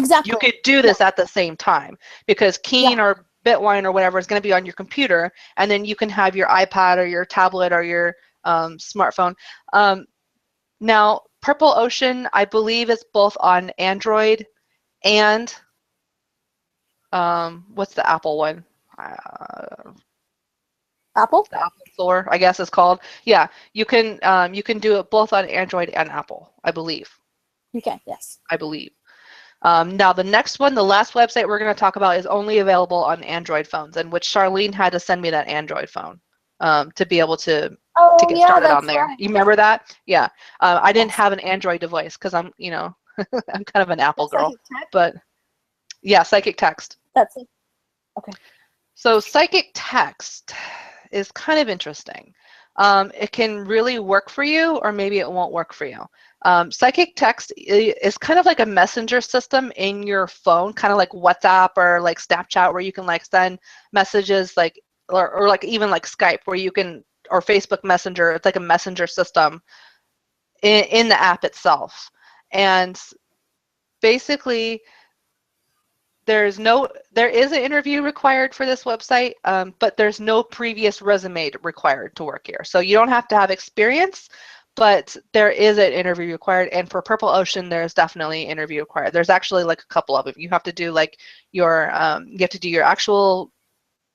Speaker 1: do this at the same time, because Keen or Bitwine or whatever is going to be on your computer, and then you can have your iPad or your tablet or your smartphone. Now, Purple Ocean, I believe, is both on Android and what's the Apple one?
Speaker 3: Apple?
Speaker 1: The Apple Store, I guess it's called. Yeah, you can do it both on Android and Apple, I believe.
Speaker 3: You can, yes.
Speaker 1: I believe. Now, the next one, the last website we're going to talk about, is only available on Android phones, and which Charlene had to send me that Android phone to be able to get started on there. Right. You remember that? Yeah. I didn't have an Android device because I'm, I'm kind of an Apple girl. But yeah, Psychic Text.
Speaker 3: That's it. Okay.
Speaker 1: So Psychic Text is kind of interesting. It can really work for you, or maybe it won't work for you. Psychic Text is kind of like a messenger system in your phone, kind of like WhatsApp or like Snapchat, where you can like send messages like, or like even like Skype, where you can, or Facebook Messenger. It's like a messenger system in the app itself. And basically, there is an interview required for this website, but there's no previous resume required to work here. So you don't have to have experience, but there is an interview required. And for Purple Ocean, there's definitely an interview required. There's actually like a couple of them. You have to do like your actual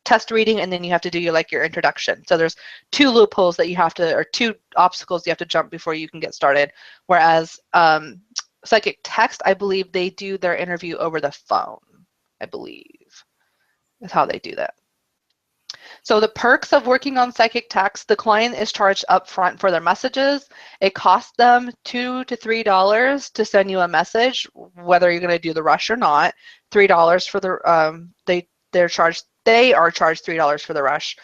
Speaker 1: test reading, and then you have to do your introduction. So there's 2 loopholes that you have to, or 2 obstacles you have to jump before you can get started. Whereas Psychic Text, I believe they do their interview over the phone. I believe is how they do that. So the perks of working on Psychic Text: the client is charged up front for their messages. It costs them $2 to $3 to send you a message, whether you're going to do the rush or not. $3 for the they are charged $3 for the rush,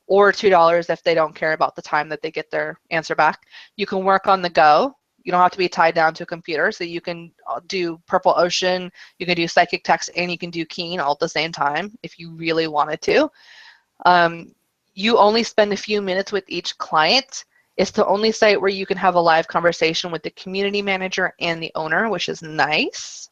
Speaker 1: or $2 if they don't care about the time that they get their answer back. You can work on the go. You don't have to be tied down to a computer, so you can do Purple Ocean, you can do Psychic Text, and you can do Keen all at the same time if you really wanted to. You only spend a few minutes with each client, It's the only site where you can have a live conversation with the community manager and the owner, which is nice.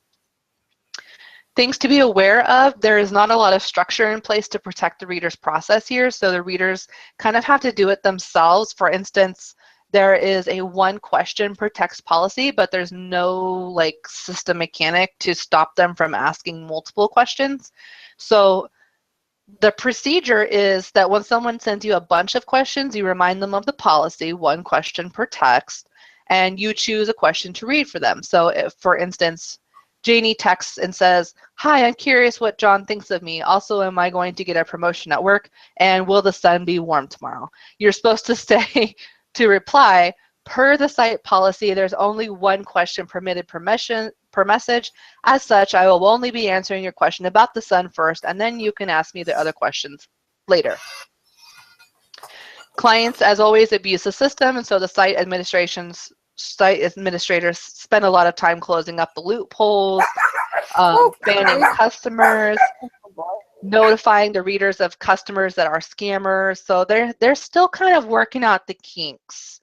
Speaker 1: Things to be aware of, there is not a lot of structure in place to protect the reader's process here, so the readers kind of have to do it themselves. For instance, there is a one question per text policy, but there's no like system mechanic to stop them from asking multiple questions. So the procedure is that when someone sends you a bunch of questions, you remind them of the policy, one question per text, and you choose a question to read for them. So if, for instance, Janie texts and says, "Hi, I'm curious what John thinks of me. Also, am I going to get a promotion at work? And will the sun be warm tomorrow?" You're supposed to say, to reply, "Per the site policy, there's only one question permitted per message. As such, I will only be answering your question about the sun first, and then you can ask me the other questions later." Clients, as always, abuse the system, and so the site administrators spend a lot of time closing up the loopholes, banning customers, notifying the readers of customers that are scammers. So they're still kind of working out the kinks.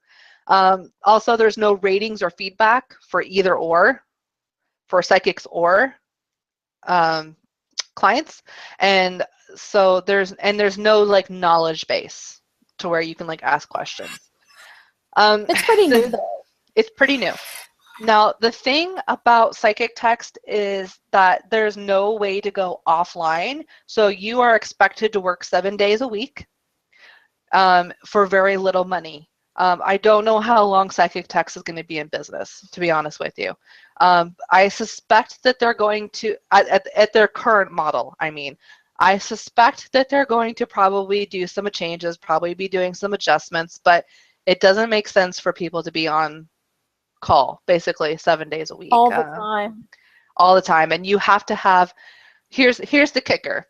Speaker 1: Also, there's no ratings or feedback for either or, for psychics or clients, and so there's no like knowledge base to where you can like ask questions.
Speaker 3: It's pretty new though.
Speaker 1: It's pretty new. Now, the thing about psychic text is that there's no way to go offline. So you are expected to work 7 days a week for very little money. I don't know how long psychic text is going to be in business, to be honest with you. I suspect that they're going to, at their current model, I suspect that they're going to probably do some changes, probably be doing some adjustments, but it doesn't make sense for people to be on call basically 7 days a week.
Speaker 3: All the time.
Speaker 1: All the time. And you have to have, here's the kicker.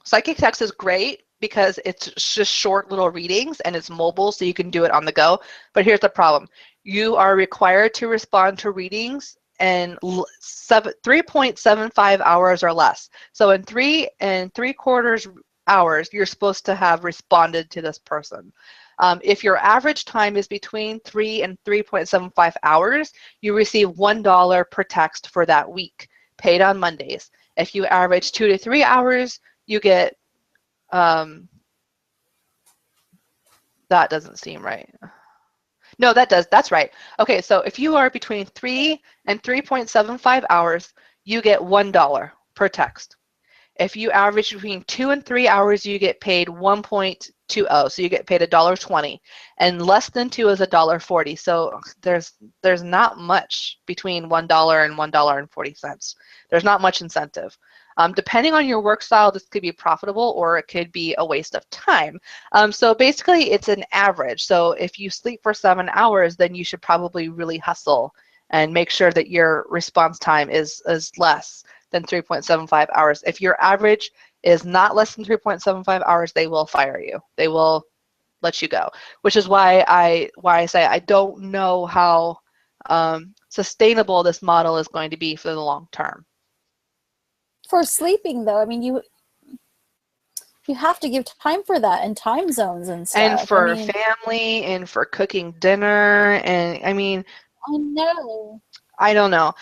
Speaker 1: Psychic text is great because it's just short little readings and it's mobile, so you can do it on the go. But here's the problem. You are required to respond to readings in 3.75 hours or less. So in 3.75 hours, you're supposed to have responded to this person. If your average time is between 3 and 3.75 hours, you receive $1 per text for that week, paid on Mondays. If you average 2 to 3 hours, you get, that doesn't seem right. No, that does, that's right. Okay, so if you are between 3 and 3.75 hours, you get $1 per text. If you average between 2 and 3 hours, you get paid 1.20, so you get paid $1.20, and less than 2 is $1.40. So there's not much between $1 and $1.40. There's not much incentive. Depending on your work style, this could be profitable or it could be a waste of time. So basically, it's an average. So if you sleep for 7 hours, then you should probably really hustle and make sure that your response time is less than 3.75 hours. If your average is not less than 3.75 hours, they will fire you. They will let you go, which is why I say I don't know how sustainable this model is going to be for the long term.
Speaker 3: For sleeping, though, I mean, you have to give time for that and time zones and stuff.
Speaker 1: And for family and for cooking dinner, and I know. I don't know.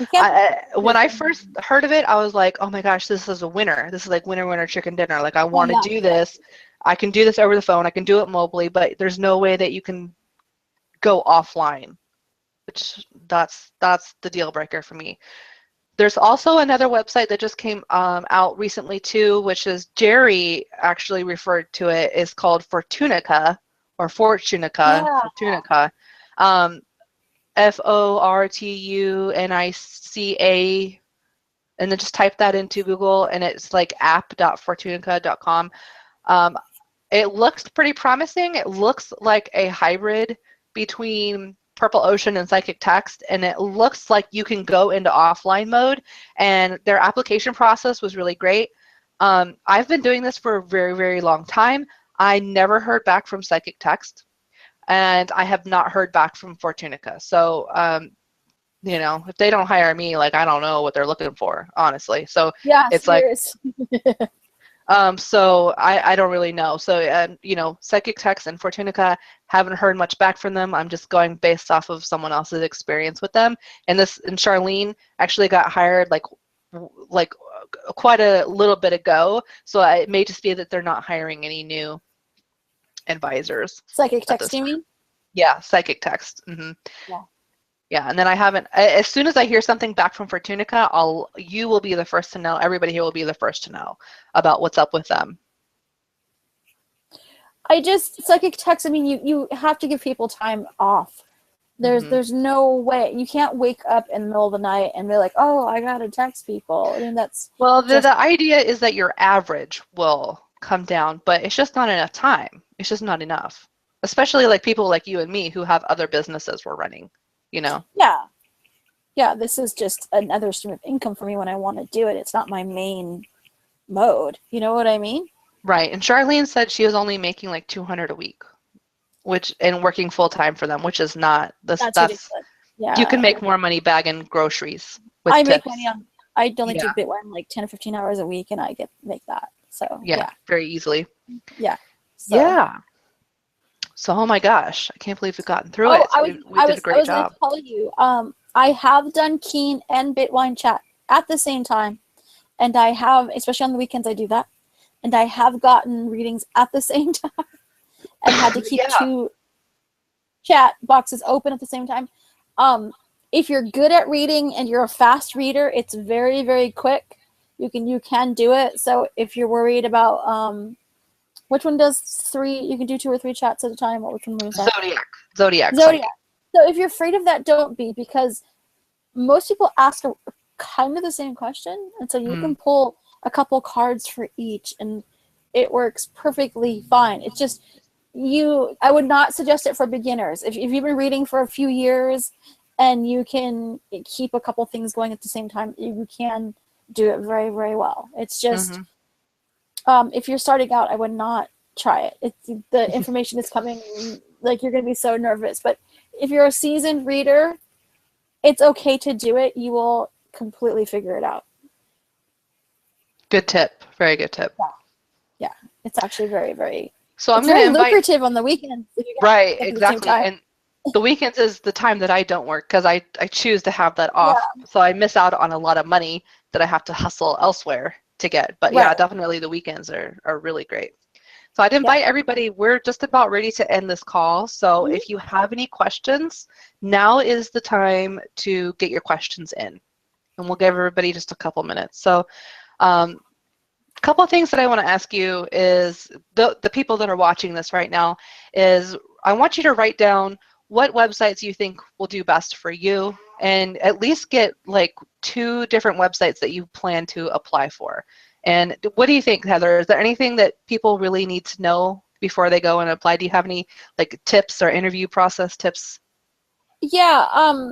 Speaker 1: When I first heard of it, I was like, oh my gosh, this is a winner. This is like winner, winner, chicken dinner. Like, I want to do this. I can do this over the phone. I can do it mobily, but there's no way that you can go offline, which that's the deal breaker for me. There's also another website that just came out recently too, which is Jerry actually referred to it, is called Fortunica or Fortunica.
Speaker 3: Yeah.
Speaker 1: Fortunica. Fortunica, and then just type that into Google, and it's like app.fortunica.com. It looks pretty promising. It looks like a hybrid between Purple Ocean and Psychic Text, and it looks like you can go into offline mode, and their application process was really great. I've been doing this for a very, very long time. I never heard back from Psychic Text, and I have not heard back from Fortunica. So, you know, if they don't hire me, like, I don't know what they're looking for, honestly. So
Speaker 3: yeah,
Speaker 1: it's
Speaker 3: serious.
Speaker 1: like, So I don't really know. So, you know, Psychic Text and Fortunica, haven't heard much back from them. I'm just going based off of someone else's experience with them. And Charlene actually got hired like quite a little bit ago. So it may just be that they're not hiring any new advisors.
Speaker 3: Psychic Text, you mean?
Speaker 1: Yeah, Psychic Text.
Speaker 3: Yeah.
Speaker 1: Yeah, and then as soon as I hear something back from Fortunica, you will be the first to know. Everybody here will be the first to know about what's up with them.
Speaker 3: Psychic Text, I mean, you have to give people time off. There's no way. You can't wake up in the middle of the night and be like, oh, I gotta text people. I mean, that's...
Speaker 1: Well, the idea is that your average will come down, but it's just not enough time. It's just not enough. Especially like people like you and me who have other businesses we're running. You know?
Speaker 3: Yeah, this is just another stream of income for me when I want to do it. It's not my main mode. You know what I mean?
Speaker 1: Right. And Charlene said she was only making like $200 a week, and working full time for them, which is not that's
Speaker 3: ridiculous. Yeah.
Speaker 1: You can make more money bagging groceries with
Speaker 3: I
Speaker 1: tips.
Speaker 3: make money on... I only do Bitwine like 10 or 15 hours a week, and I make that. So
Speaker 1: yeah, very easily.
Speaker 3: Yeah.
Speaker 1: Yeah. So, oh my gosh, I can't believe we've gotten through it. We did a great job.
Speaker 3: I was going to tell you, I have done Keen and Bitwine chat at the same time, and I have, especially on the weekends, I do that, and I have gotten readings at the same time, and had to keep two chat boxes open at the same time. If you're good at reading and you're a fast reader, it's very, very quick. You can do it. So if you're worried about which one does 3? You can do 2 or 3 chats at a time. Which one was that?
Speaker 1: Zodiac.
Speaker 3: So if you're afraid of that, don't be, because most people ask kind of the same question, and so you can pull a couple cards for each, and it works perfectly fine. It's just I would not suggest it for beginners. If you've been reading for a few years and you can keep a couple things going at the same time, you can do it very, very well. It's just if you're starting out, I would not try it. The information is coming, like you're going to be so nervous. But if you're a seasoned reader, it's okay to do it. You will completely figure it out.
Speaker 1: Good tip. Very good tip.
Speaker 3: Yeah. It's actually very, very...
Speaker 1: So I'm
Speaker 3: going to
Speaker 1: invite...
Speaker 3: lucrative on the weekends.
Speaker 1: Right, exactly. And the weekends is the time that I don't work, because I choose to have that off. Yeah. So I miss out on a lot of money that I have to hustle elsewhere to get. But yeah, definitely the weekends are really great. So I'd invite everybody. We're just about ready to end this call. So if you have any questions, now is the time to get your questions in. And we'll give everybody just a couple minutes. So a couple of things that I want to ask you is, the people that are watching this right now, is I want you to write down what websites you think will do best for you, and at least get like 2 different websites that you plan to apply for. And what do you think, Heather? Is there anything that people really need to know before they go and apply? Do you have any like tips or interview process tips?
Speaker 3: Yeah,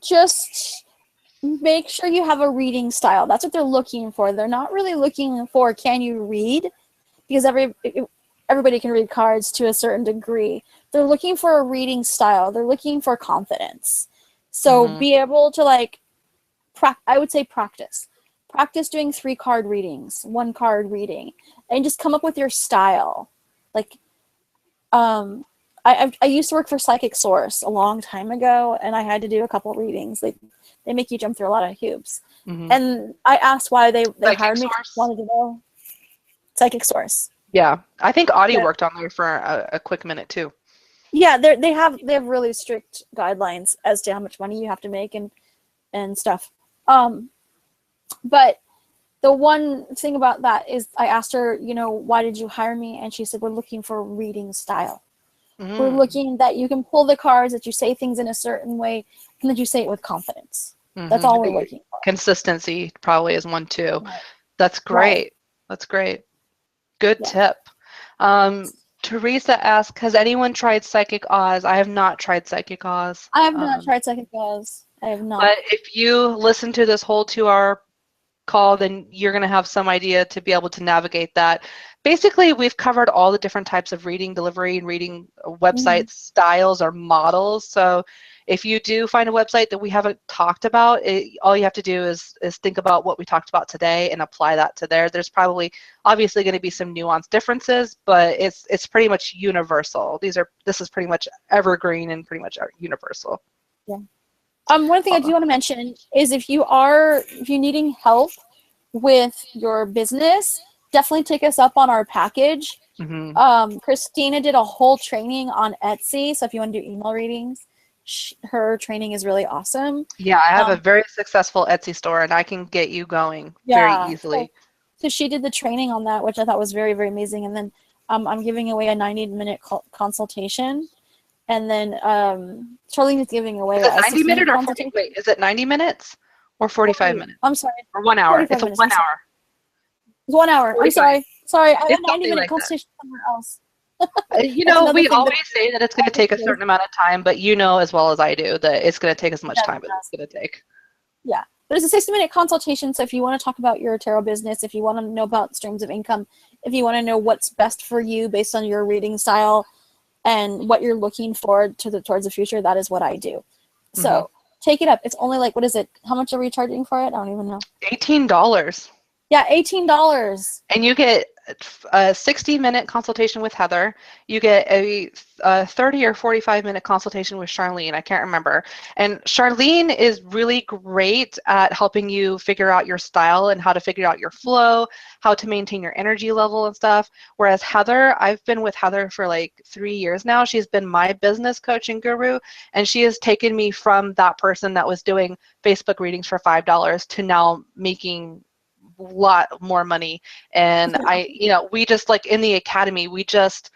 Speaker 3: just make sure you have a reading style. That's what they're looking for. They're not really looking for, can you read? Because everybody can read cards to a certain degree. They're looking for a reading style. They're looking for confidence. So be able to, like, I would say practice. Practice doing 3-card readings, 1-card reading, and just come up with your style. Like, I used to work for Psychic Source a long time ago, and I had to do a couple readings. They make you jump through a lot of hoops. And I asked why they hired me. Wanted to know. Psychic Source.
Speaker 1: Yeah, I think Audie worked on there for a quick minute too.
Speaker 3: Yeah, they have really strict guidelines as to how much money you have to make and stuff. But the one thing about that is, I asked her, why did you hire me? And she said, we're looking for a reading style. We're looking that you can pull the cards, that you say things in a certain way, and that you say it with confidence. That's all we're looking for. Consistency
Speaker 1: probably is one too. Right. That's great. That's great. Good tip. Teresa asked, has anyone tried Psychic Oz? I have not tried Psychic Oz.
Speaker 3: I have not tried Psychic Oz. I have not.
Speaker 1: But if you listen to this whole 2-hour call, then you're going to have some idea to be able to navigate that. Basically, we've covered all the different types of reading delivery and reading websites, styles or models. So if you do find a website that we haven't talked about, all you have to do is think about what we talked about today and apply that to there. There's probably obviously going to be some nuanced differences, but it's pretty much universal. This is pretty much evergreen and pretty much universal.
Speaker 3: Yeah. One thing I do want to mention is if you're needing help with your business, definitely take us up on our package. Christina did a whole training on Etsy, so if you want to do email readings, her training is really awesome.
Speaker 1: Yeah, I have a very successful Etsy store, and I can get you going very easily.
Speaker 3: So she did the training on that, which I thought was very, very amazing. And then I'm giving away a 90-minute consultation. And then Charlene is giving away
Speaker 1: is it
Speaker 3: a
Speaker 1: 90 minute or
Speaker 3: 40,
Speaker 1: wait, is it 90 minutes or 45 minutes?
Speaker 3: I'm sorry.
Speaker 1: Or 1 hour. It's a 1 hour.
Speaker 3: It's 1 hour.
Speaker 1: 45.
Speaker 3: I'm sorry. Sorry, I have
Speaker 1: It's
Speaker 3: a 90-minute
Speaker 1: like
Speaker 3: consultation somewhere else.
Speaker 1: You know, we always say that it's going to take a certain amount of time, but you know as well as I do that it's going to take as much time as it's going to take.
Speaker 3: Yeah, but it's a 60-minute consultation, so if you want to talk about your tarot business, if you want to know about streams of income, if you want to know what's best for you based on your reading style and what you're looking forward to towards the future, that is what I do. So take it up. It's only like, what is it? How much are we charging for it? I don't even know.
Speaker 1: $18.
Speaker 3: Yeah, $18.
Speaker 1: And you get a 60-minute consultation with Heather. You get a 30 or 45-minute consultation with Charlene. I can't remember. And Charlene is really great at helping you figure out your style and how to figure out your flow, how to maintain your energy level and stuff. Whereas Heather, I've been with Heather for like 3 years now. She's been my business coach and guru, and she has taken me from that person that was doing Facebook readings for $5 to now making lot more money. And we just, like, in the academy, we just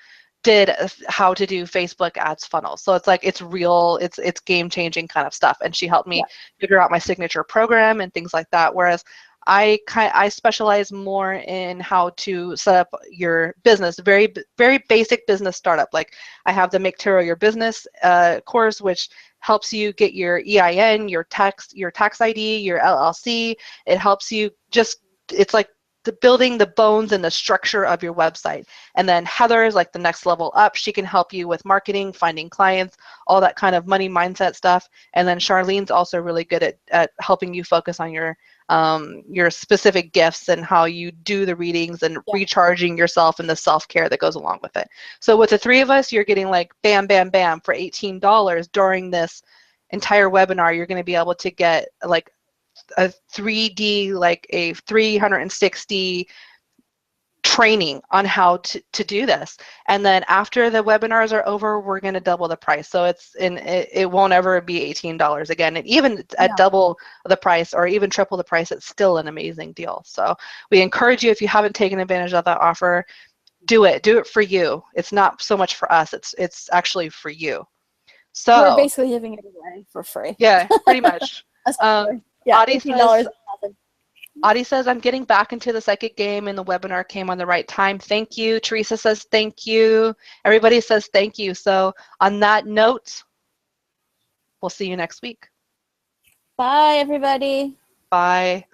Speaker 1: did how to do Facebook ads funnels. So it's like, it's real, it's game-changing kind of stuff. And she helped me figure out my signature program and things like that. Whereas I specialize more in how to set up your business, very, very basic business startup. Like, I have the Make Tarot Your Business course, which helps you get your EIN, your tax ID, your LLC. It helps you just, it's like building the bones and the structure of your website. And then Heather is like the next level up. She can help you with marketing, finding clients, all that kind of money mindset stuff. And then Charlene's also really good at helping you focus on your specific gifts and how you do the readings and recharging yourself and the self-care that goes along with it. So with the three of us, you're getting like bam, bam, bam for $18 during this entire webinar. You're going to be able to get like a 3D, like a 360 training on how to do this. And then after the webinars are over, we're going to double the price. So it won't ever be $18 again. And even at double the price or even triple the price, it's still an amazing deal. So we encourage you, if you haven't taken advantage of that offer, do it for you. It's not so much for us. It's actually for you. So
Speaker 3: we're basically giving it away for free.
Speaker 1: Yeah, pretty much.
Speaker 3: Yeah,
Speaker 1: Audie says, I'm getting back into the psychic game and the webinar came on the right time. Thank you. Teresa says, thank you. Everybody says, thank you. So on that note, we'll see you next week.
Speaker 3: Bye, everybody.
Speaker 1: Bye.